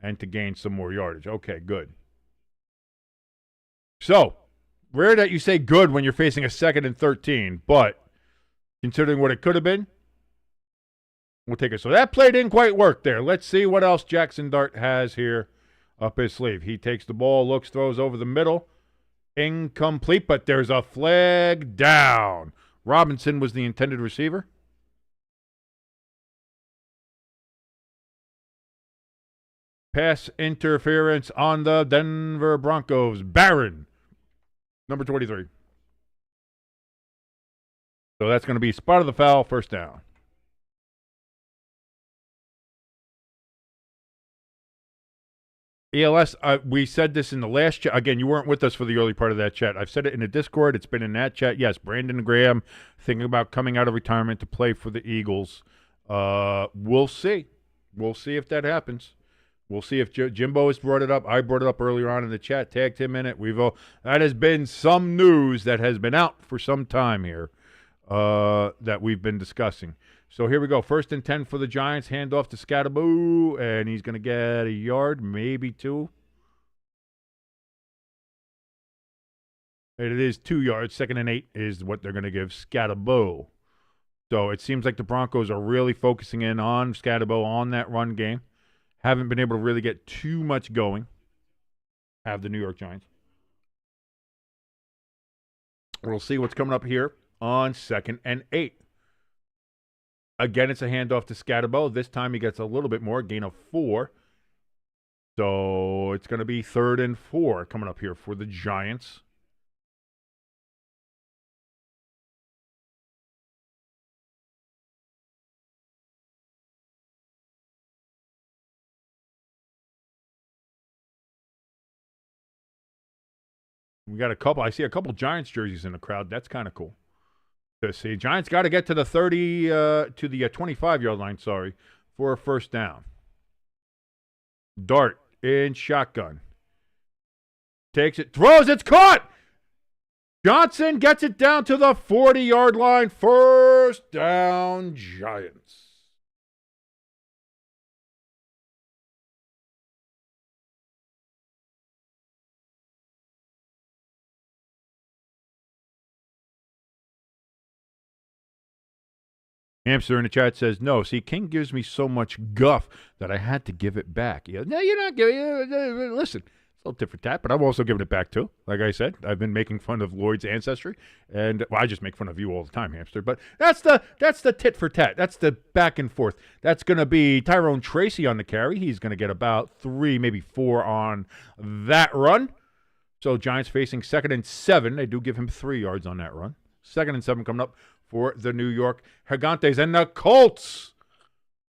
and to gain some more yardage. Okay, good. So, rare that you say good when you're facing a 2nd and 13, but considering what it could have been, we'll take it. So that play didn't quite work there. Let's see what else Jaxson Dart has here up his sleeve. He takes the ball, looks, throws over the middle. Incomplete, but there's a flag down. Robinson was the intended receiver. Pass interference on the Denver Broncos. Barron, number 23. So that's going to be spot of the foul, 1st down. ELS, we said this in the last chat. Again, you weren't with us for the early part of that chat. I've said it in the Discord. It's been in that chat. Yes, Brandon Graham thinking about coming out of retirement to play for the Eagles. We'll see. We'll see if that happens. We'll see if Jimbo has brought it up. I brought it up earlier on in the chat, tagged him in it. That has been some news that has been out for some time here that we've been discussing. So here we go. 1st and 10 for the Giants. Hand off to Skatteboooooo, and he's going to get a yard, maybe 2. And it is 2 yards. 2nd and 8 is what they're going to give Skatteboooooo. So it seems like the Broncos are really focusing in on Skatteboooooo on that run game. Haven't been able to really get too much going. Have the New York Giants. We'll see what's coming up here on 2nd and 8. Again, it's a handoff to Skatteboooooo. This time he gets a little bit more, gain of 4. So it's going to be 3rd and 4 coming up here for the Giants. We got a couple. I see a couple Giants jerseys in the crowd. That's kind of cool to see. Giants got to get to the 25-yard line, sorry, for a first down. Dart in shotgun. Takes it, throws, it's caught! Johnson gets it down to the 40-yard line. First down, Giants. Hamster in the chat says, no, see, King gives me so much guff that I had to give it back. Yeah, no, you're not giving it. Listen, it's a little different tat, but I'm also giving it back too. Like I said, I've been making fun of Lloyd's ancestry, and well, I just make fun of you all the time, Hamster. But that's the tit for tat. That's the back and forth. That's going to be Tyrone Tracy on the carry. He's going to get about 3, maybe 4 on that run. So Giants facing 2nd and 7. They do give him 3 yards on that run. 2nd and 7 coming up for the New York Gigantes. And the Colts,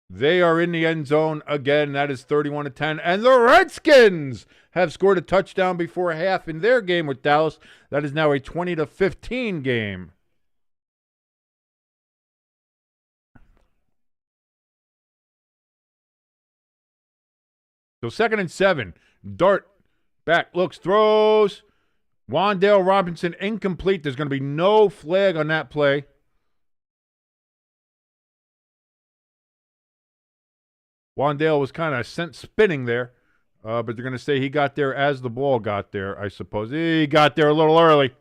they are in the end zone again. That is 31-10. And the Redskins have scored a touchdown before half in their game with Dallas. That is now a 20-15 game. So 2nd and 7. Dart back, looks, throws. Wan'Dale Robinson incomplete. There's going to be no flag on that play. Wan'Dale was kind of sent spinning there, but they're going to say he got there as the ball got there, I suppose. He got there a little early.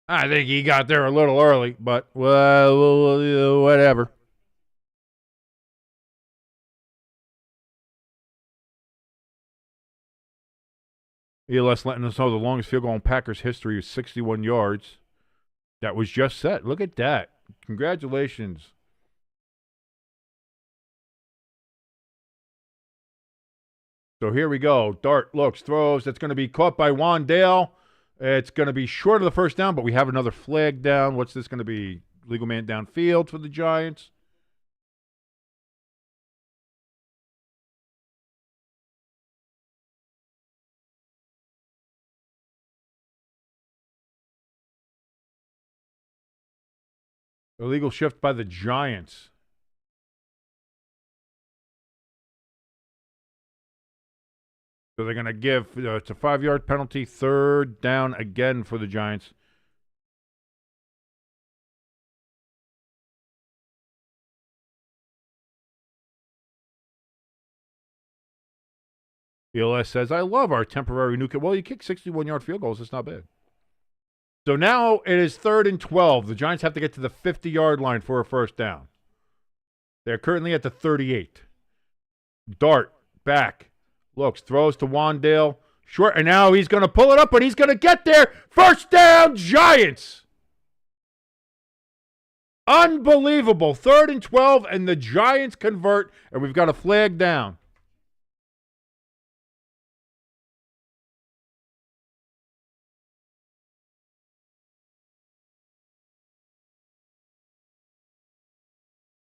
I think he got there a little early, but well, whatever. ELS letting us know the longest field goal in Packers history is 61 yards. That was just set. Look at that. Congratulations. So here we go. Dart looks, throws. That's going to be caught by Wan'Dale. It's going to be short of the first down, but we have another flag down. What's this going to be? Legal man downfield for the Giants. Illegal shift by the Giants. So they're going to give, it's a 5-yard penalty, 3rd down again for the Giants. ELS says, I love our temporary new kick. Well, you kick 61-yard field goals. It's not bad. So now it is 3rd and 12. The Giants have to get to the 50-yard line for a first down. They're currently at the 38. Dart, back. Looks, throws to Wan'Dale. Short, and now he's going to pull it up, but he's going to get there. First down, Giants. Unbelievable. 3rd and 12, and the Giants convert, and we've got a flag down.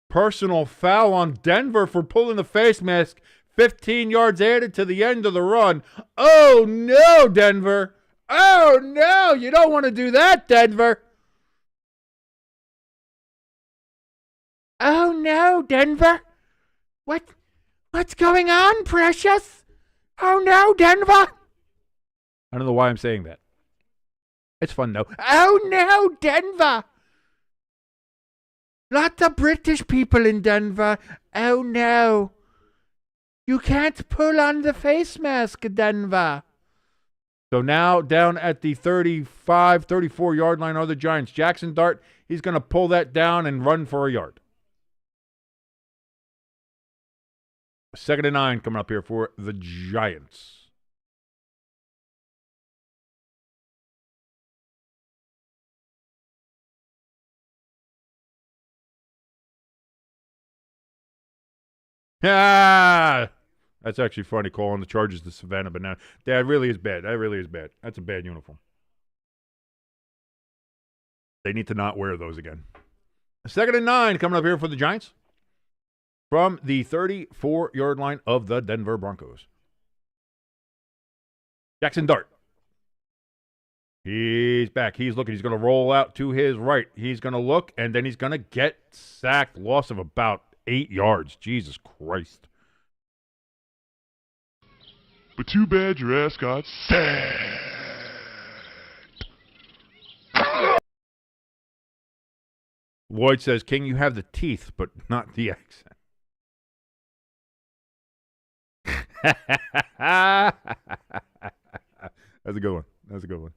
Personal foul on Denver for pulling the face mask. 15 yards added to the end of the run. Oh, no, Denver. Oh, no. You don't want to do that, Denver. Oh, no, Denver. What's going on, precious? Oh, no, Denver. I don't know why I'm saying that. It's fun, though. Oh, no, Denver. Lots of British people in Denver. Oh, no. You can't pull on the face mask, Denver. So now down at the 35, 34-yard line are the Giants. Jaxson Dart, he's going to pull that down and run for a yard. 2nd and 9 coming up here for the Giants. Ah! That's actually funny, calling the Chargers the Savannah Banana. That really is bad. That really is bad. That's a bad uniform. They need to not wear those again. 2nd and 9 coming up here for the Giants from the 34-yard line of the Denver Broncos. Jaxson Dart. He's back. He's looking. He's going to roll out to his right. He's going to look, and then he's going to get sacked. Loss of about 8 yards. Jesus Christ. But too bad your ass got sacked. Lloyd says, King, you have the teeth, but not the accent. That's a good one. That's a good one.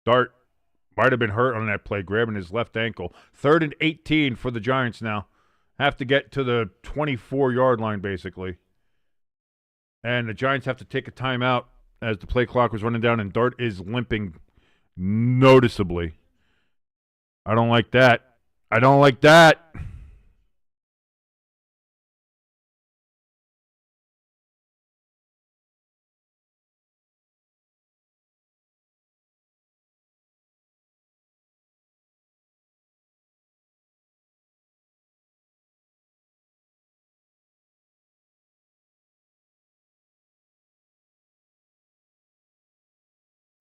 Dart might have been hurt on that play, grabbing his left ankle. 3rd and 18 for the Giants now. Have to get to the 24-yard line, basically. And the Giants have to take a timeout as the play clock was running down, and Dart is limping noticeably. I don't like that. I don't like that.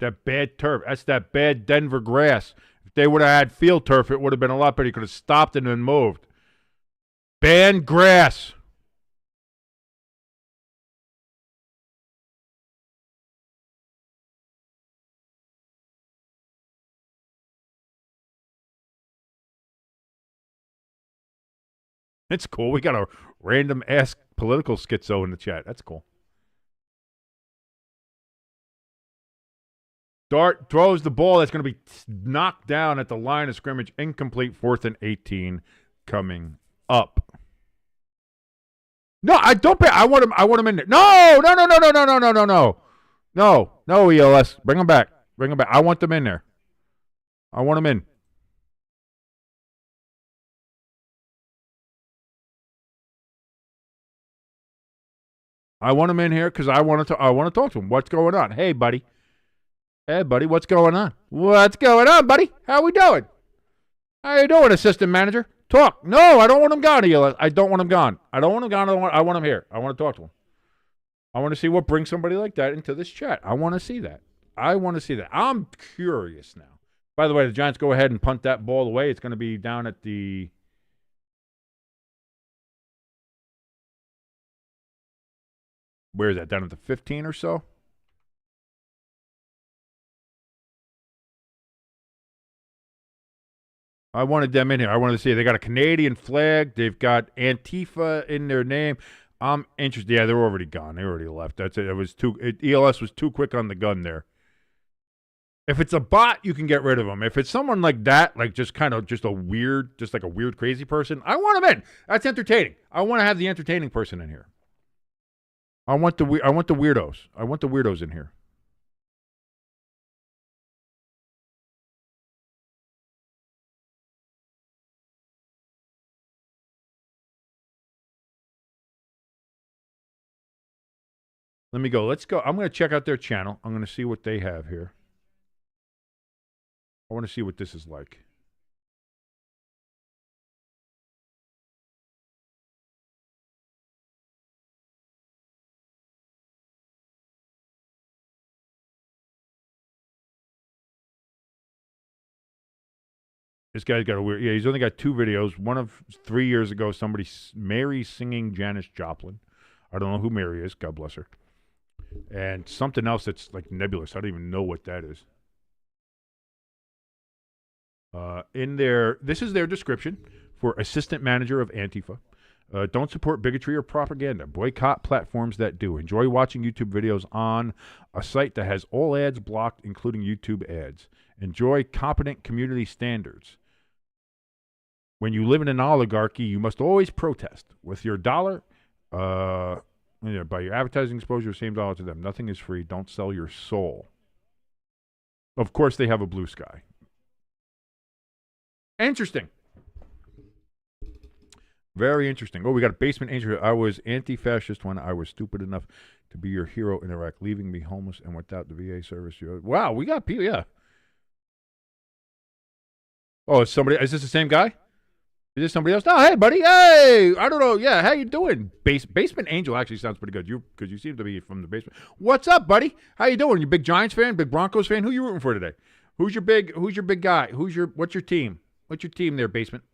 That bad turf. That's that bad Denver grass. If they would have had field turf, it would have been a lot better. He could have stopped it and moved. Bad grass. It's cool. We got a random ass political schizo in the chat. That's cool. Dart throws the ball that's going to be knocked down at the line of scrimmage. Incomplete. 4th and 18 coming up. No, I don't pay. I want him in there. No. No, ELS. Bring him back. I want them in there. I want them in. I want him in here because I want to talk to him. What's going on? Hey, buddy. What's going on? What's going on, buddy? How we doing? How you doing, assistant manager? Talk. No, I don't want him gone, ELS. I don't want him gone. I want him here. I want to talk to him. I want to see what brings somebody like that into this chat. I want to see that. I'm curious now. By the way, the Giants go ahead and punt that ball away. It's going to be down at the... Where is that? Down at the 15 or so? I wanted them in here. I wanted to see. They got a Canadian flag. They've got Antifa in their name. I'm interested. Yeah, they're already gone. They already left. That's it. ELS was too quick on the gun there. If it's a bot, you can get rid of them. If it's someone like that, like just like a weird, crazy person, I want them in. That's entertaining. I want to have the entertaining person in here. I want the weirdos. I want the weirdos in here. Let me go. Let's go. I'm going to check out their channel. I'm going to see what they have here. I want to see what this is like. This guy's got a weird... Yeah, he's only got 2 videos. One of 3 years ago, Mary singing Janis Joplin. I don't know who Mary is. God bless her. And something else that's like nebulous. I don't even know what that is. This is their description for assistant manager of Antifa. Don't support bigotry or propaganda. Boycott platforms that do. Enjoy watching YouTube videos on a site that has all ads blocked, including YouTube ads. Enjoy competent community standards. When you live in an oligarchy, you must always protest. With your dollar, by your advertising exposure, same dollar to them. Nothing is free. Don't sell your soul. Of course, they have a blue sky. Interesting. Very interesting. Oh, we got a basement angel. I was anti-fascist when I was stupid enough to be your hero in Iraq, leaving me homeless and without the VA service. Wow, we got people, yeah. Oh, is this the same guy? Is this somebody else? No, hey, buddy. Hey, I don't know. Yeah, how you doing? Basement Angel actually sounds pretty good. Because you seem to be from the basement. What's up, buddy? How you doing? You big Giants fan? Big Broncos fan? Who you rooting for today? Who's your big guy? What's your team? What's your team there, basement?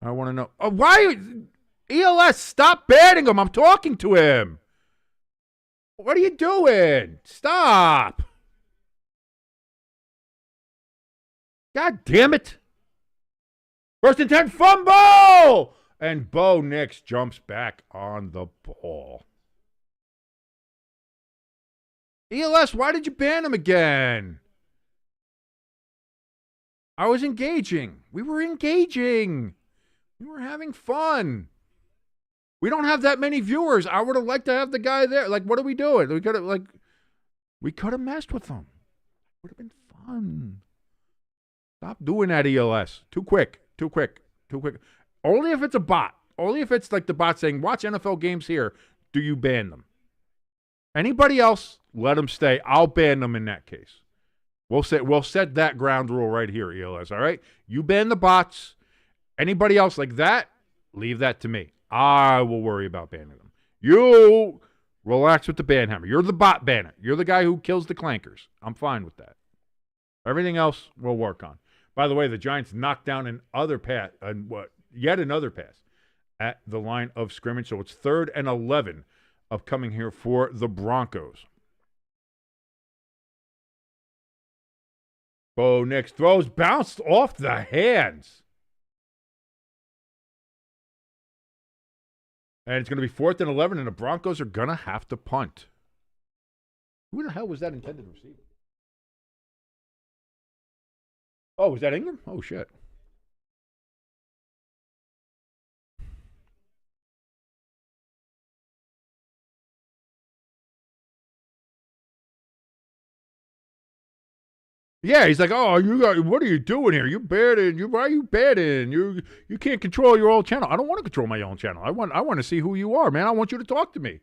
I want to know. Oh, why? ELS, stop banning him. I'm talking to him. What are you doing? Stop. God damn it. First and 10, fumble! And Bo Nix jumps back on the ball. ELS, why did you ban him again? I was engaging. We were engaging. We were having fun. We don't have that many viewers. I would have liked to have the guy there. Like, what are we doing? We could have messed with him. Would have been fun. Stop doing that, ELS. Too quick. Only if it's a bot. Only if it's like the bot saying, watch NFL games here, do you ban them. Anybody else, let them stay. I'll ban them in that case. We'll set that ground rule right here, ELS, all right? You ban the bots. Anybody else like that, leave that to me. I will worry about banning them. You relax with the ban hammer. You're the bot banner. You're the guy who kills the clankers. I'm fine with that. Everything else we'll work on. By the way, the Giants knocked down yet another pass at the line of scrimmage. So it's 3rd and 11 upcoming here for the Broncos. Bo Nix throws, bounced off the hands. And it's going to be 4th and 11, and the Broncos are going to have to punt. Who the hell was that intended receiver? Oh, was that Ingram? Oh, shit. Yeah, he's like, oh, what are you doing here? You're betting. Why are you betting? You can't control your own channel. I don't want to control my own channel. I want to see who you are, man. I want you to talk to me.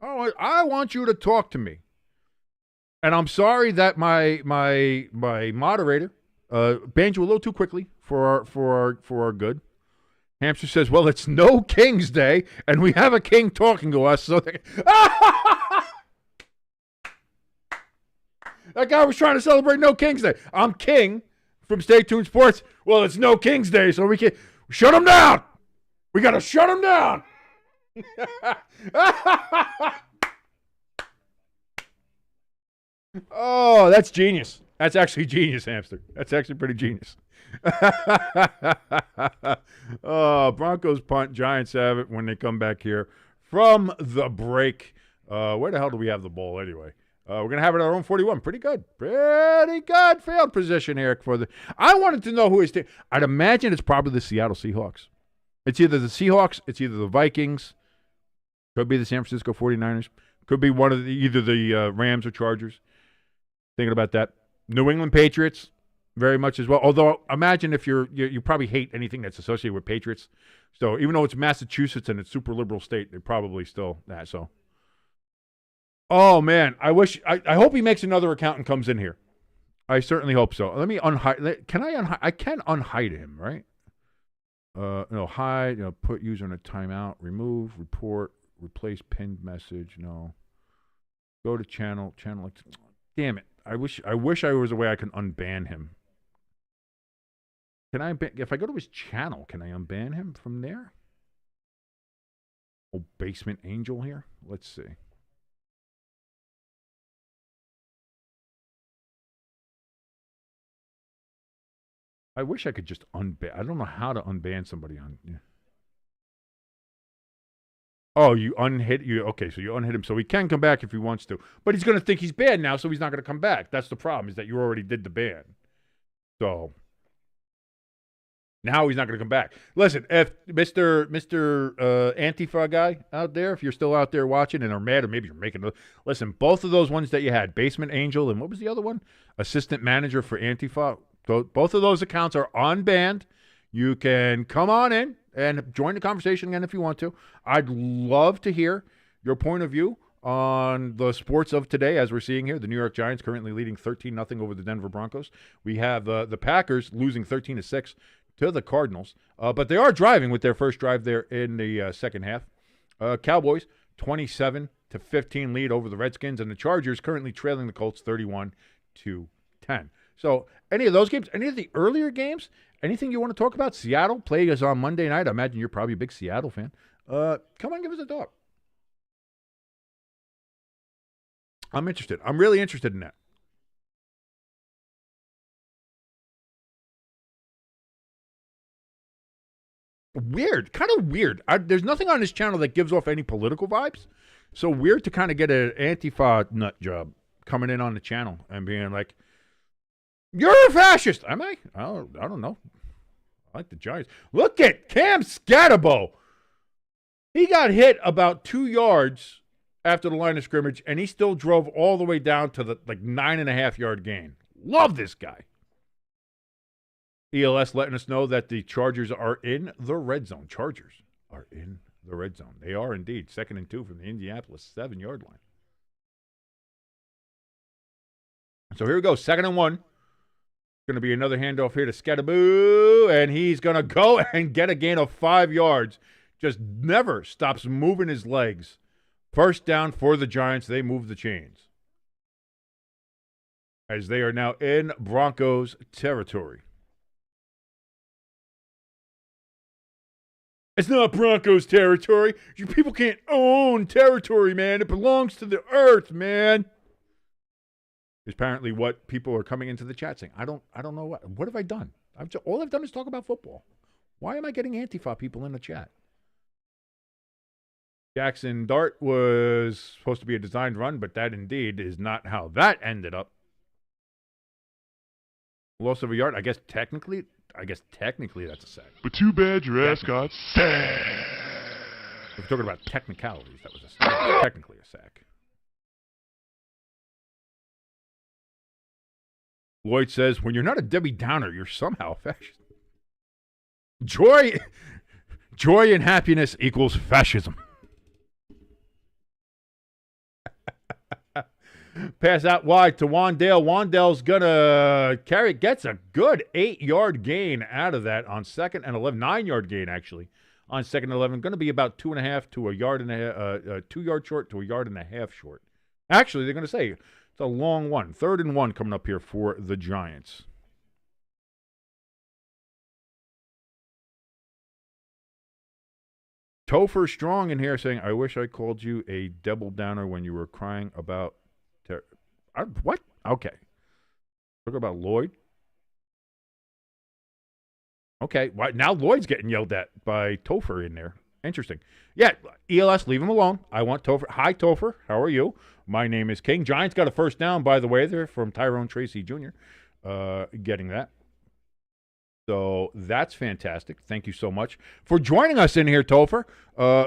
I want you to talk to me. And I'm sorry that my moderator banned you a little too quickly for our good. Hamster says, well, it's no King's Day, and we have a king talking to us. So that guy was trying to celebrate No King's Day. I'm King from Stay Tuned Sports. Well, it's No King's Day, so we can't shut him down. We got to shut him down. Oh, that's genius. That's actually genius, Hamster. That's actually pretty genius. Oh, Broncos punt. Giants have it when they come back here from the break. Where the hell do we have the ball anyway? We're going to have it at our own 41. Pretty good. Field position here for the. I wanted to know who is. I'd imagine it's probably the Seattle Seahawks. It's either the Seahawks, it's either the Vikings, could be the San Francisco 49ers, could be one of either the Rams or Chargers. Thinking about that. New England Patriots, very much as well. Although, imagine if you probably hate anything that's associated with Patriots. So even though it's Massachusetts and it's super liberal state, they probably still that. So. Oh, man. I hope he makes another account and comes in here. I certainly hope so. Let me unhide. Can I unhide? I can unhide him, right? No, hide. Put user in a timeout. Remove, report, replace pinned message. No. Go to channel. Damn it. I wish there was a way I can unban him. Can I, if I go to his channel, can I unban him from there? Oh, Basement Angel here. Let's see. I wish I could just unban. I don't know how to unban somebody on. Yeah. Oh, you unhit you. Okay, so you unhit him, so he can come back if he wants to, but he's going to think he's banned now, so he's not going to come back. That's the problem, is that you already did the ban. So now he's not going to come back. Listen, if Mr. Antifa guy out there, if you're still out there watching and are mad, or maybe you're making a listen, both of those ones that you had, Basement Angel, and what was the other one? Assistant manager for Antifa. Both of those accounts are unbanned. You can come on in and join the conversation again if you want to. I'd love to hear your point of view on the sports of today, as we're seeing here. The New York Giants currently leading 13-0 over the Denver Broncos. We have the Packers losing 13-6 to the Cardinals. But they are driving with their first drive there in the second half. Cowboys, 27-15 lead over the Redskins. And the Chargers currently trailing the Colts 31-10. So any of those games, any of the earlier games, anything you want to talk about? Seattle played us on Monday night. I imagine you're probably a big Seattle fan. Come on, give us a talk. I'm interested. I'm really interested in that. Weird. Kind of weird. There's nothing on this channel that gives off any political vibes. So weird to kind of get an Antifa nut job coming in on the channel and being like, you're a fascist. Am I? I don't know. I like the Giants. Look at Cam Skatteboooooo. He got hit about 2 yards after the line of scrimmage, and he still drove all the way down to the 9.5-yard gain. Love this guy. ELS letting us know that the Chargers are in the red zone. Chargers are in the red zone. They are indeed. 2nd and 2 from the Indianapolis 7-yard line. So here we go. 2nd and 1. Going to be another handoff here to Skatteboooooo, and he's going to go and get a gain of 5 yards. Just never stops moving his legs. First down for the Giants. They move the chains as they are now in Broncos territory. It's not Broncos territory. You people can't own territory, man. It belongs to the earth, man. Is apparently what people are coming into the chat saying. I don't know what have I done? All I've done is talk about football. Why am I getting Antifa people in the chat? Jaxson Dark was supposed to be a designed run, but that indeed is not how that ended up. Loss of a yard. I guess technically that's a sack. But too bad your ass got sacked. If we're talking about technicalities, that was a sack. Technically a sack. Lloyd says, when you're not a Debbie Downer, you're somehow fascist. Joy and happiness equals fascism. Pass out wide to Wandale. Wandale's going to carry. Gets a good 8-yard gain out of that on 2nd and 11. 9-yard gain, actually, on 2nd and 11. Going to be about 2.5 to a yard and a 2 yard short to a yard and a half short. Actually, they're going to say it's a long one. 3rd and 1 coming up here for the Giants. Topher Strong in here saying, I wish I called you a double downer when you were crying about what? Okay. Talk about Lloyd. Okay. Now Lloyd's getting yelled at by Topher in there. Interesting. Yeah, ELS, leave him alone. I want Topher. Hi, Topher. How are you? My name is King. Giants got a first down, by the way, there from Tyrone Tracy Jr. Getting that. So that's fantastic. Thank you so much for joining us in here, Topher.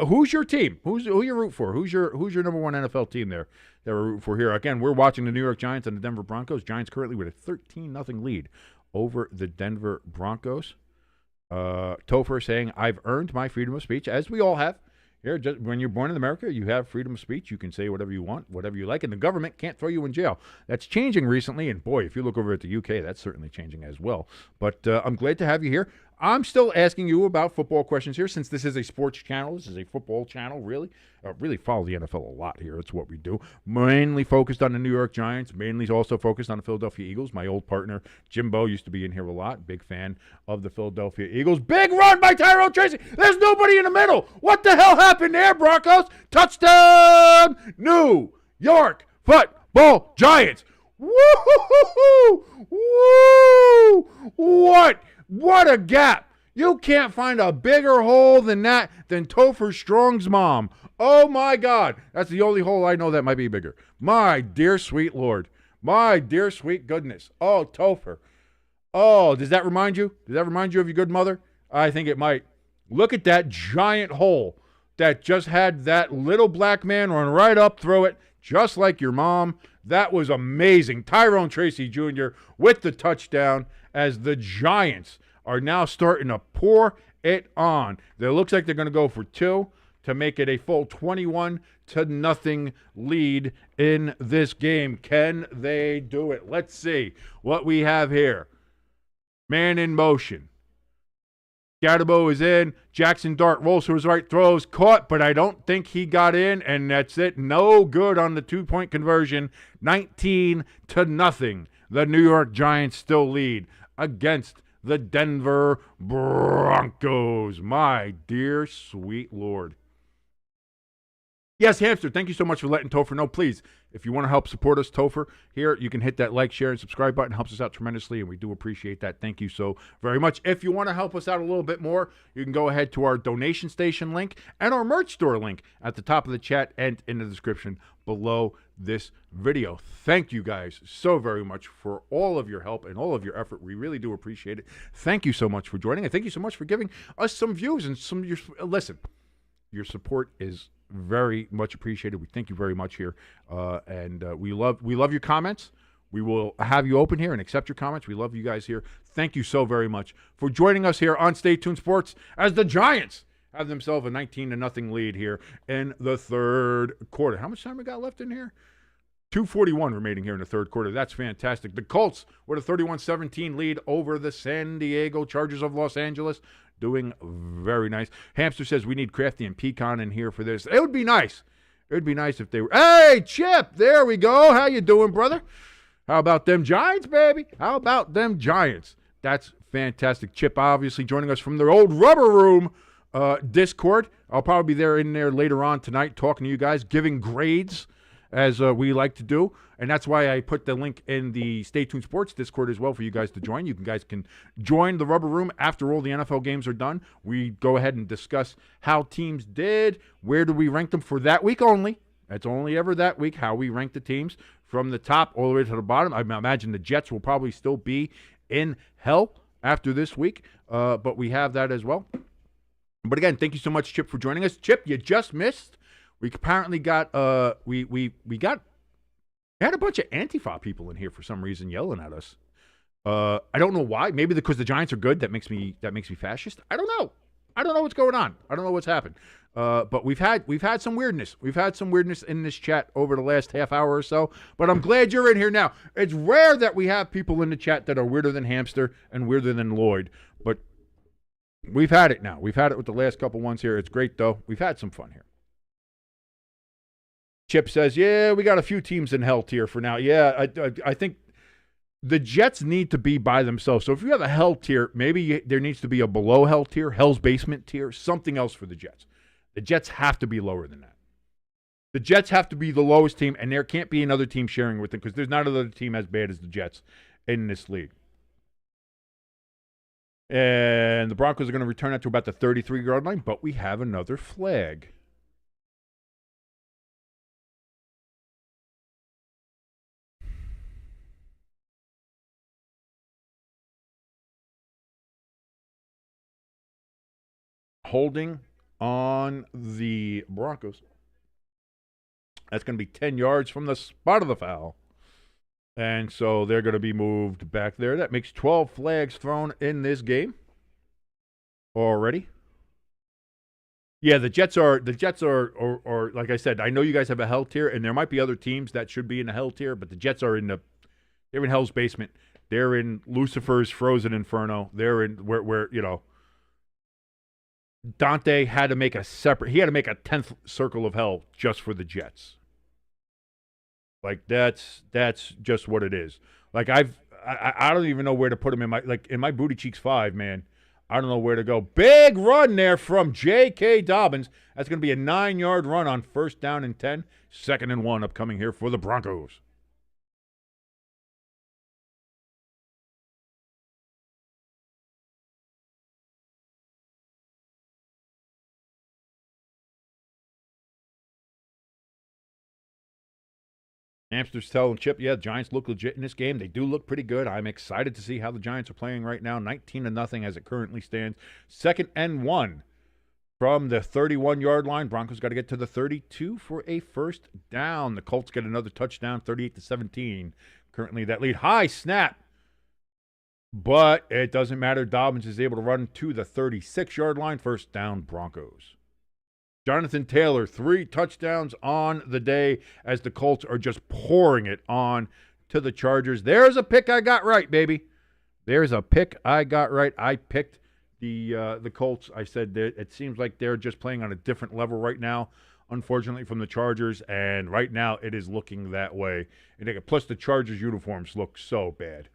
Who's your team? Who you root for? Who's your number one NFL team there that we're rooting for here? Again, we're watching the New York Giants and the Denver Broncos. Giants currently with a 13-0 lead over the Denver Broncos. Topher saying, I've earned my freedom of speech, as we all have. Here, just when you're born in America, you have freedom of speech. You can say whatever you want, whatever you like, and the government can't throw you in jail. That's changing recently, and boy, if you look over at the UK, that's certainly changing as well. But I'm glad to have you here. I'm still asking you about football questions here, since this is a sports channel. This is a football channel, really. Really follow the NFL a lot here. That's what we do. Mainly focused on the New York Giants. Mainly also focused on the Philadelphia Eagles. My old partner, Jimbo, used to be in here a lot. Big fan of the Philadelphia Eagles. Big run by Tyrone Tracy. There's nobody in the middle. What the hell happened there, Broncos? Touchdown! New York Football Giants. Woo-hoo-hoo-hoo! Woo! What a gap. You can't find a bigger hole than that than Topher Strong's mom. Oh, my God. That's the only hole I know that might be bigger. My dear sweet Lord. My dear sweet goodness. Oh, Topher. Oh, does that remind you? Does that remind you of your good mother? I think it might. Look at that giant hole that just had that little black man run right up through it, just like your mom. That was amazing. Tyrone Tracy Jr. with the touchdown as the Giants are now starting to pour it on. It looks like they're going to go for two. to make it a full 21-0 lead in this game. Can they do it? Let's see what we have here. Man in motion. Skatteboooooo is in. Jaxson Dark rolls to his right, throws, caught, but I don't think he got in, and that's it. No good on the 2-point conversion. 19-0. The New York Giants still lead against the Denver Broncos. My dear sweet Lord. Yes, Hamster, thank you so much for letting Topher know. Please, if you want to help support us, Topher, here, you can hit that like, share, and subscribe button. It helps us out tremendously, and we do appreciate that. Thank you so very much. If you want to help us out a little bit more, you can go ahead to our donation station link and our merch store link at the top of the chat and in the description below this video. Thank you guys so very much for all of your help and all of your effort. We really do appreciate it. Thank you so much for joining, and thank you so much for giving us some views and some. Listen, your support is very much appreciated. We thank you very much here, and we love your comments. We will have you open here and accept your comments. We love you guys here. Thank you so very much for joining us here on Stay Tuned Sports as the Giants have themselves a 19-0 lead here in the third quarter. How much time we got left in here? 2:41 remaining here in the third quarter. That's fantastic. The Colts with a 31-17 lead over the San Diego Chargers of Los Angeles. Doing very nice. Hamster says we need Crafty and Pecan in here for this. It would be nice. It would be nice if they were. Hey, Chip, there we go. How you doing, brother? How about them Giants, baby? How about them Giants? That's fantastic. Chip obviously joining us from their old Rubber Room Discord. I'll probably be in there later on tonight talking to you guys, giving grades as we like to do. And that's why I put the link in the Stay Tuned Sports Discord as well for you guys to join. You guys can join the Rubber Room after all the NFL games are done. We go ahead and discuss how teams did, where do we rank them for that week only. That's only ever that week, how we rank the teams from the top all the way to the bottom. I imagine the Jets will probably still be in hell after this week, but we have that as well. But again, thank you so much, Chip, for joining us. Chip, you just missed. We apparently got we had a bunch of Antifa people in here for some reason yelling at us. I don't know why. Maybe because the Giants are good. That makes me fascist. I don't know. I don't know what's going on. I don't know what's happened. But we've had some weirdness. We've had some weirdness in this chat over the last half hour or so. But I'm glad you're in here now. It's rare that we have people in the chat that are weirder than Hamster and weirder than Lloyd. But we've had it now. We've had it with the last couple ones here. It's great though. We've had some fun here. Chip says, yeah, we got a few teams in hell tier for now. Yeah, I think the Jets need to be by themselves. So if you have a hell tier, maybe there needs to be a below hell tier, hell's basement tier, something else for the Jets. The Jets have to be lower than that. The Jets have to be the lowest team, and there can't be another team sharing with them because there's not another team as bad as the Jets in this league. And the Broncos are going to return that to about the 33-yard line, but we have another flag. Holding on the Broncos. That's going to be 10 yards from the spot of the foul. And so they're going to be moved back there. That makes 12 flags thrown in this game already. Yeah, the Jets are like I said, I know you guys have a hell tier, and there might be other teams that should be in the hell tier, but the Jets are they're in hell's basement. They're in Lucifer's frozen inferno. They're in where you know, Dante had to make a 10th circle of hell just for the Jets. Like that's just what it is. Like I don't even know where to put them in my Booty Cheeks 5, man. I don't know where to go. Big run there from J.K. Dobbins. That's going to be a 9-yard run on 1st down and 10. 2nd and 1 upcoming here for the Broncos. Hamster's telling Chip, yeah, the Giants look legit in this game. They do look pretty good. I'm excited to see how the Giants are playing right now. 19-0 as it currently stands. 2nd and 1 from the 31-yard line. Broncos got to get to the 32 for a 1st down. The Colts get another touchdown, 38-17. Currently that lead. High snap. But it doesn't matter. Dobbins is able to run to the 36-yard line. 1st down, Broncos. Jonathan Taylor, 3 touchdowns on the day as the Colts are just pouring it on to the Chargers. There's a pick I got right, baby. There's a pick I got right. I picked the Colts. I said that it seems like they're just playing on a different level right now, unfortunately, from the Chargers, and right now it is looking that way. And plus, the Chargers uniforms look so bad.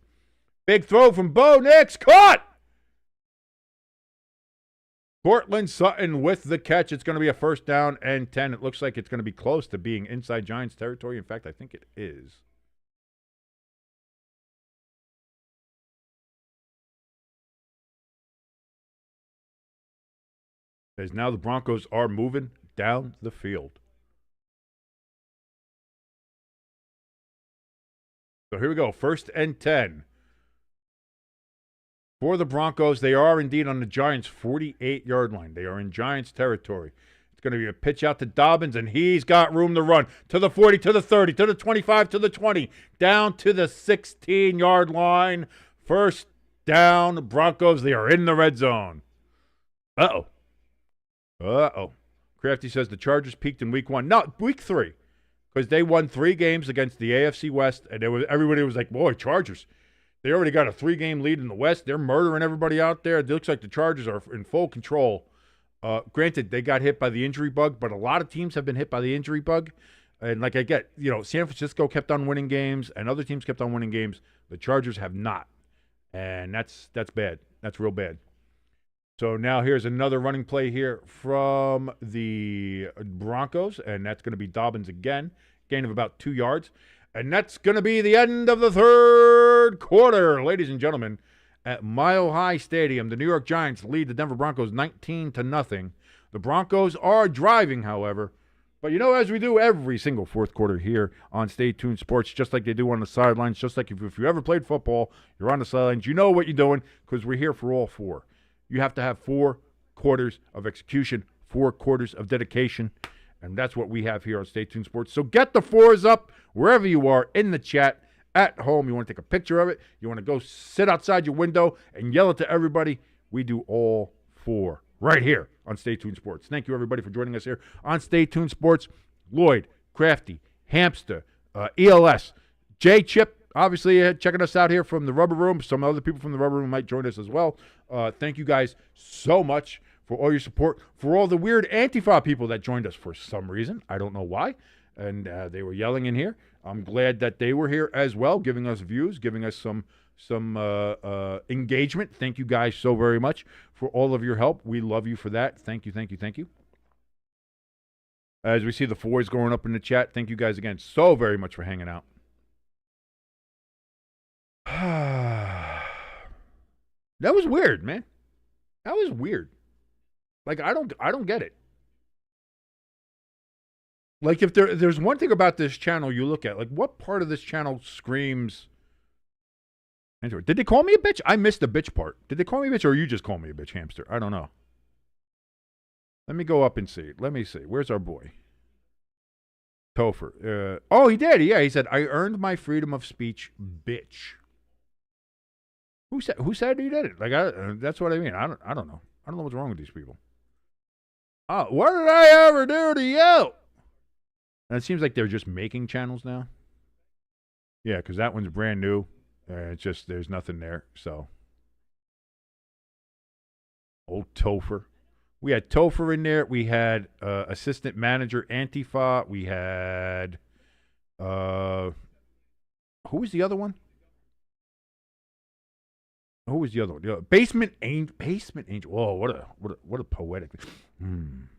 Big throw from Bo Nix. Caught! Cortland Sutton with the catch. It's going to be a 1st down and 10. It looks like it's going to be close to being inside Giants territory. In fact, I think it is. As now the Broncos are moving down the field. So here we go. 1st and 10. For the Broncos, they are indeed on the Giants' 48-yard line. They are in Giants territory. It's going to be a pitch out to Dobbins, and he's got room to run. To the 40, to the 30, to the 25, to the 20, down to the 16-yard line. 1st down, Broncos. They are in the red zone. Uh-oh. Crafty says the Chargers peaked in week 1. No, week 3. Because they won 3 games against the AFC West, and everybody was like, boy, Chargers. They already got a 3-game lead in the West. They're murdering everybody out there. It looks like the Chargers are in full control. Granted, they got hit by the injury bug, but a lot of teams have been hit by the injury bug. And like I get, San Francisco kept on winning games, and other teams kept on winning games. The Chargers have not. And that's bad. That's real bad. So now here's another running play here from the Broncos, and that's going to be Dobbins again. Gain of about 2 yards. And that's going to be the end of the 3rd quarter, ladies and gentlemen. At Mile High Stadium, the New York Giants lead the Denver Broncos 19-0. The Broncos are driving, however. But as we do every single 4th quarter here on Stay Tuned Sports, just like they do on the sidelines, just like if you ever played football, you're on the sidelines, you know what you're doing because we're here for all 4. You have to have 4 quarters of execution, 4 quarters of dedication. And that's what we have here on Stay Tuned Sports. So get the 4s up wherever you are in the chat, at home. You want to take a picture of it. You want to go sit outside your window and yell it to everybody. We do all 4 right here on Stay Tuned Sports. Thank you, everybody, for joining us here on Stay Tuned Sports. Lloyd, Crafty, Hamster, ELS, J-Chip, obviously checking us out here from the Rubber Room. Some other people from the Rubber Room might join us as well. Thank you guys so much for all your support, for all the weird Antifa people that joined us for some reason. I don't know why. And they were yelling in here. I'm glad that they were here as well, giving us views, giving us some engagement. Thank you guys so very much for all of your help. We love you for that. Thank you, thank you, thank you. As we see the 4s going up in the chat, thank you guys again so very much for hanging out. That was weird, man. That was weird. Like, I don't get it. Like, if there's one thing about this channel you look at, like, what part of this channel screams? Did they call me a bitch? I missed the bitch part. Did they call me a bitch, or you just call me a bitch, Hamster? I don't know. Let me go up and see. Let me see. Where's our boy? Topher. Oh, he did. Yeah, he said, I earned my freedom of speech, bitch. Who said he did it? Like, that's what I mean. I don't know. I don't know what's wrong with these people. Oh, what did I ever do to you? And it seems like they're just making channels now. Yeah, because that one's brand new. It's just, there's nothing there. So, old Topher. We had Topher in there. We had assistant manager Antifa. We had, who was the other one? Who was the other one? Basement Angel. Basement Angel. Oh, what a poetic. I'm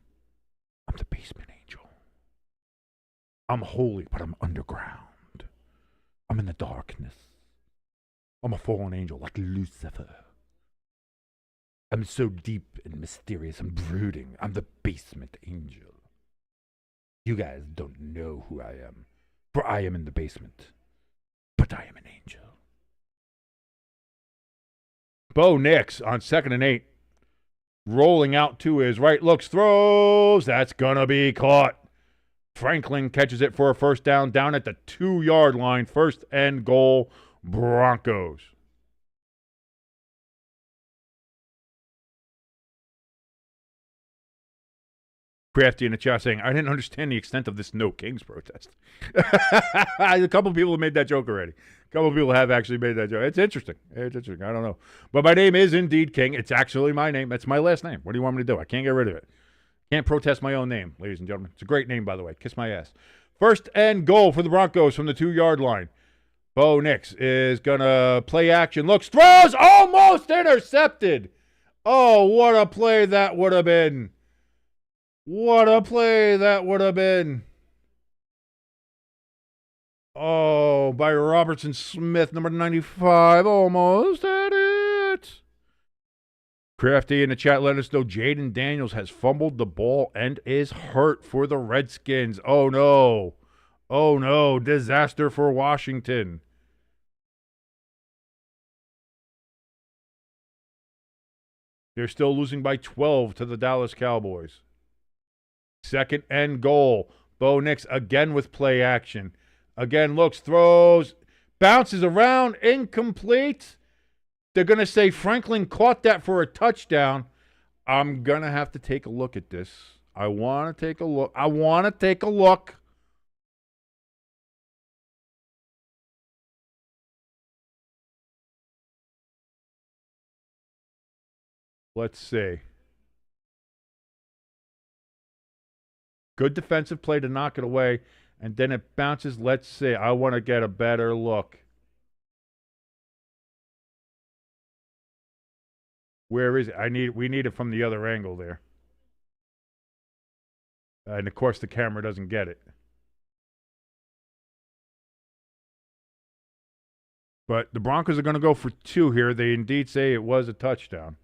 the Basement Angel. I'm holy, but I'm underground. I'm in the darkness. I'm a fallen angel like Lucifer. I'm so deep and mysterious and brooding. I'm the Basement Angel. You guys don't know who I am, for I am in the basement, but I am an angel. Bo Nix on 2nd and 8. Rolling out to his right. Looks, throws. That's going to be caught. Franklin catches it for a 1st down at the 2-yard line. 1st and goal, Broncos. Crafty in the chat saying, I didn't understand the extent of this No Kings protest. A couple of people have made that joke already. A couple of people have actually made that joke. It's interesting. It's interesting. I don't know. But my name is indeed King. It's actually my name. That's my last name. What do you want me to do? I can't get rid of it. Can't protest my own name, ladies and gentlemen. It's a great name, by the way. Kiss my ass. First and goal for the Broncos from the 2-yard line. Bo Nix is going to play action. Looks, throws, almost intercepted. Oh, what a play that would have been. What a play that would have been. Oh, by Robertson Smith, number 95. Almost at it. Crafty in the chat let us know Jaden Daniels has fumbled the ball and is hurt for the Redskins. Oh, no. Oh, no. Disaster for Washington. They're still losing by 12 to the Dallas Cowboys. Second and goal. Bo Nix again with play action. Again looks, throws, bounces around, incomplete. They're going to say Franklin caught that for a touchdown. I'm going to have to take a look at this. I want to take a look. Let's see. Good defensive play to knock it away, and then it bounces. Let's see. I want to get a better look. Where is it? We need it from the other angle there. And of course the camera doesn't get it. But the Broncos are going to go for 2 here. They indeed say it was a touchdown.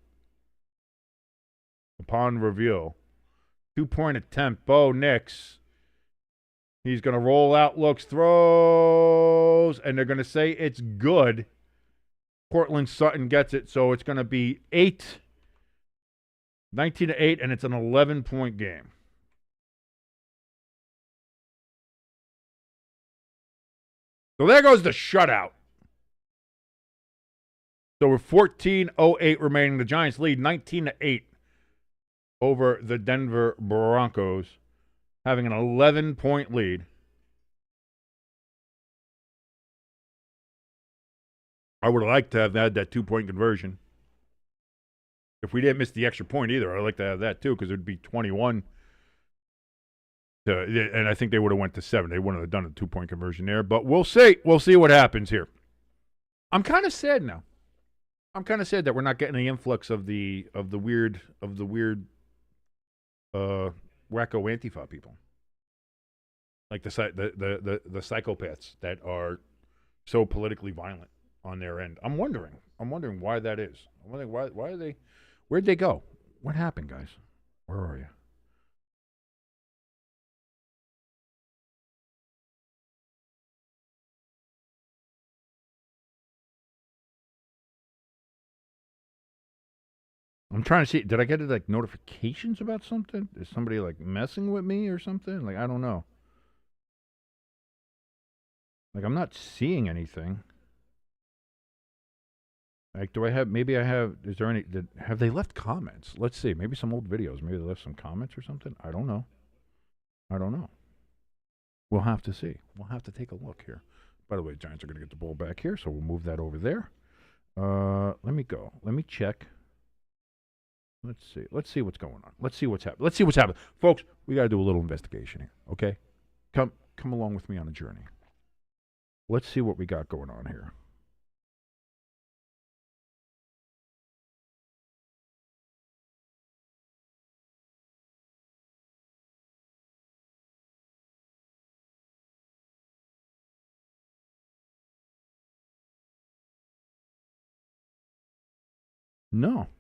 Upon review. 2-point attempt. Bo Nix. He's going to roll out, looks, throws, and they're going to say it's good. Cortland Sutton gets it, so it's going to be 19-8, and it's an 11-point game. So there goes the shutout. So we're 14:08 remaining. The Giants lead 19-8 over the Denver Broncos, having an 11-point lead. I would have liked to have had that 2-point conversion. If we didn't miss the extra point either, I'd like to have that too, because it would be 21. And I think they would have went to 7. They wouldn't have done a 2-point conversion there. But we'll see. We'll see what happens here. I'm kind of sad now. I'm kind of sad that we're not getting the influx of the weird wacko Antifa people, like the psychopaths that are so politically violent on their end. I'm wondering why that is. I'm wondering why are they? Where'd they go? What happened, guys? Where are you? I'm trying to see. Did I get like notifications about something? Is somebody like messing with me or something? Like, I don't know. Like, I'm not seeing anything. Like, do I have? Maybe I have. Is there any? Have they left comments? Let's see. Maybe some old videos. Maybe they left some comments or something. I don't know. We'll have to see. We'll have to take a look here. By the way, Giants are going to get the ball back here, so we'll move that over there. Let me go. Let me check. Let's see. Let's see what's going on. Let's see what's happening. Folks, we got to do a little investigation here, okay? Come along with me on a journey. Let's see what we got going on here.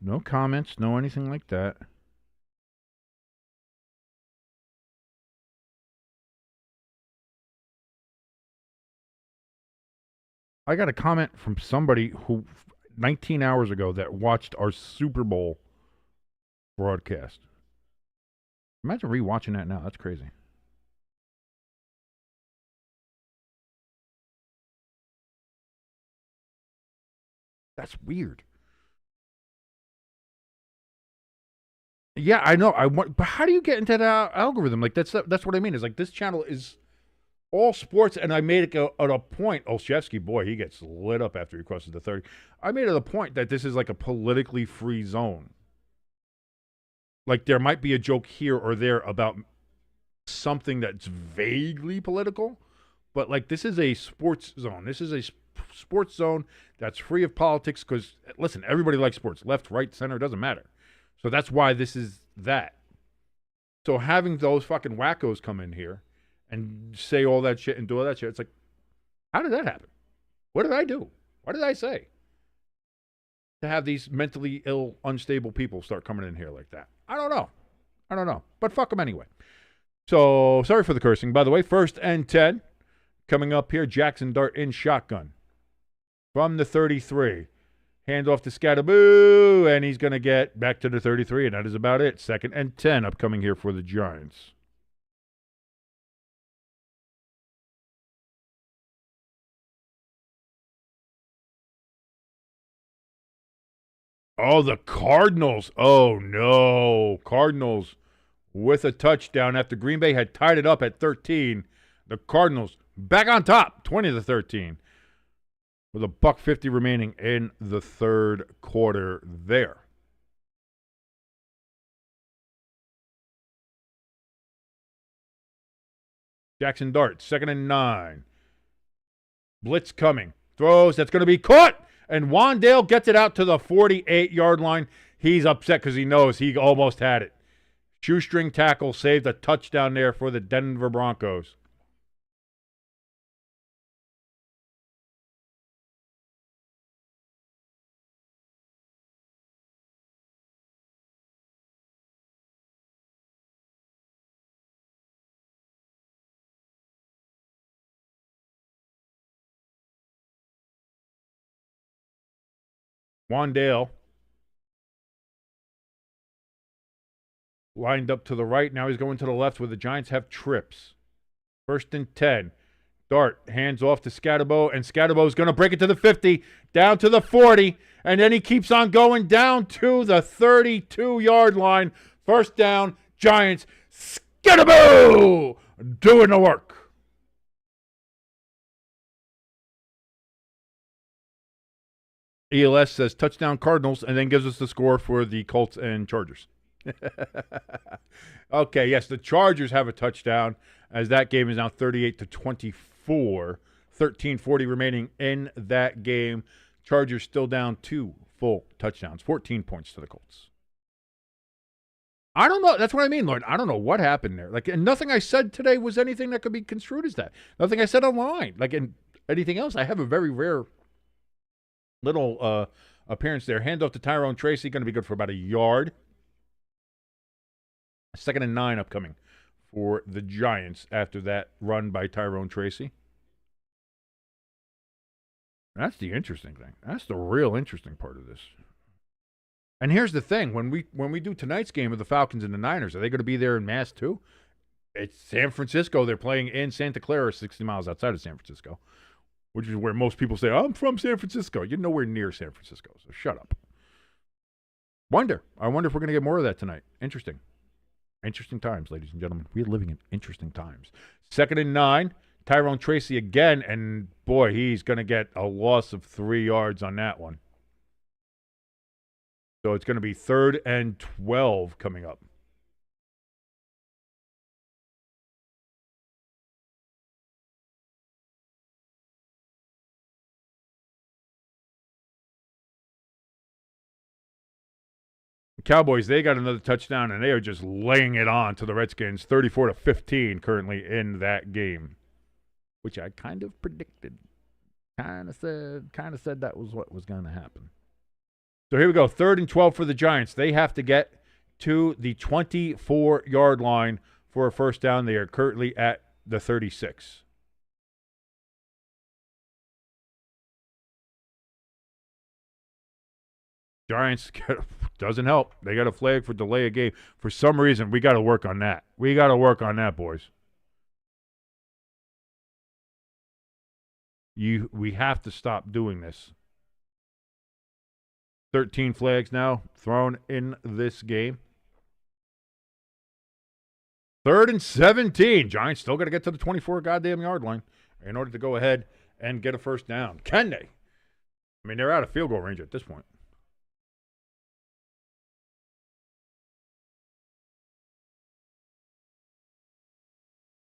No comments, no anything like that. I got a comment from somebody who 19 hours ago that watched our Super Bowl broadcast. Imagine rewatching that now. That's crazy. That's weird. Yeah, I know. But how do you get into that algorithm? Like that's what I mean. Is like this channel is all sports, and I made it at a point. Olszewski, boy, he gets lit up after he crosses the 30. I made it a point that this is like a politically free zone. Like there might be a joke here or there about something that's vaguely political, but like this is a sports zone. This is a sports zone that's free of politics because, listen, everybody likes sports. Left, right, center, doesn't matter. So that's why this is that. So having those fucking wackos come in here and say all that shit and do all that shit, it's like, how did that happen? What did I do? What did I say? To have these mentally ill, unstable people start coming in here like that. I don't know. But fuck them anyway. So, sorry for the cursing. By the way, 1st and 10. Coming up here, Jaxson Dart in shotgun. From the 33. Hand off to Skatteboooooo, and he's going to get back to the 33, and that is about it. 2nd and 10 upcoming here for the Giants. Oh, the Cardinals. Oh, no. Cardinals with a touchdown after Green Bay had tied it up at 13. The Cardinals back on top, 20-13. With a $1.50 remaining in the third quarter there. Jaxson Dart, 2nd and 9. Blitz coming. Throws. That's going to be caught. And Wandale gets it out to the 48-yard line. He's upset because he knows he almost had it. Shoestring tackle saved a touchdown there for the Denver Broncos. Wandale lined up to the right. Now he's going to the left where the Giants have trips. 1st and 10. Dart hands off to Skatteboooooo, and Skatteboooooo is going to break it to the 50, down to the 40, and then he keeps on going down to the 32-yard line. 1st down, Giants. Skatteboooooo doing the work. ELS says touchdown Cardinals and then gives us the score for the Colts and Chargers. Okay, yes, the Chargers have a touchdown as that game is now 38-24. 13:40 remaining in that game. Chargers still down 2 full touchdowns, 14 points to the Colts. I don't know. That's what I mean, Lord. I don't know what happened there. Like, and nothing I said today was anything that could be construed as that. Nothing I said online. Like, in anything else, I have a very rare little appearance there. Handoff to Tyrone Tracy, going to be good for about a yard. 2nd and 9 upcoming for the Giants after that run by Tyrone Tracy. That's the interesting thing. That's the real interesting part of this. And here's the thing: when we do tonight's game of the Falcons and the Niners, are they going to be there in mass too? It's San Francisco. They're playing in Santa Clara, 60 miles outside of San Francisco, which is where most people say, I'm from San Francisco. You're nowhere near San Francisco, so shut up. I wonder if we're going to get more of that tonight. Interesting. Interesting times, ladies and gentlemen. We're living in interesting times. 2nd and 9. Tyrone Tracy again, and boy, he's going to get a loss of 3 yards on that one. So it's going to be 3rd and 12 coming up. Cowboys, they got another touchdown, and they are just laying it on to the Redskins, 34-15 currently in that game, which I kind of predicted. Kind of said that was what was going to happen. So here we go, 3rd and 12 for the Giants. They have to get to the 24-yard line for a 1st down. They are currently at the 36. Giants doesn't help. They got a flag for delay of game. For some reason, we got to work on that. We got to work on that, boys. We have to stop doing this. 13 flags now thrown in this game. 3rd and 17. Giants still got to get to the 24 goddamn yard line in order to go ahead and get a first down. Can they? I mean, they're out of field goal range at this point.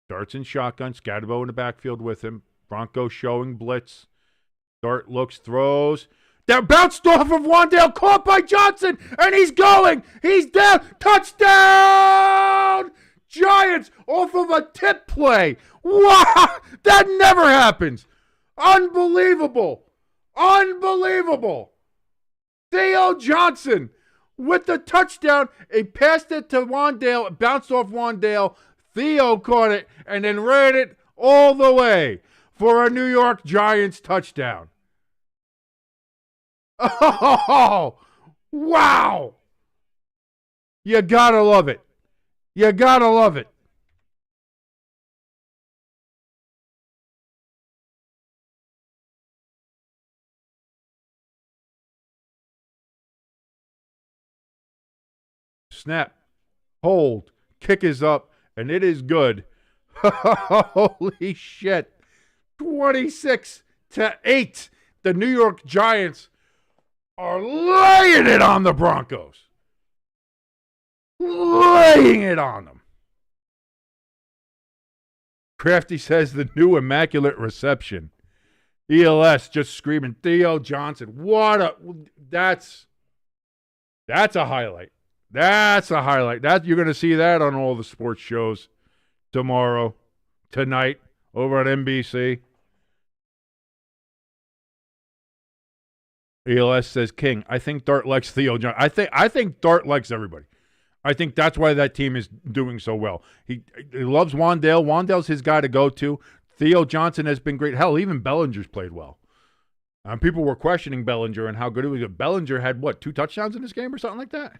Dart's in shotgun. Skatteboooooo in the backfield with him. Broncos showing blitz. Dart looks, throws. They're bounced off of Wandale, caught by Johnson, and he's going. He's down. Touchdown! Giants off of a tip play. Wow! That never happens. Unbelievable. Unbelievable. Theo Johnson with the touchdown. He passed it to Wandale, bounced off Wandale. Theo caught it and then ran it all the way for a New York Giants touchdown. Oh, wow. You gotta love it. You gotta love it. Snap, hold, kick is up, and it is good. Holy shit. 26-8. The New York Giants are laying it on the Broncos. Laying it on them. Crafty says the new immaculate reception. ELS just screaming, Theo Johnson. That's a highlight. That's a highlight. You're going to see that on all the sports shows tomorrow, tonight, over at NBC. ELS says, King, I think Dart likes Theo Johnson. I think Dart likes everybody. I think that's why that team is doing so well. He loves Wandale. Wandale's his guy to go to. Theo Johnson has been great. Hell, even Bellinger's played well. People were questioning Bellinger and how good he was. Bellinger had, 2 touchdowns in this game or something like that?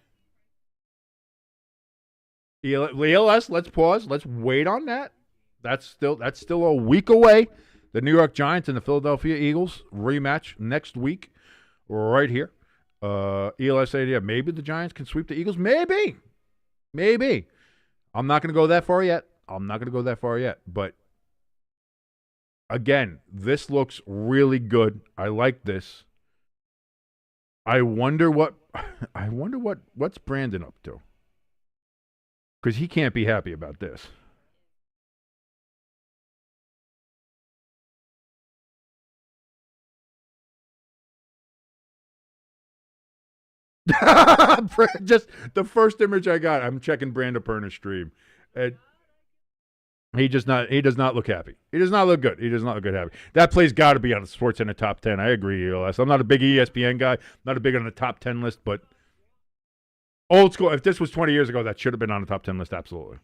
ELS, let's pause. Let's wait on that. That's still a week away. The New York Giants and the Philadelphia Eagles rematch next week right here. ELS idea, maybe the Giants can sweep the Eagles. Maybe. I'm not going to go that far yet. But, again, this looks really good. I like this. I wonder what's Brandon up to? Because he can't be happy about this. Just the first image I got, I'm checking Brandon Perna's stream. He does not look happy. He does not look good. He does not look good happy. That play's got to be on the Sports in the top 10. I agree, ELS. I'm not a big ESPN guy. Not a big on the top 10 list, but old school. If this was 20 years ago, that should have been on the top 10 list, absolutely.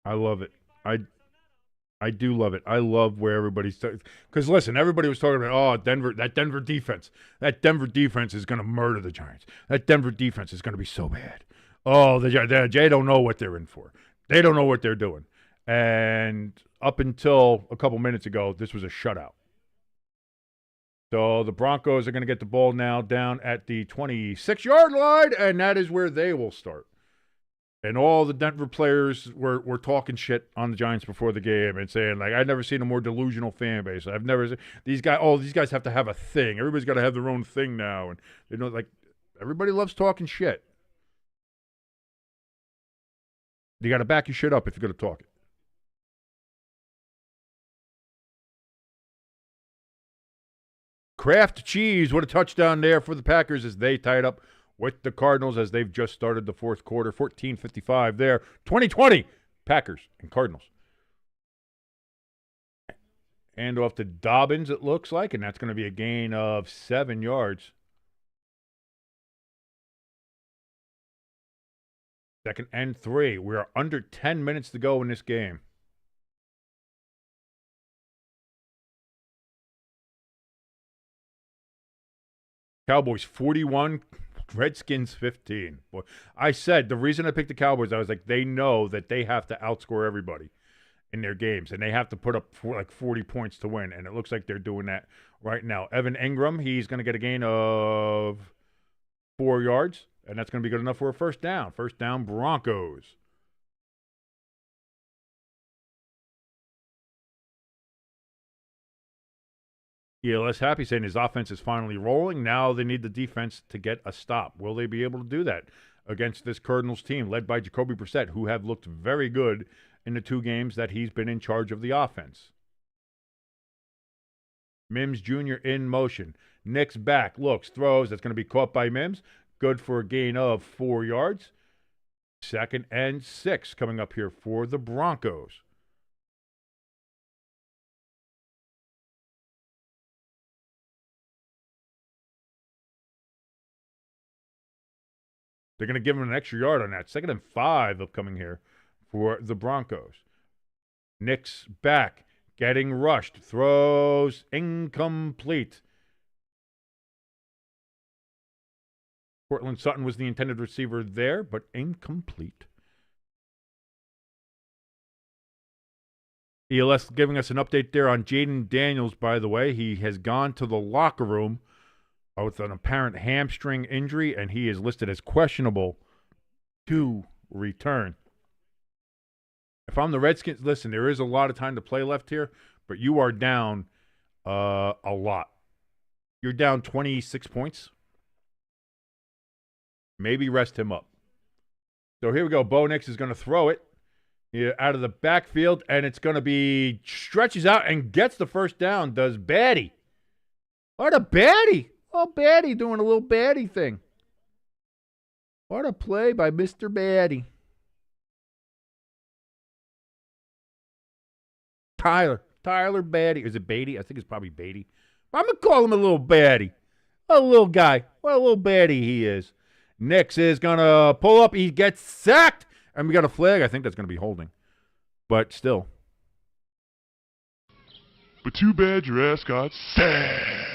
I love it. I do love it. I love where everybody's because listen, everybody was talking about that Denver defense. That Denver defense is going to murder the Giants. That Denver defense is going to be so bad. Oh, they don't know what they're in for. They don't know what they're doing. And up until a couple minutes ago, this was a shutout. So the Broncos are going to get the ball now down at the 26-yard line, and that is where they will start. And all the Denver players were talking shit on the Giants before the game and saying, like, I've never seen a more delusional fan base. I've never seen these guys have to have a thing. Everybody's got to have their own thing now. And everybody loves talking shit. You got to back your shit up if you're going to talk it. Kraft Cheese, what a touchdown there for the Packers as they tied up with the Cardinals as they've just started the fourth quarter. 14:55 there. 2020, Packers and Cardinals. And off to Dobbins, it looks like, and that's going to be a gain of 7 yards. 2nd and 3. We are under 10 minutes to go in this game. Cowboys 41, Redskins 15. Boy, I said the reason I picked the Cowboys, I was like, they know that they have to outscore everybody in their games, and they have to put up like 40 points to win, and it looks like they're doing that right now. Evan Ingram, he's going to get a gain of 4 yards, and that's going to be good enough for a first down. First down, Broncos. Yeah, Les Happy saying his offense is finally rolling. Now they need the defense to get a stop. Will they be able to do that against this Cardinals team led by Jacoby Brissett, who have looked very good in the 2 games that he's been in charge of the offense? Mims Jr. in motion. Nick's back, looks, throws. That's going to be caught by Mims. Good for a gain of 4 yards. 2nd and 6 coming up here for the Broncos. They're going to give him an extra yard on that. 2nd and 5 upcoming here for the Broncos. Nick's back, getting rushed. Throws incomplete. Cortland Sutton was the intended receiver there, but incomplete. ELS giving us an update there on Jaden Daniels, by the way. He has gone to the locker room with an apparent hamstring injury, and he is listed as questionable to return. If I'm the Redskins, listen, there is a lot of time to play left here, but you are down a lot. You're down 26 points. Maybe rest him up. So here we go. Bo Nix is going to throw it out of the backfield, and it's going to be stretches out and gets the first down. Does Batty. What a Batty. Oh, Batty doing a little Batty thing. What a play by Mr. Batty. Tyler Batty. Is it Beatty? I think it's probably Beatty. I'm going to call him a little Batty. A little guy. What a little Batty he is. Nix is going to pull up. He gets sacked. And we got a flag. I think that's going to be holding. But still. But too bad your ass got sacked.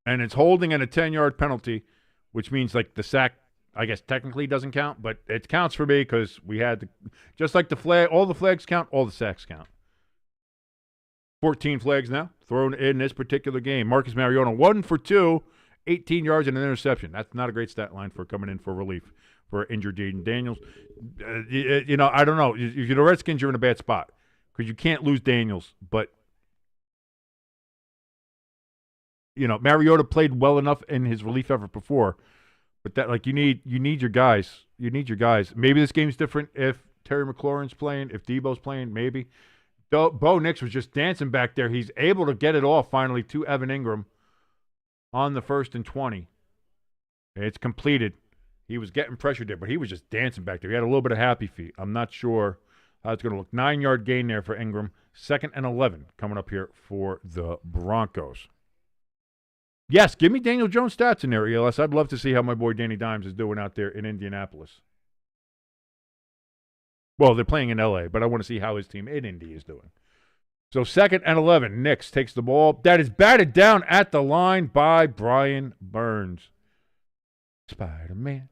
And it's holding and a 10-yard penalty, which means like the sack, I guess, technically doesn't count. But it counts for me because we had to, just like the flag, all the flags count, all the sacks count. 14 flags now thrown in this particular game. Marcus Mariota, 1 for 2. 18 yards and an interception. That's not a great stat line for coming in for relief for injured Jaden Daniels. I don't know. If you're the Redskins, you're in a bad spot because you can't lose Daniels. But, Mariota played well enough in his relief effort before. But that, like, you need your guys. You need your guys. Maybe this game's different if Terry McLaurin's playing, if Debo's playing, maybe. Bo Nix was just dancing back there. He's able to get it off finally to Evan Ingram on the 1st and 20. It's completed. He was getting pressured there, but he was just dancing back there. He had a little bit of happy feet. I'm not sure how it's going to look. 9-yard gain there for Ingram. 2nd and 11 coming up here for the Broncos. Yes, give me Daniel Jones stats in there, ELS. I'd love to see how my boy Danny Dimes is doing out there in Indianapolis. Well, they're playing in L.A., but I want to see how his team in Indy is doing. So 2nd and 11, Nix takes the ball. That is batted down at the line by Brian Burns. Spider-Man,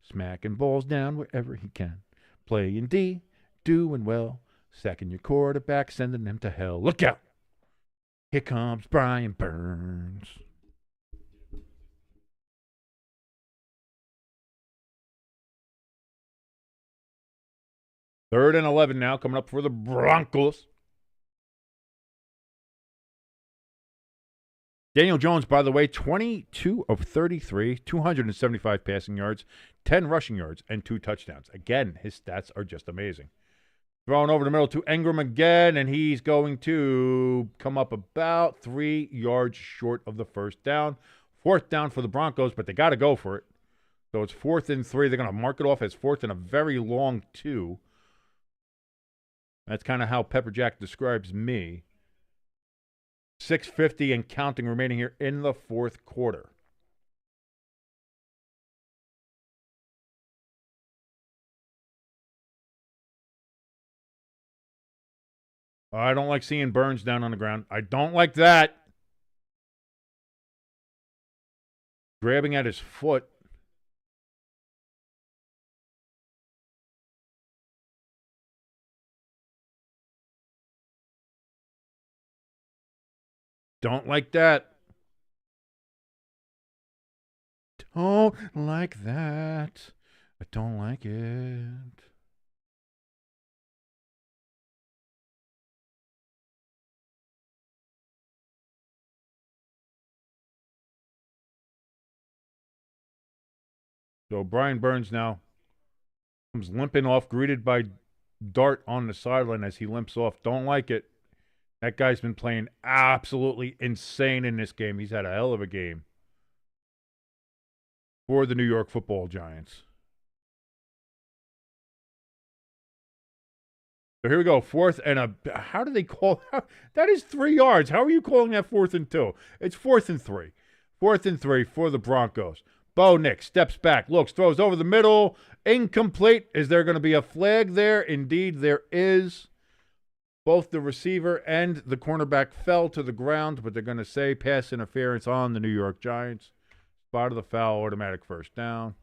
smacking balls down wherever he can. Playing D, doing well. Sacking your quarterback, sending him to hell. Look out. Here comes Brian Burns. Third and 11 now coming up for the Broncos. Daniel Jones, by the way, 22 of 33, 275 passing yards, 10 rushing yards, and 2 touchdowns. Again, his stats are just amazing. Thrown over the middle to Ingram again, and he's going to come up about 3 yards short of the first down. 4th down for the Broncos, but they got to go for it. So it's 4th and 3. They're going to mark it off as 4th and a very long 2. That's kind of how Pepper Jack describes me. 6:50 and counting remaining here in the 4th quarter. I don't like seeing Burns down on the ground. I don't like that. Grabbing at his foot. Don't like that. Don't like that. I don't like it. So Brian Burns now comes limping off, greeted by Dart on the sideline as he limps off. Don't like it. That guy's been playing absolutely insane in this game. He's had a hell of a game for the New York Football Giants. So here we go. Fourth and a. How do they call that? Is 3 yards. How are you calling that 4th and 2? It's 4th and 3. 4th and 3 for the Broncos. Bo Nix steps back, looks, throws over the middle. Incomplete. Is there going to be a flag there? Indeed, there is. Both the receiver and the cornerback fell to the ground, but they're going to say pass interference on the New York Giants. Spot of the foul, automatic first down.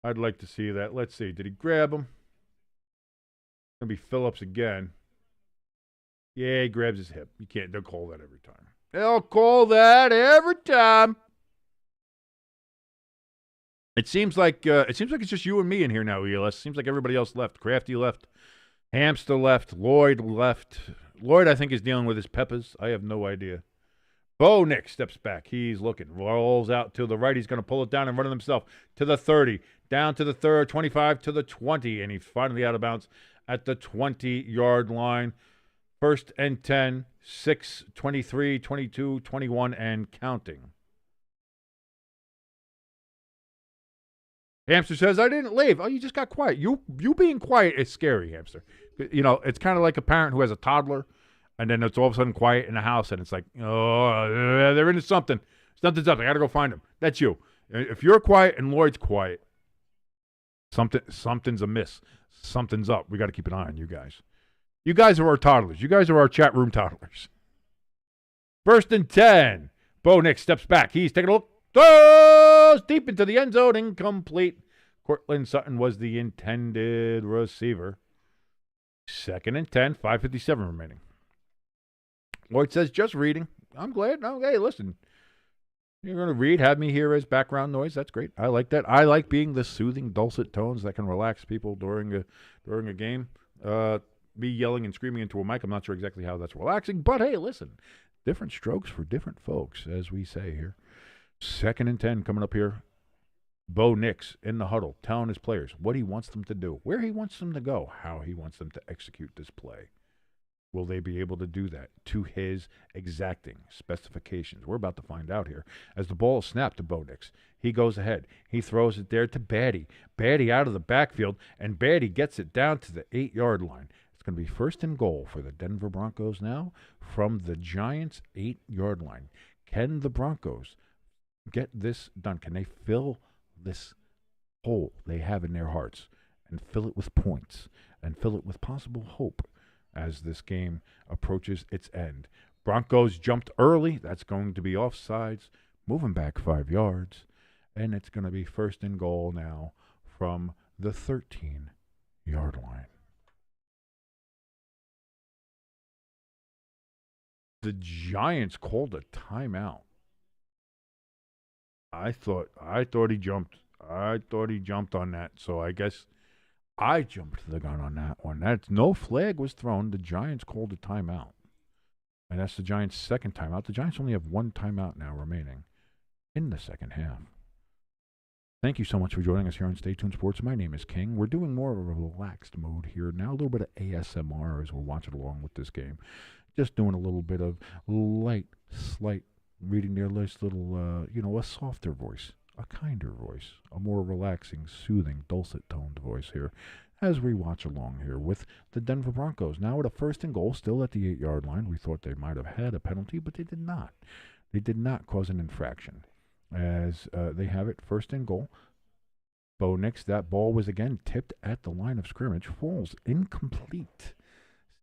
I'd like to see that. Let's see. Did he grab him? It's going to be Phillips again. Yeah, he grabs his hip. You can't. They'll call that every time. They'll call that every time. It seems like it's just you and me in here now, ELS. Seems like everybody else left. Crafty left. Hamster left. Lloyd left. Lloyd, I think, is dealing with his peppers. I have no idea. Bo Nix steps back. He's looking. Rolls out to the right. He's going to pull it down and run it himself to the 30. Down to the 25 to the 20. And he's finally out of bounds at the 20-yard line. 1st and 10. 6, 23, 22, 21, and counting. Hamster says, I didn't leave. Oh, you just got quiet. You being quiet is scary, Hamster. You know, it's kind of like a parent who has a toddler, and then it's all of a sudden quiet in the house, and it's like, oh, they're into something. Something's up. I got to go find them. That's you. If you're quiet and Lloyd's quiet, something's amiss. Something's up. We got to keep an eye on you guys. You guys are our toddlers. You guys are our chat room toddlers. 1st and 10. Bo Nix steps back. He's taking a look. Throws deep into the end zone. Incomplete. Cortland Sutton was the intended receiver. 2nd and 10. 5:57 remaining. Lloyd says, just reading. I'm glad. Okay, listen. You're going to read, have me here as background noise. That's great. I like that. I like being the soothing, dulcet tones that can relax people during a game. Me yelling and screaming into a mic, I'm not sure exactly how that's relaxing. But, hey, listen. Different strokes for different folks, as we say here. 2nd and 10 coming up here. Bo Nix in the huddle, telling his players what he wants them to do, where he wants them to go, how he wants them to execute this play. Will they be able to do that to his exacting specifications? We're about to find out here. As the ball is snapped to Bo Nix, he goes ahead. He throws it there to Batty. Batty out of the backfield, and Batty gets it down to the 8-yard line. It's going to be 1st and goal for the Denver Broncos now from the Giants' 8-yard line. Can the Broncos get this done? Can they fill this hole they have in their hearts and fill it with points and fill it with possible hope as this game approaches its end? Broncos jumped early. That's going to be offsides, moving back 5 yards, and it's going to be 1st and goal now from the 13-yard line. The Giants called a timeout. I thought he jumped. I thought he jumped on that. So I guess I jumped the gun on that one. No flag was thrown. The Giants called a timeout. And that's the Giants' 2nd timeout. The Giants only have 1 timeout now remaining in the second half. Thank you so much for joining us here on Stay Tuned Sports. My name is King. We're doing more of a relaxed mode here now. A little bit of ASMR as we're watching along with this game. Just doing a little bit of slight reading their list, little, a softer voice, a kinder voice, a more relaxing, soothing, dulcet-toned voice here as we watch along here with the Denver Broncos. Now at a 1st and goal, still at the 8-yard line. We thought they might have had a penalty, but they did not. They did not cause an infraction as they have it 1st and goal. Bo Nix, that ball was again tipped at the line of scrimmage, falls incomplete.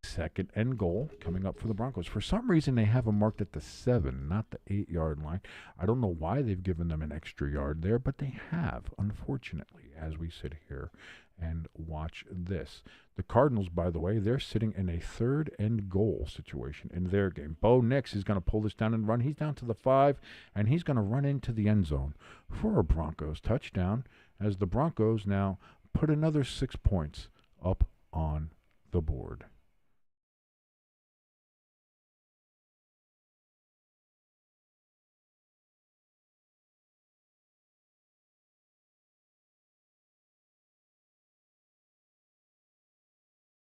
2nd and goal coming up for the Broncos. For some reason, they have them marked at the 7, not the 8-yard line. I don't know why they've given them an extra yard there, but they have, unfortunately, as we sit here and watch this. The Cardinals, by the way, they're sitting in a 3rd and goal situation in their game. Bo Nix is going to pull this down and run. He's down to the 5, and he's going to run into the end zone for a Broncos touchdown, as the Broncos now put another 6 points up on the board.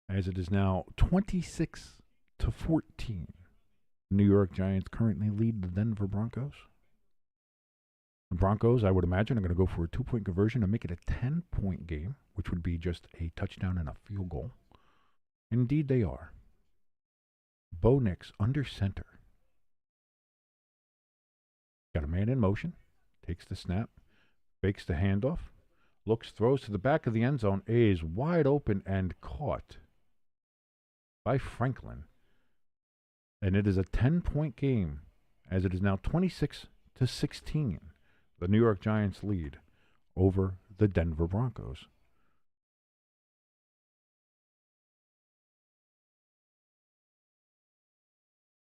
As it is now 26-14. New York Giants currently lead the Denver Broncos. The Broncos, I would imagine, are going to go for a 2-point conversion and make it a 10-point game, which would be just a touchdown and a field goal. Indeed, they are. Bo Nix under center. Got a man in motion, takes the snap, fakes the handoff, looks, throws to the back of the end zone, is wide open and caught by Franklin. And it is a 10-point game, as it is now 26-16. The New York Giants lead over the Denver Broncos.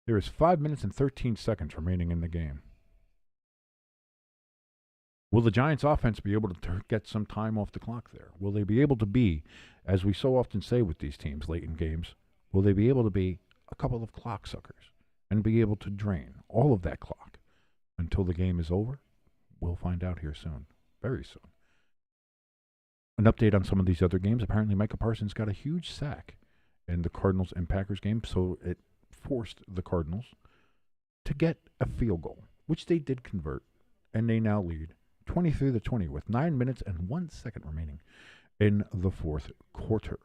There is 5 minutes and 13 seconds remaining in the game. Will the Giants offense be able to get some time off the clock there? Will they be able to be, as we so often say with these teams late in games, will they be able to be a couple of clock suckers and be able to drain all of that clock until the game is over? We'll find out here soon, very soon. An update on some of these other games. Apparently Micah Parsons got a huge sack in the Cardinals and Packers game, so it forced the Cardinals to get a field goal, which they did convert, and they now lead 23-20 with 9 minutes and 1 second remaining in the 4th quarter.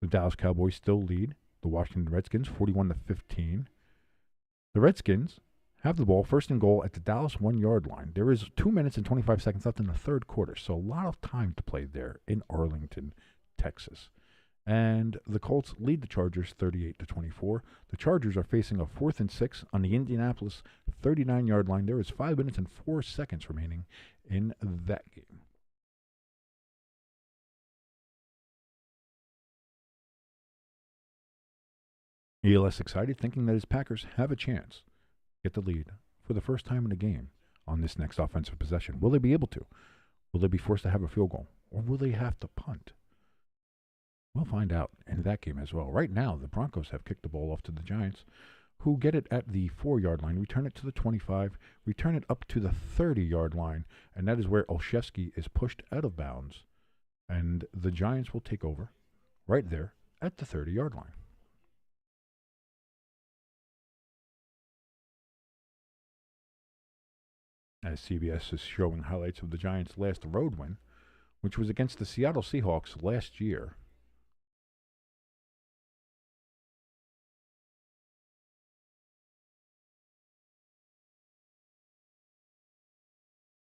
The Dallas Cowboys still lead the Washington Redskins 41-15. The Redskins have the ball 1st and goal at the Dallas 1-yard line. There is 2 minutes and 25 seconds left in the 3rd quarter, so a lot of time to play there in Arlington, Texas. And the Colts lead the Chargers 38-24. The Chargers are facing a 4th and 6 on the Indianapolis 39-yard line. There is 5 minutes and 4 seconds remaining in that game. ELS excited, thinking that his Packers have a chance to get the lead for the first time in a game on this next offensive possession. Will they be able to? Will they be forced to have a field goal? Or will they have to punt? We'll find out in that game as well. Right now, the Broncos have kicked the ball off to the Giants, who get it at the 4-yard line, return it to the 25, return it up to the 30-yard line, and that is where Olszewski is pushed out of bounds, and the Giants will take over right there at the 30-yard line. As CBS is showing highlights of the Giants' last road win, which was against the Seattle Seahawks last year.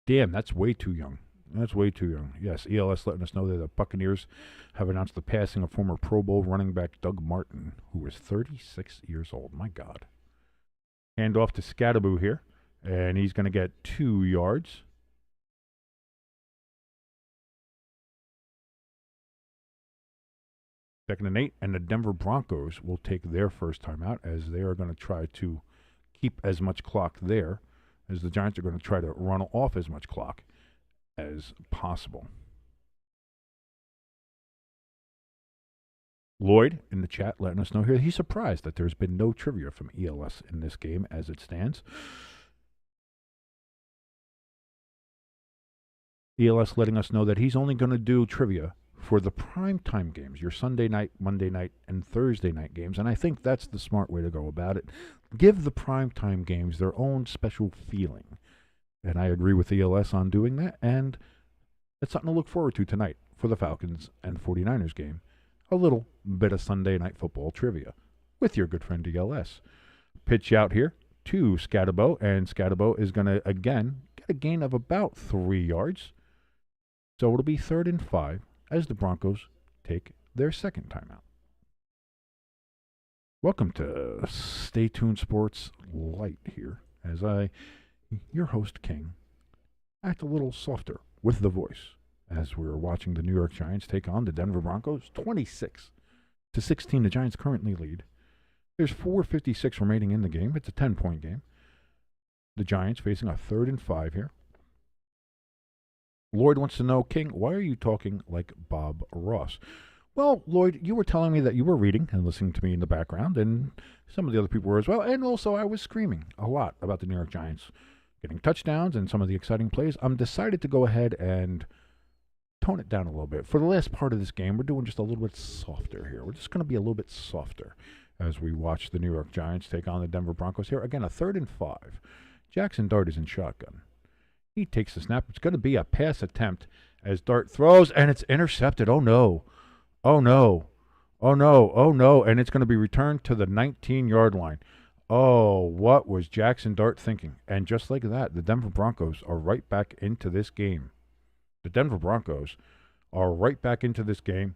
Damn, that's way too young. That's way too young. Yes, ELS letting us know that the Buccaneers have announced the passing of former Pro Bowl running back Doug Martin, who was 36 years old. My God. Hand off to Skatteboooooo here, and he's going to get 2 yards. Second and 8, and the Denver Broncos will take their first time out, as they are going to try to keep as much clock there as the Giants are going to try to run off as much clock as possible. Lloyd in the chat letting us know here he's surprised that there's been no trivia from ELS in this game as it stands. ELS letting us know that he's only going to do trivia for the primetime games, your Sunday night, Monday night, and Thursday night games, and I think that's the smart way to go about it. Give the primetime games their own special feeling, and I agree with ELS on doing that, and it's something to look forward to tonight for the Falcons and 49ers game. A little bit of Sunday night football trivia with your good friend ELS. Pitch out here to Skatteboooooo, and Skatteboooooo is going to, again, get a gain of about 3 yards. So it'll be 3rd and 5 as the Broncos take their second timeout. Welcome to Stay Tuned Sports Light here, as your host King, act a little softer with the voice as we're watching the New York Giants take on the Denver Broncos. 26-16, the Giants currently lead. There's 4:56 remaining in the game. It's a 10-point game. The Giants facing a 3rd and 5 here. Lloyd wants to know, King, why are you talking like Bob Ross? Well, Lloyd, you were telling me that you were reading and listening to me in the background, and some of the other people were as well. And also, I was screaming a lot about the New York Giants getting touchdowns and some of the exciting plays. I'm decided to go ahead and tone it down a little bit. For the last part of this game, we're doing just a little bit softer here. We're just going to be a little bit softer as we watch the New York Giants take on the Denver Broncos here. Again, a 3rd and 5. Jaxson Dark is in shotgun. He takes the snap. It's going to be a pass attempt as Dart throws, and it's intercepted. Oh, no. Oh, no. Oh, no. Oh, no. And it's going to be returned to the 19-yard line. Oh, what was Jaxson Dart thinking? And just like that, the Denver Broncos are right back into this game. The Denver Broncos are right back into this game.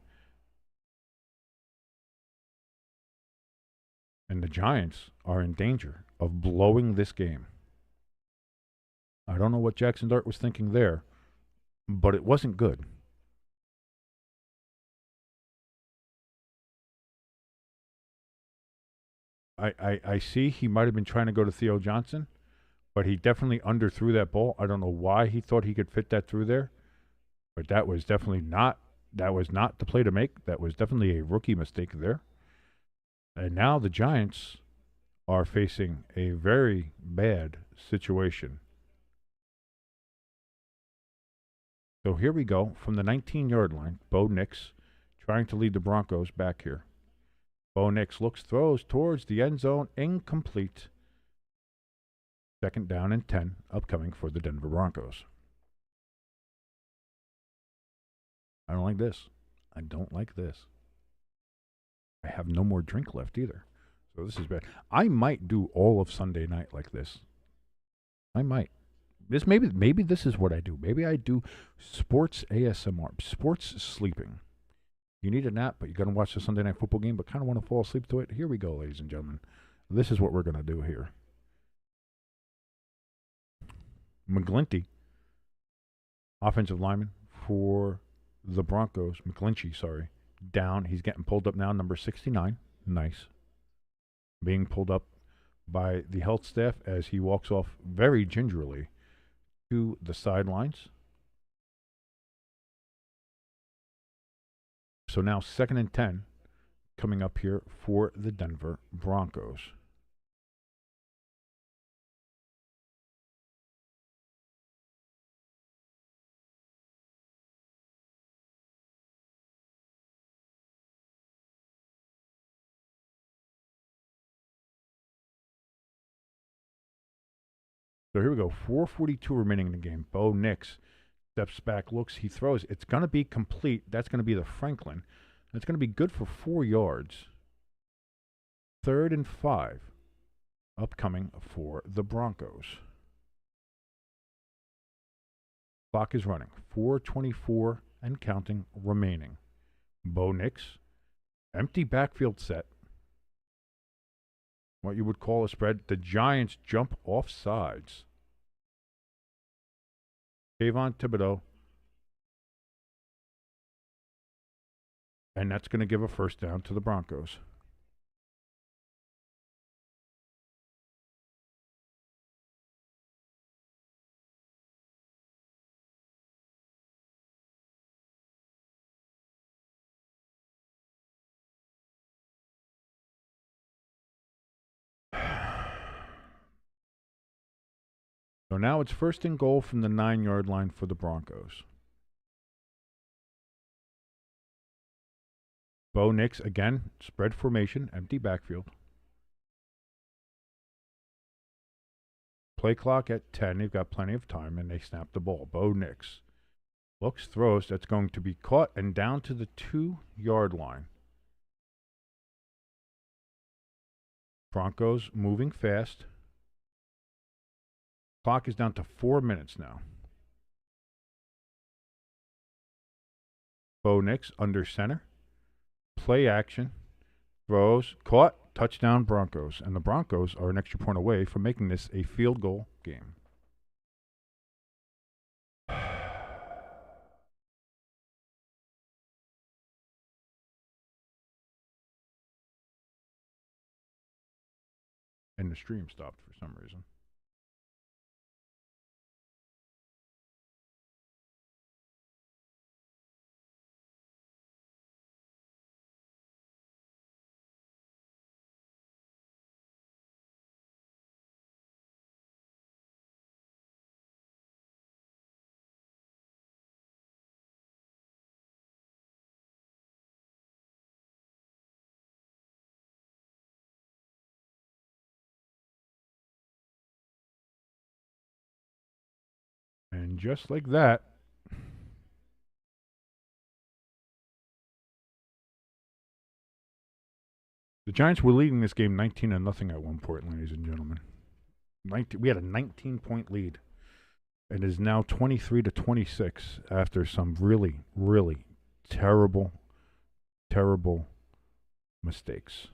And the Giants are in danger of blowing this game. I don't know what Jaxson Dart was thinking there, but it wasn't good. I see he might have been trying to go to Theo Johnson, but he definitely underthrew that ball. I don't know why he thought he could fit that through there, but that was definitely not the play to make. That was definitely a rookie mistake there. And now the Giants are facing a very bad situation. So here we go from the 19-yard line. Bo Nix trying to lead the Broncos back here. Bo Nix looks, throws towards the end zone, incomplete. 2nd down and 10 upcoming for the Denver Broncos. I don't like this. I don't like this. I have no more drink left either. So this is bad. I might do all of Sunday night like this. I might. This maybe this is what I do. Maybe I do sports ASMR, sports sleeping. You need a nap, but you're going to watch the Sunday Night Football game, but kind of want to fall asleep to it. Here we go, ladies and gentlemen. This is what we're going to do here. McGlinchey, offensive lineman for the Broncos. McGlinchey, sorry. Down. He's getting pulled up now, number 69. Nice. Being pulled up by the health staff as he walks off very gingerly to the sidelines. So now 2nd and 10 coming up here for the Denver Broncos. So here we go. 4:42 remaining in the game. Bo Nix steps back, looks, he throws. It's going to be complete. That's going to be the Franklin. That's going to be good for 4 yards. 3rd and 5 upcoming for the Broncos. Clock is running. 4:24 and counting remaining. Bo Nix, empty backfield set. What you would call a spread. The Giants jump off sides. Kayvon Thibodeau. And that's going to give a 1st down to the Broncos. So now it's 1st and goal from the 9-yard line for the Broncos. Bo Nix, again, spread formation, empty backfield. Play clock at 10. They've got plenty of time, and they snap the ball. Bo Nix looks, throws. That's going to be caught and down to the 2-yard line. Broncos moving fast. Clock is down to 4 minutes now. Bo Nix under center. Play action. Throws. Caught. Touchdown Broncos. And the Broncos are an extra point away from making this a field goal game. And the stream stopped for some reason. And just like that, the Giants were leading this game 19-0 at one point, ladies and gentlemen. We had a 19-point lead. It is now 23-26 after some really, really terrible, terrible mistakes.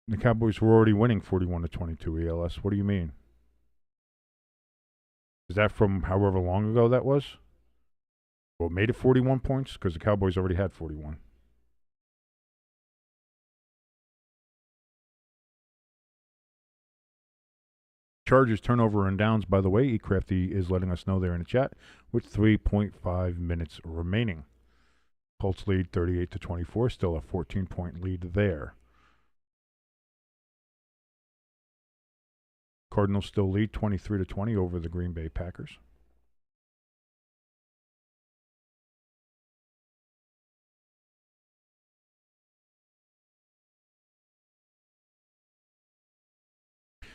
The Cowboys were already winning 41-22 ELS. What do you mean? Is that from however long ago that was? Well, it made it 41 points because the Cowboys already had 41. Chargers turnover and downs, by the way. eCrafty is letting us know there in the chat with 3.5 minutes remaining. Colts lead 38-24, still a 14-point lead there. Cardinals still lead 23-20 over the Green Bay Packers.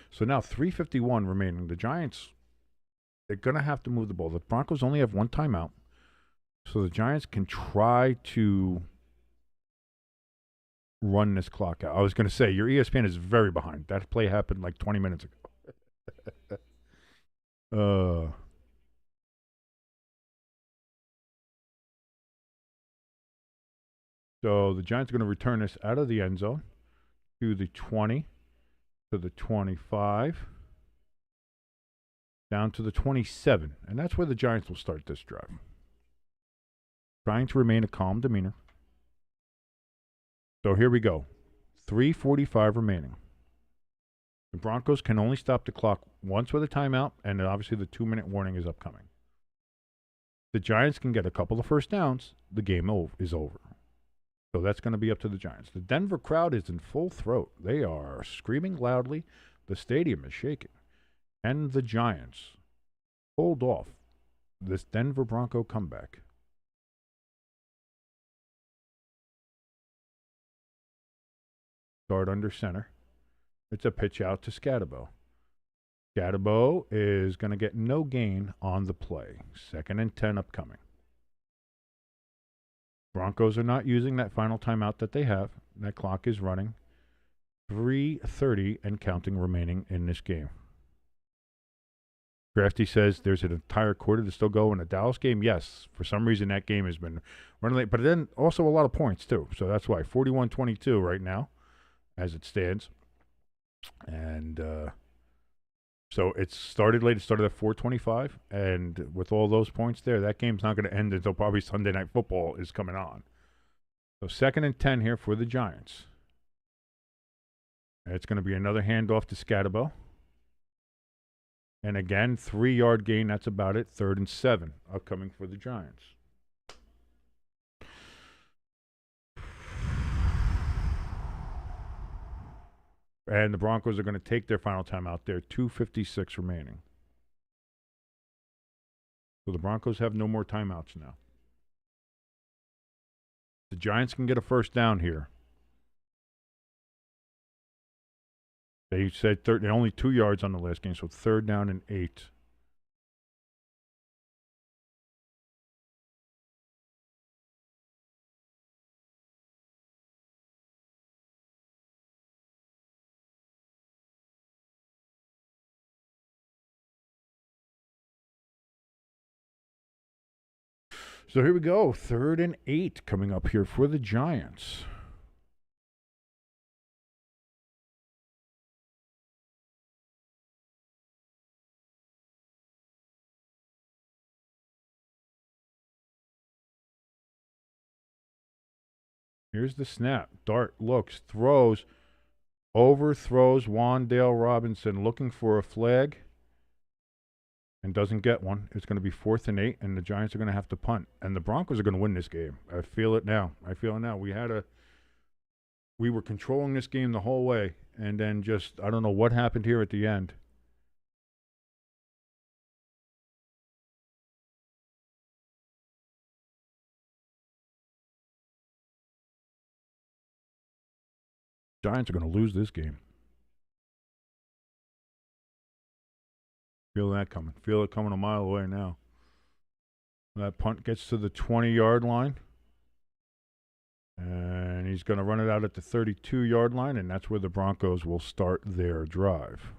So now 3:51 remaining. The Giants, they're going to have to move the ball. The Broncos only have one timeout. So the Giants can try to run this clock out. I was going to say, your ESPN is very behind. That play happened like 20 minutes ago. So the Giants are going to return this out of the end zone to the 20, to the 25, down to the 27. And that's where the Giants will start this drive. Trying to remain a calm demeanor. So here we go. 3:45 remaining. The Broncos can only stop the clock once with a timeout, and obviously the 2-minute warning is upcoming. The Giants can get a couple of first downs, the game is over. So that's going to be up to the Giants. The Denver crowd is in full throat. They are screaming loudly. The stadium is shaking. And the Giants hold off this Denver Bronco comeback. Start under center. It's a pitch out to Skatteboooooo. Skatteboooooo is going to get no gain on the play. 2nd and 10 upcoming. Broncos are not using that final timeout that they have. That clock is running. 3:30 and counting remaining in this game. Crafty says there's an entire quarter to still go in the Dallas game. Yes, for some reason that game has been running late, but then also a lot of points too. So that's why 41-22 right now as it stands. And so it started late. It started at 4:25, and with all those points there, that game's not going to end until probably Sunday Night Football is coming on. So 2nd and 10 here for the Giants. And it's going to be another handoff to Skatteboooooo. And again, 3-yard gain. That's about it. 3rd and 7 upcoming for the Giants. And the Broncos are going to take their final timeout there. 2:56 remaining. So the Broncos have no more timeouts now. The Giants can get a first down here. They said only 2 yards on the last game, so 3rd down and 8. So here we go. 3rd and 8 coming up here for the Giants. Here's the snap. Dart looks, throws, overthrows Wandale Robinson, looking for a flag, and doesn't get one. It's going to be 4th and 8, and the Giants are going to have to punt. And the Broncos are going to win this game. I feel it now. We were controlling this game the whole way, and then just, I don't know what happened here at the end. Giants are going to lose this game. Feel that coming. Feel it coming a mile away now. That punt gets to the 20-yard line. And he's going to run it out at the 32-yard line, and that's where the Broncos will start their drive.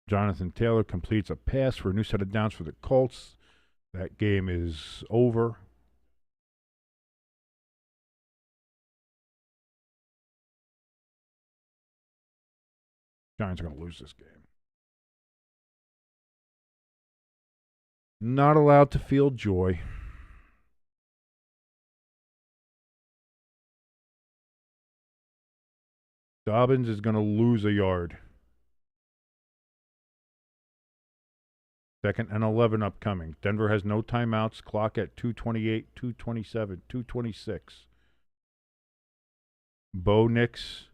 Jonathan Taylor completes a pass for a new set of downs for the Colts. That game is over. Giants are going to lose this game. Not allowed to feel joy. Dobbins is going to lose a yard. 2nd and 11 upcoming. Denver has no timeouts. Clock at 2:28, 2:27, 2:26. Bo Nix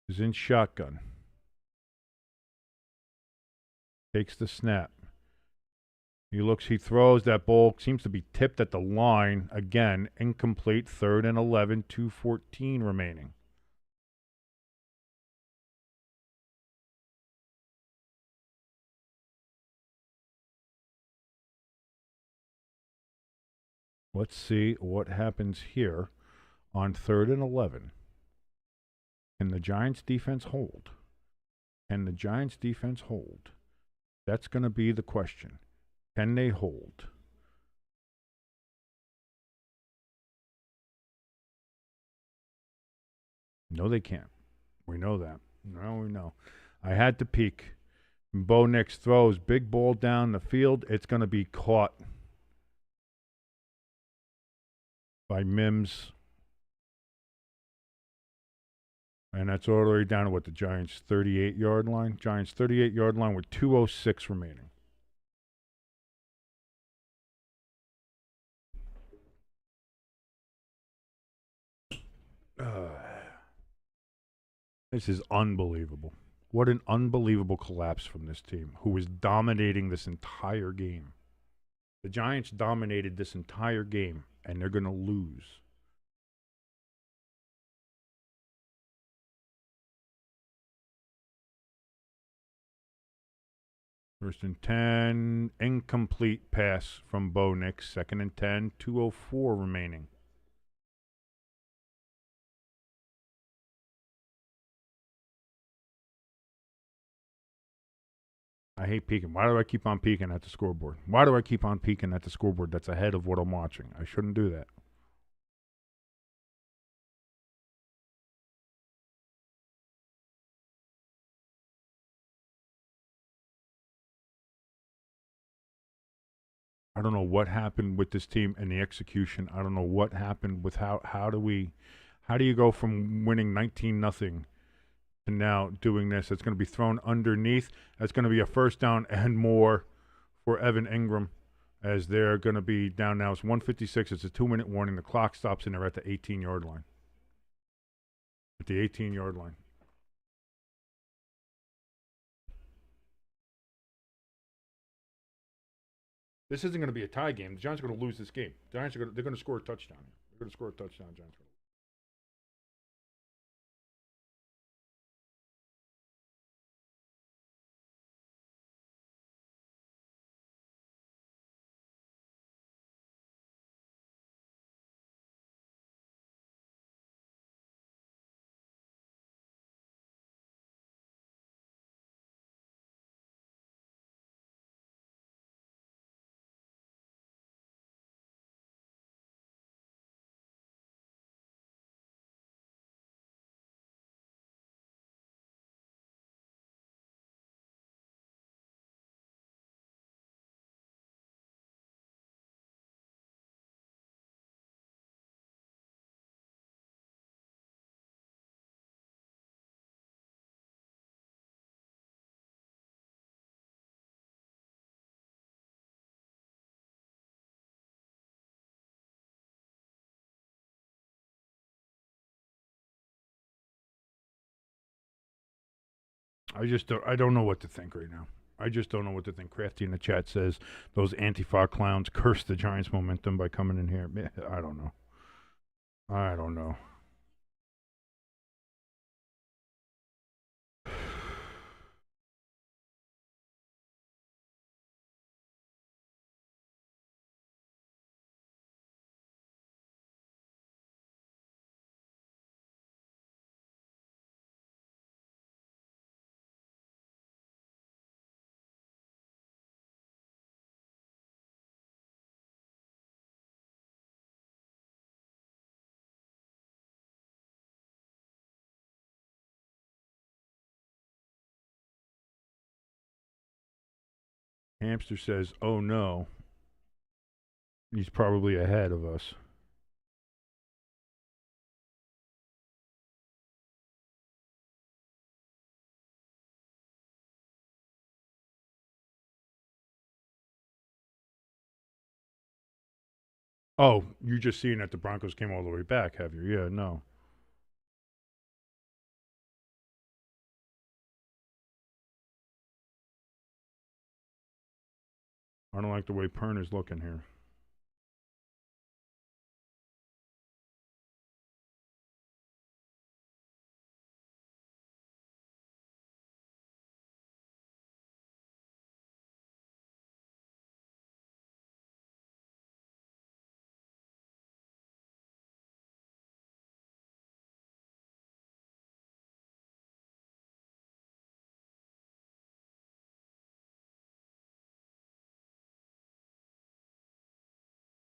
is in shotgun. Takes the snap. He looks, he throws. That ball seems to be tipped at the line. Again, incomplete. 3rd and 11, 2:14 remaining. Let's see what happens here on 3rd and 11. Can the Giants defense hold? Can the Giants defense hold? That's going to be the question. Can they hold? No, they can't. We know that. No, we know. I had to peek. Bo Nix throws. Big ball down the field. It's going to be caught by Mims. And that's all the way down to what, the Giants' 38-yard line? Giants' 38-yard line with 2:06 remaining. This is unbelievable. What an unbelievable collapse from this team, who was dominating this entire game. The Giants dominated this entire game, and they're going to lose. First and 10, incomplete pass from Bo Nix. 2nd and 10, 2:04 remaining. I hate peeking. Why do I keep on peeking at the scoreboard? Why do I keep on peeking at the scoreboard that's ahead of what I'm watching? I shouldn't do that. I don't know what happened with this team and the execution. I don't know what happened with how do you go from winning 19-0 to now doing this? It's going to be thrown underneath. That's going to be a first down and more for Evan Ingram, as they're going to be down now. It's 1:56. It's a 2-minute warning. The clock stops and they're at the 18-yard line. At the 18-yard line. This isn't going to be a tie game. The Giants are going to lose this game. They're going to score a touchdown. They're going to score a touchdown. Giants. I don't know what to think right now. I just don't know what to think. Crafty in the chat says those Antifa clowns cursed the Giants' momentum by coming in here. I don't know. I don't know. Hamster says, "Oh no, he's probably ahead of us." Oh, you just seen that the Broncos came all the way back, have you? Yeah, no. I don't like the way Pern is looking here.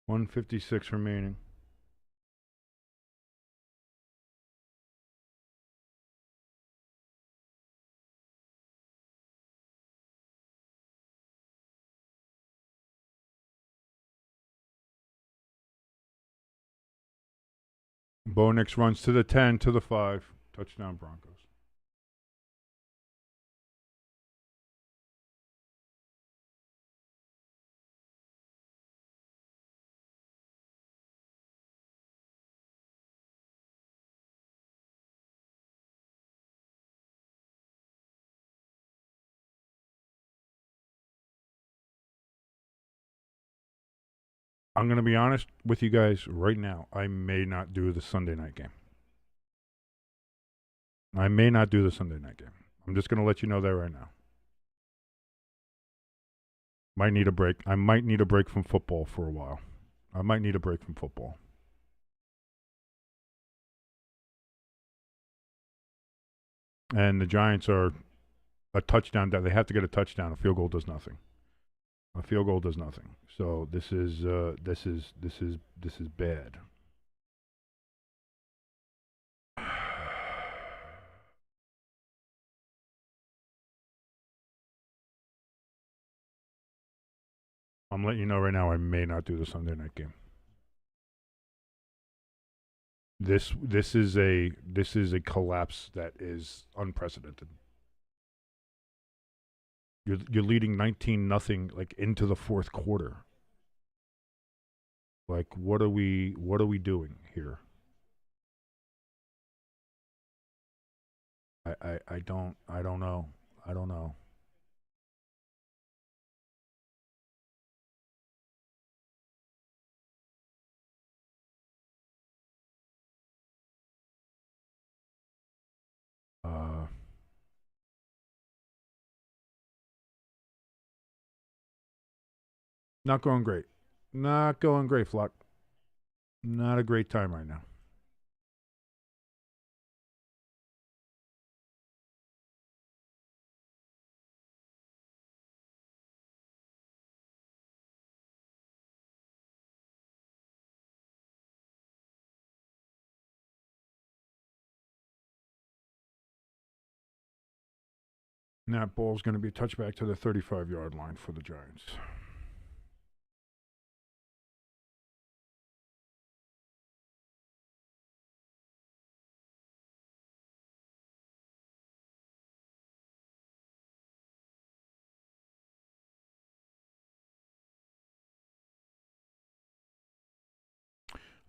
$156 remaining. Bo Nix runs to the 10, to the 5. Touchdown Broncos. I'm going to be honest with you guys right now. I may not do the Sunday night game. I may not do the Sunday night game. I'm just going to let you know that right now. Might need a break. I might need a break from football for a while. I might need a break from football. And the Giants are a touchdown. They have to get a touchdown. A field goal does nothing. A field goal does nothing. So this is bad. I'm letting you know right now. I may not do the Sunday night game. This is a collapse that is unprecedented. You're leading 19-0 like into the fourth quarter. Like what are we doing here? I don't know. I don't know. Not going great. Not going great, Flock. Not a great time right now. And that ball's going to be a touchback to the 35-yard line for the Giants.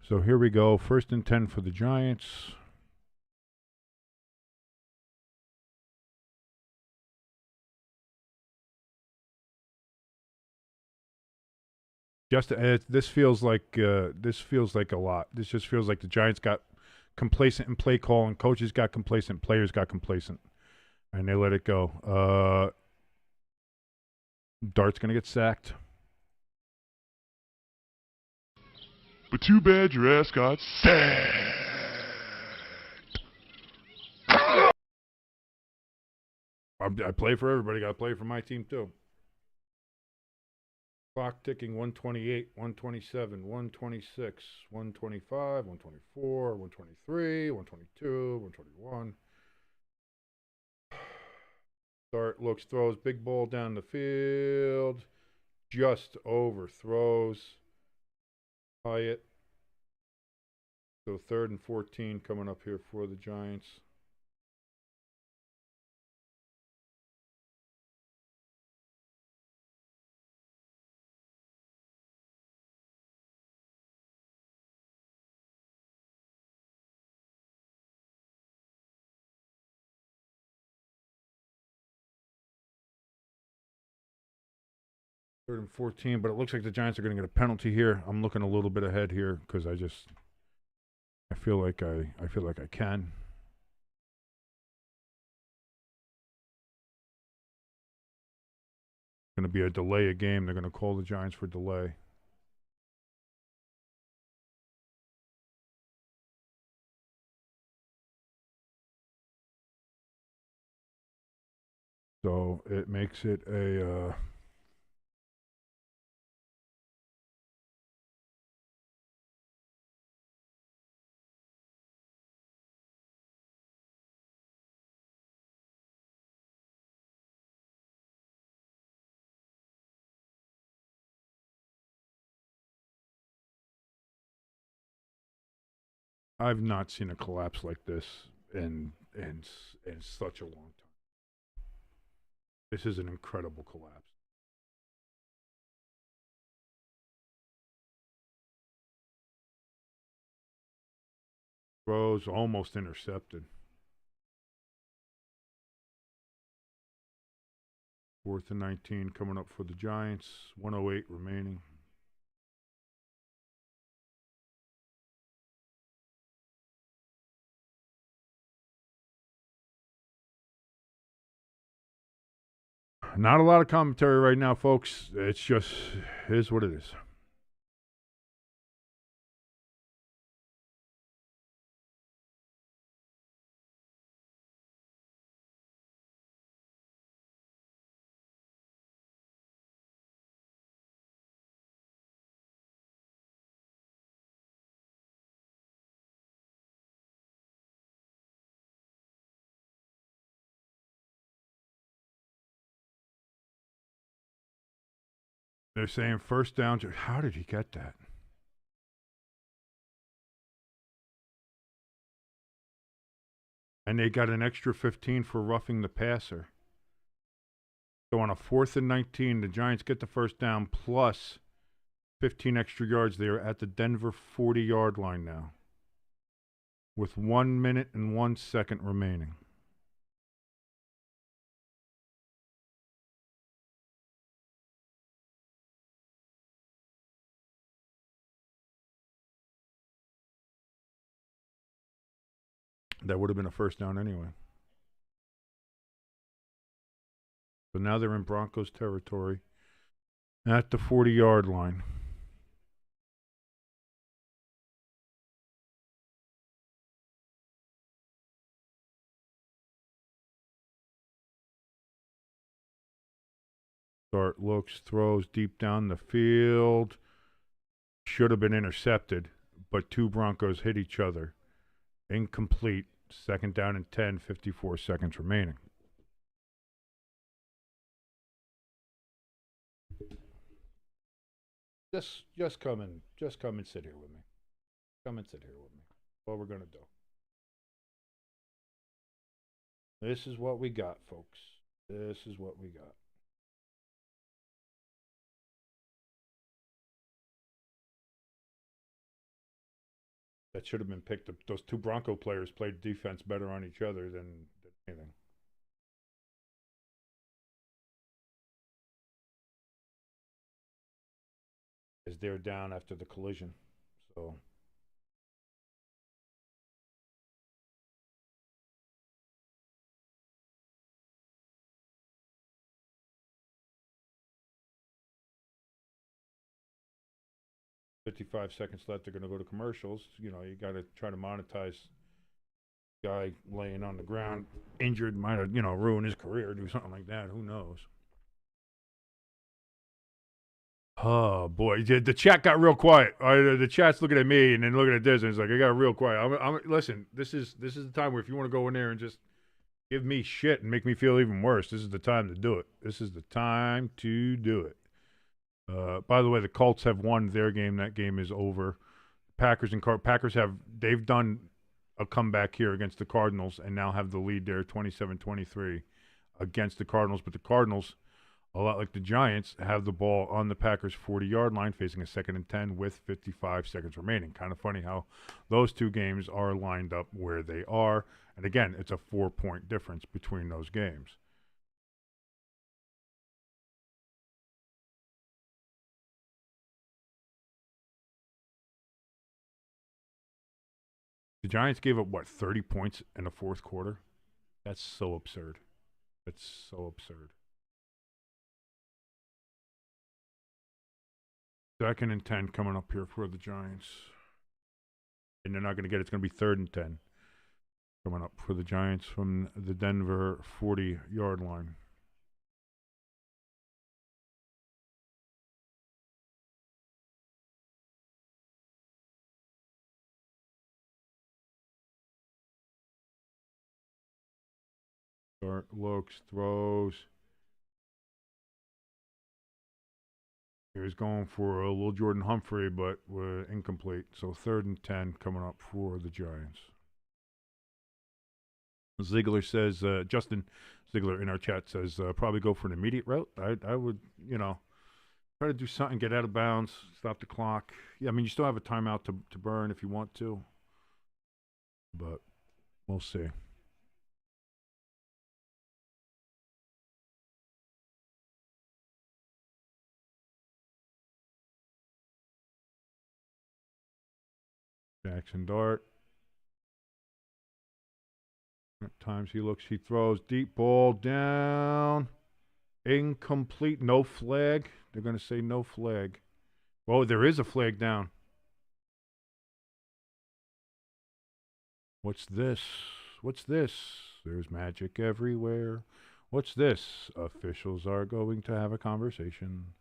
So here we go. 1st and 10 for the Giants. Just this feels like a lot. This just feels like the Giants got complacent in play calling, coaches got complacent, players got complacent, and they let it go. Dart's gonna get sacked. But too bad your ass got sacked. I play for everybody. Got to play for my team too. Clock ticking. 128, 127, 126, 125, 124, 123, 122, 121. Dart looks, throws, big ball down the field. Just overthrows Hyatt. So 3rd and 14 coming up here for the Giants. Third and 14, but it looks like the Giants are going to get a penalty here. I'm looking a little bit ahead here because I feel like I can. Going to be a delay a game. They're going to call the Giants for delay. So it makes it a I've not seen a collapse like this in such a long time. This is an incredible collapse. Throws almost intercepted. 4th and 19 coming up for the Giants. 108 remaining. Not a lot of commentary right now, folks. It's just, is what it is. They're saying first down. How did he get that? And they got an extra 15 for roughing the passer. So on a 4th and 19, the Giants get the first down plus 15 extra yards. They are at the Denver 40-yard line now with 1 minute and 1 second remaining. That would have been a first down anyway. So now they're in Broncos territory at the 40-yard line. Dart looks, throws deep down the field. Should have been intercepted, but 2 Broncos hit each other. Incomplete. 2nd down and 10, 54 seconds remaining. Just come and sit here with me. Come and sit here with me. That's what we're gonna do. This is what we got, folks. This is what we got. That should have been picked up. Those 2 Bronco players played defense better on each other than anything. as they're down after the collision. So 55 seconds left. They're going to go to commercials. You know, you got to try to monetize. Guy laying on the ground, injured, might have, ruined his career, do something like that. Who knows? Oh boy, the chat got real quiet. The chat's looking at me and then looking at this, and it's like I got real quiet. Listen. This is the time where if you want to go in there and just give me shit and make me feel even worse, this is the time to do it. This is the time to do it. By the way, the Colts have won their game. That game is over. Packers they've done a comeback here against the Cardinals and now have the lead there 27-23 against the Cardinals. But the Cardinals, a lot like the Giants, have the ball on the Packers' 40-yard line facing a 2nd and 10 with 55 seconds remaining. Kind of funny how those two games are lined up where they are. And again, it's a 4-point difference between those games. The Giants gave up, 30 points in the fourth quarter? That's so absurd. That's so absurd. 2nd and 10 coming up here for the Giants. And they're not going to get it. It's going to be 3rd and 10 coming up for the Giants from the Denver 40-yard line. Start, looks, throws. He was going for a little Jordan Humphrey, but incomplete. So 3rd and 10 coming up for the Giants. Ziegler says, Justin Ziegler in our chat says, probably go for an immediate route. I would, try to do something, get out of bounds, stop the clock. Yeah, I mean, you still have a timeout to burn if you want to. But we'll see. Jaxson Dark. At times he throws, deep ball down. Incomplete, no flag. They're going to say no flag. Oh, there is a flag down. What's this? What's this? There's magic everywhere. What's this? Officials are going to have a conversation.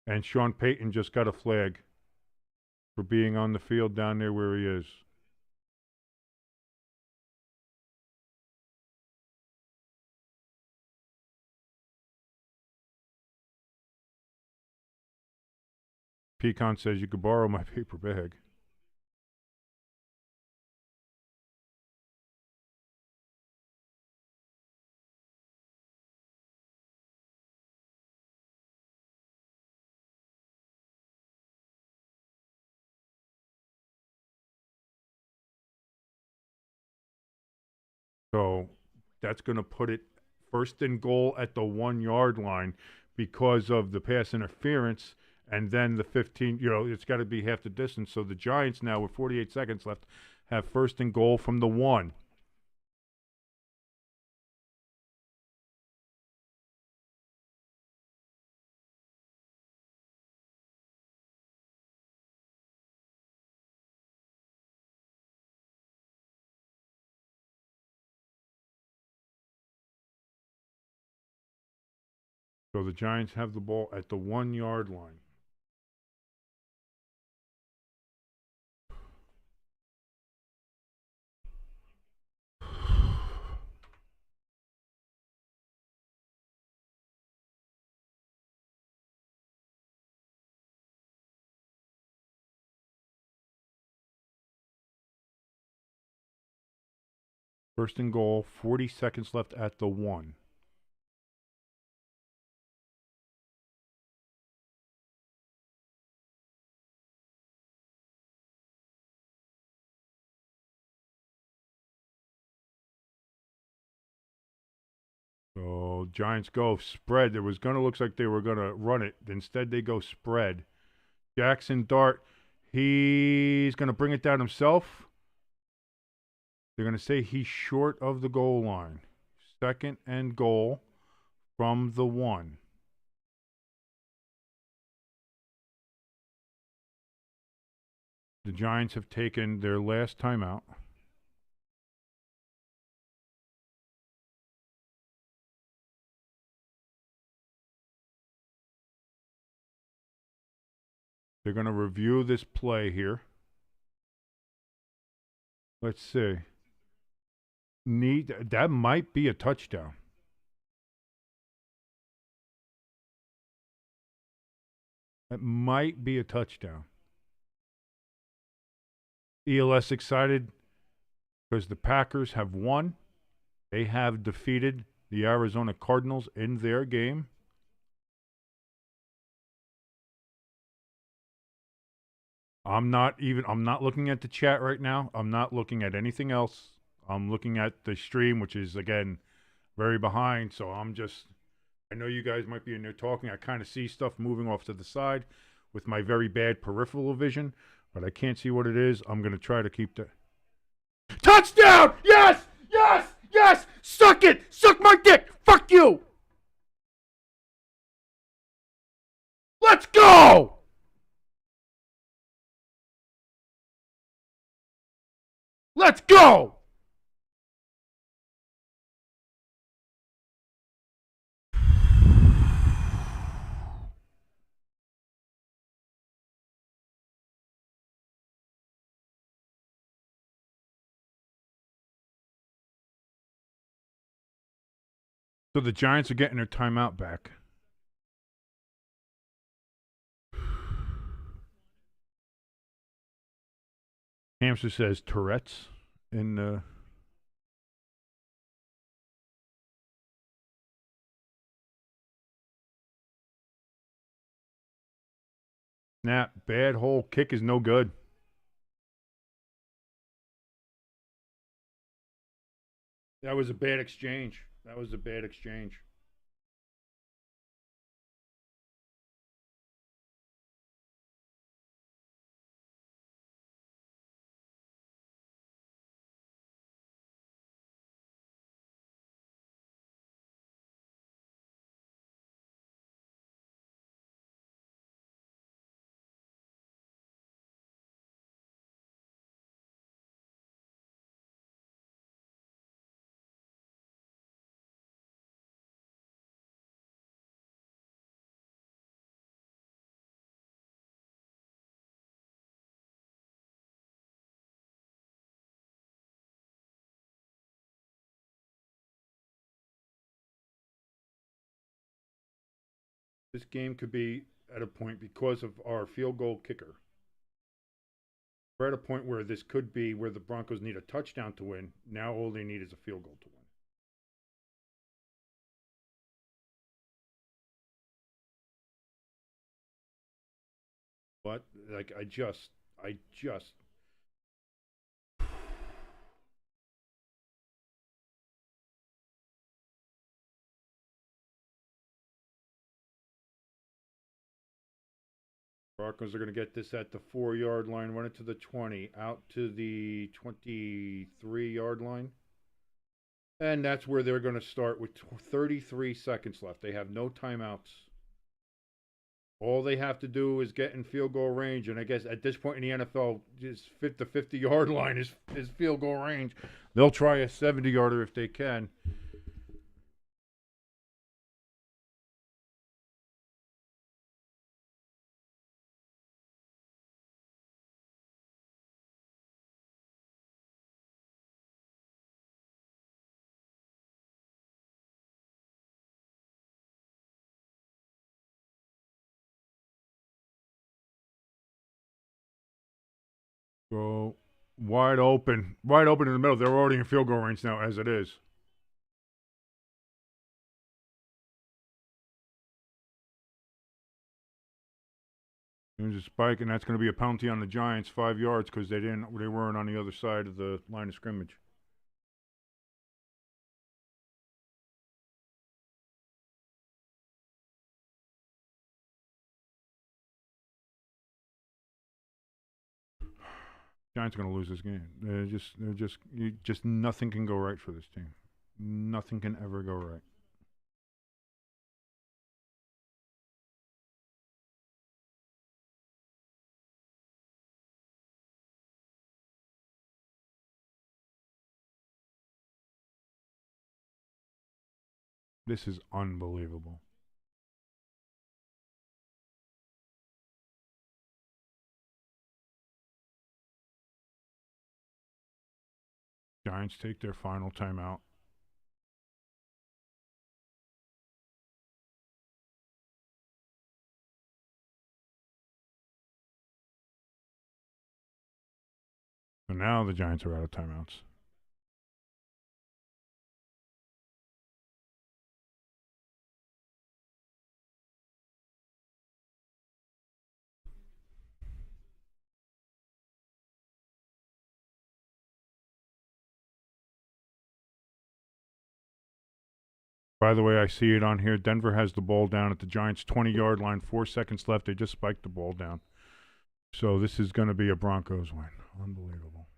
And Sean Payton just got a flag for being on the field down there where he is. Pecan says you could borrow my paper bag. So that's going to put it 1st and goal at the 1-yard line because of the pass interference. And then the 15, it's got to be half the distance. So the Giants now, with 48 seconds left, have 1st and goal from the 1. So the Giants have the ball at the 1-yard line. First and goal, 40 seconds left at the 1. No, Giants go spread. It was going to look like they were going to run it. Instead, they go spread. Jaxson Dart, he's going to bring it down himself. They're going to say he's short of the goal line. 2nd and goal from the 1. The Giants have taken their last timeout. They're going to review this play here. Let's see. That might be a touchdown. That might be a touchdown. ELS excited because the Packers have won. They have defeated the Arizona Cardinals in their game. I'm not looking at the chat right now. I'm not looking at anything else. I'm looking at the stream, which is, again, very behind. So I know you guys might be in there talking. I kind of see stuff moving off to the side with my very bad peripheral vision, but I can't see what it is. I'm going to try to keep the touchdown. Yes, yes, yes. Suck it. Suck my dick. Fuck you. Let's go. Let's go! So the Giants are getting their timeout back. Hamster says Tourette's in the... Snap. Bad hole. Kick is no good. That was a bad exchange. That was a bad exchange. This game could be at a point because of our field goal kicker. We're at a point where this could be where the Broncos need a touchdown to win. Now all they need is a field goal to win. But like I just Broncos are going to get this at the 4-yard line, run it to the 20, out to the 23-yard line. And that's where they're going to start with 33 seconds left. They have no timeouts. All they have to do is get in field goal range. And I guess at this point in the NFL, just the 50-yard line is field goal range. They'll try a 70-yarder if they can. Go wide open in the middle. They're already in field goal range now, as it is. There's a spike, and that's going to be a penalty on the Giants, 5 yards, because they weren't on the other side of the line of scrimmage. Giants are going to lose this game. Just nothing can go right for this team. Nothing can ever go right. This is unbelievable. Giants take their final timeout. So now the Giants are out of timeouts. By the way, I see it on here. Denver has the ball down at the Giants' 20-yard line. 4 seconds left. They just spiked the ball down. So this is going to be a Broncos win. Unbelievable.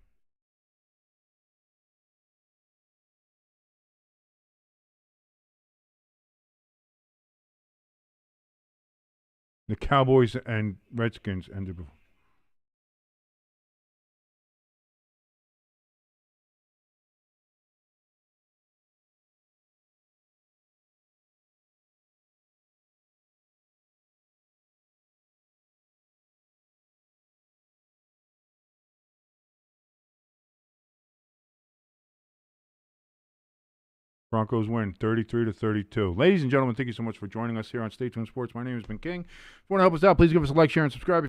The Cowboys and Redskins ended before. Broncos win 33-32. Ladies and gentlemen, thank you so much for joining us here on Stay Tuned Sports. My name has been King. If you want to help us out, please give us a like, share, and subscribe.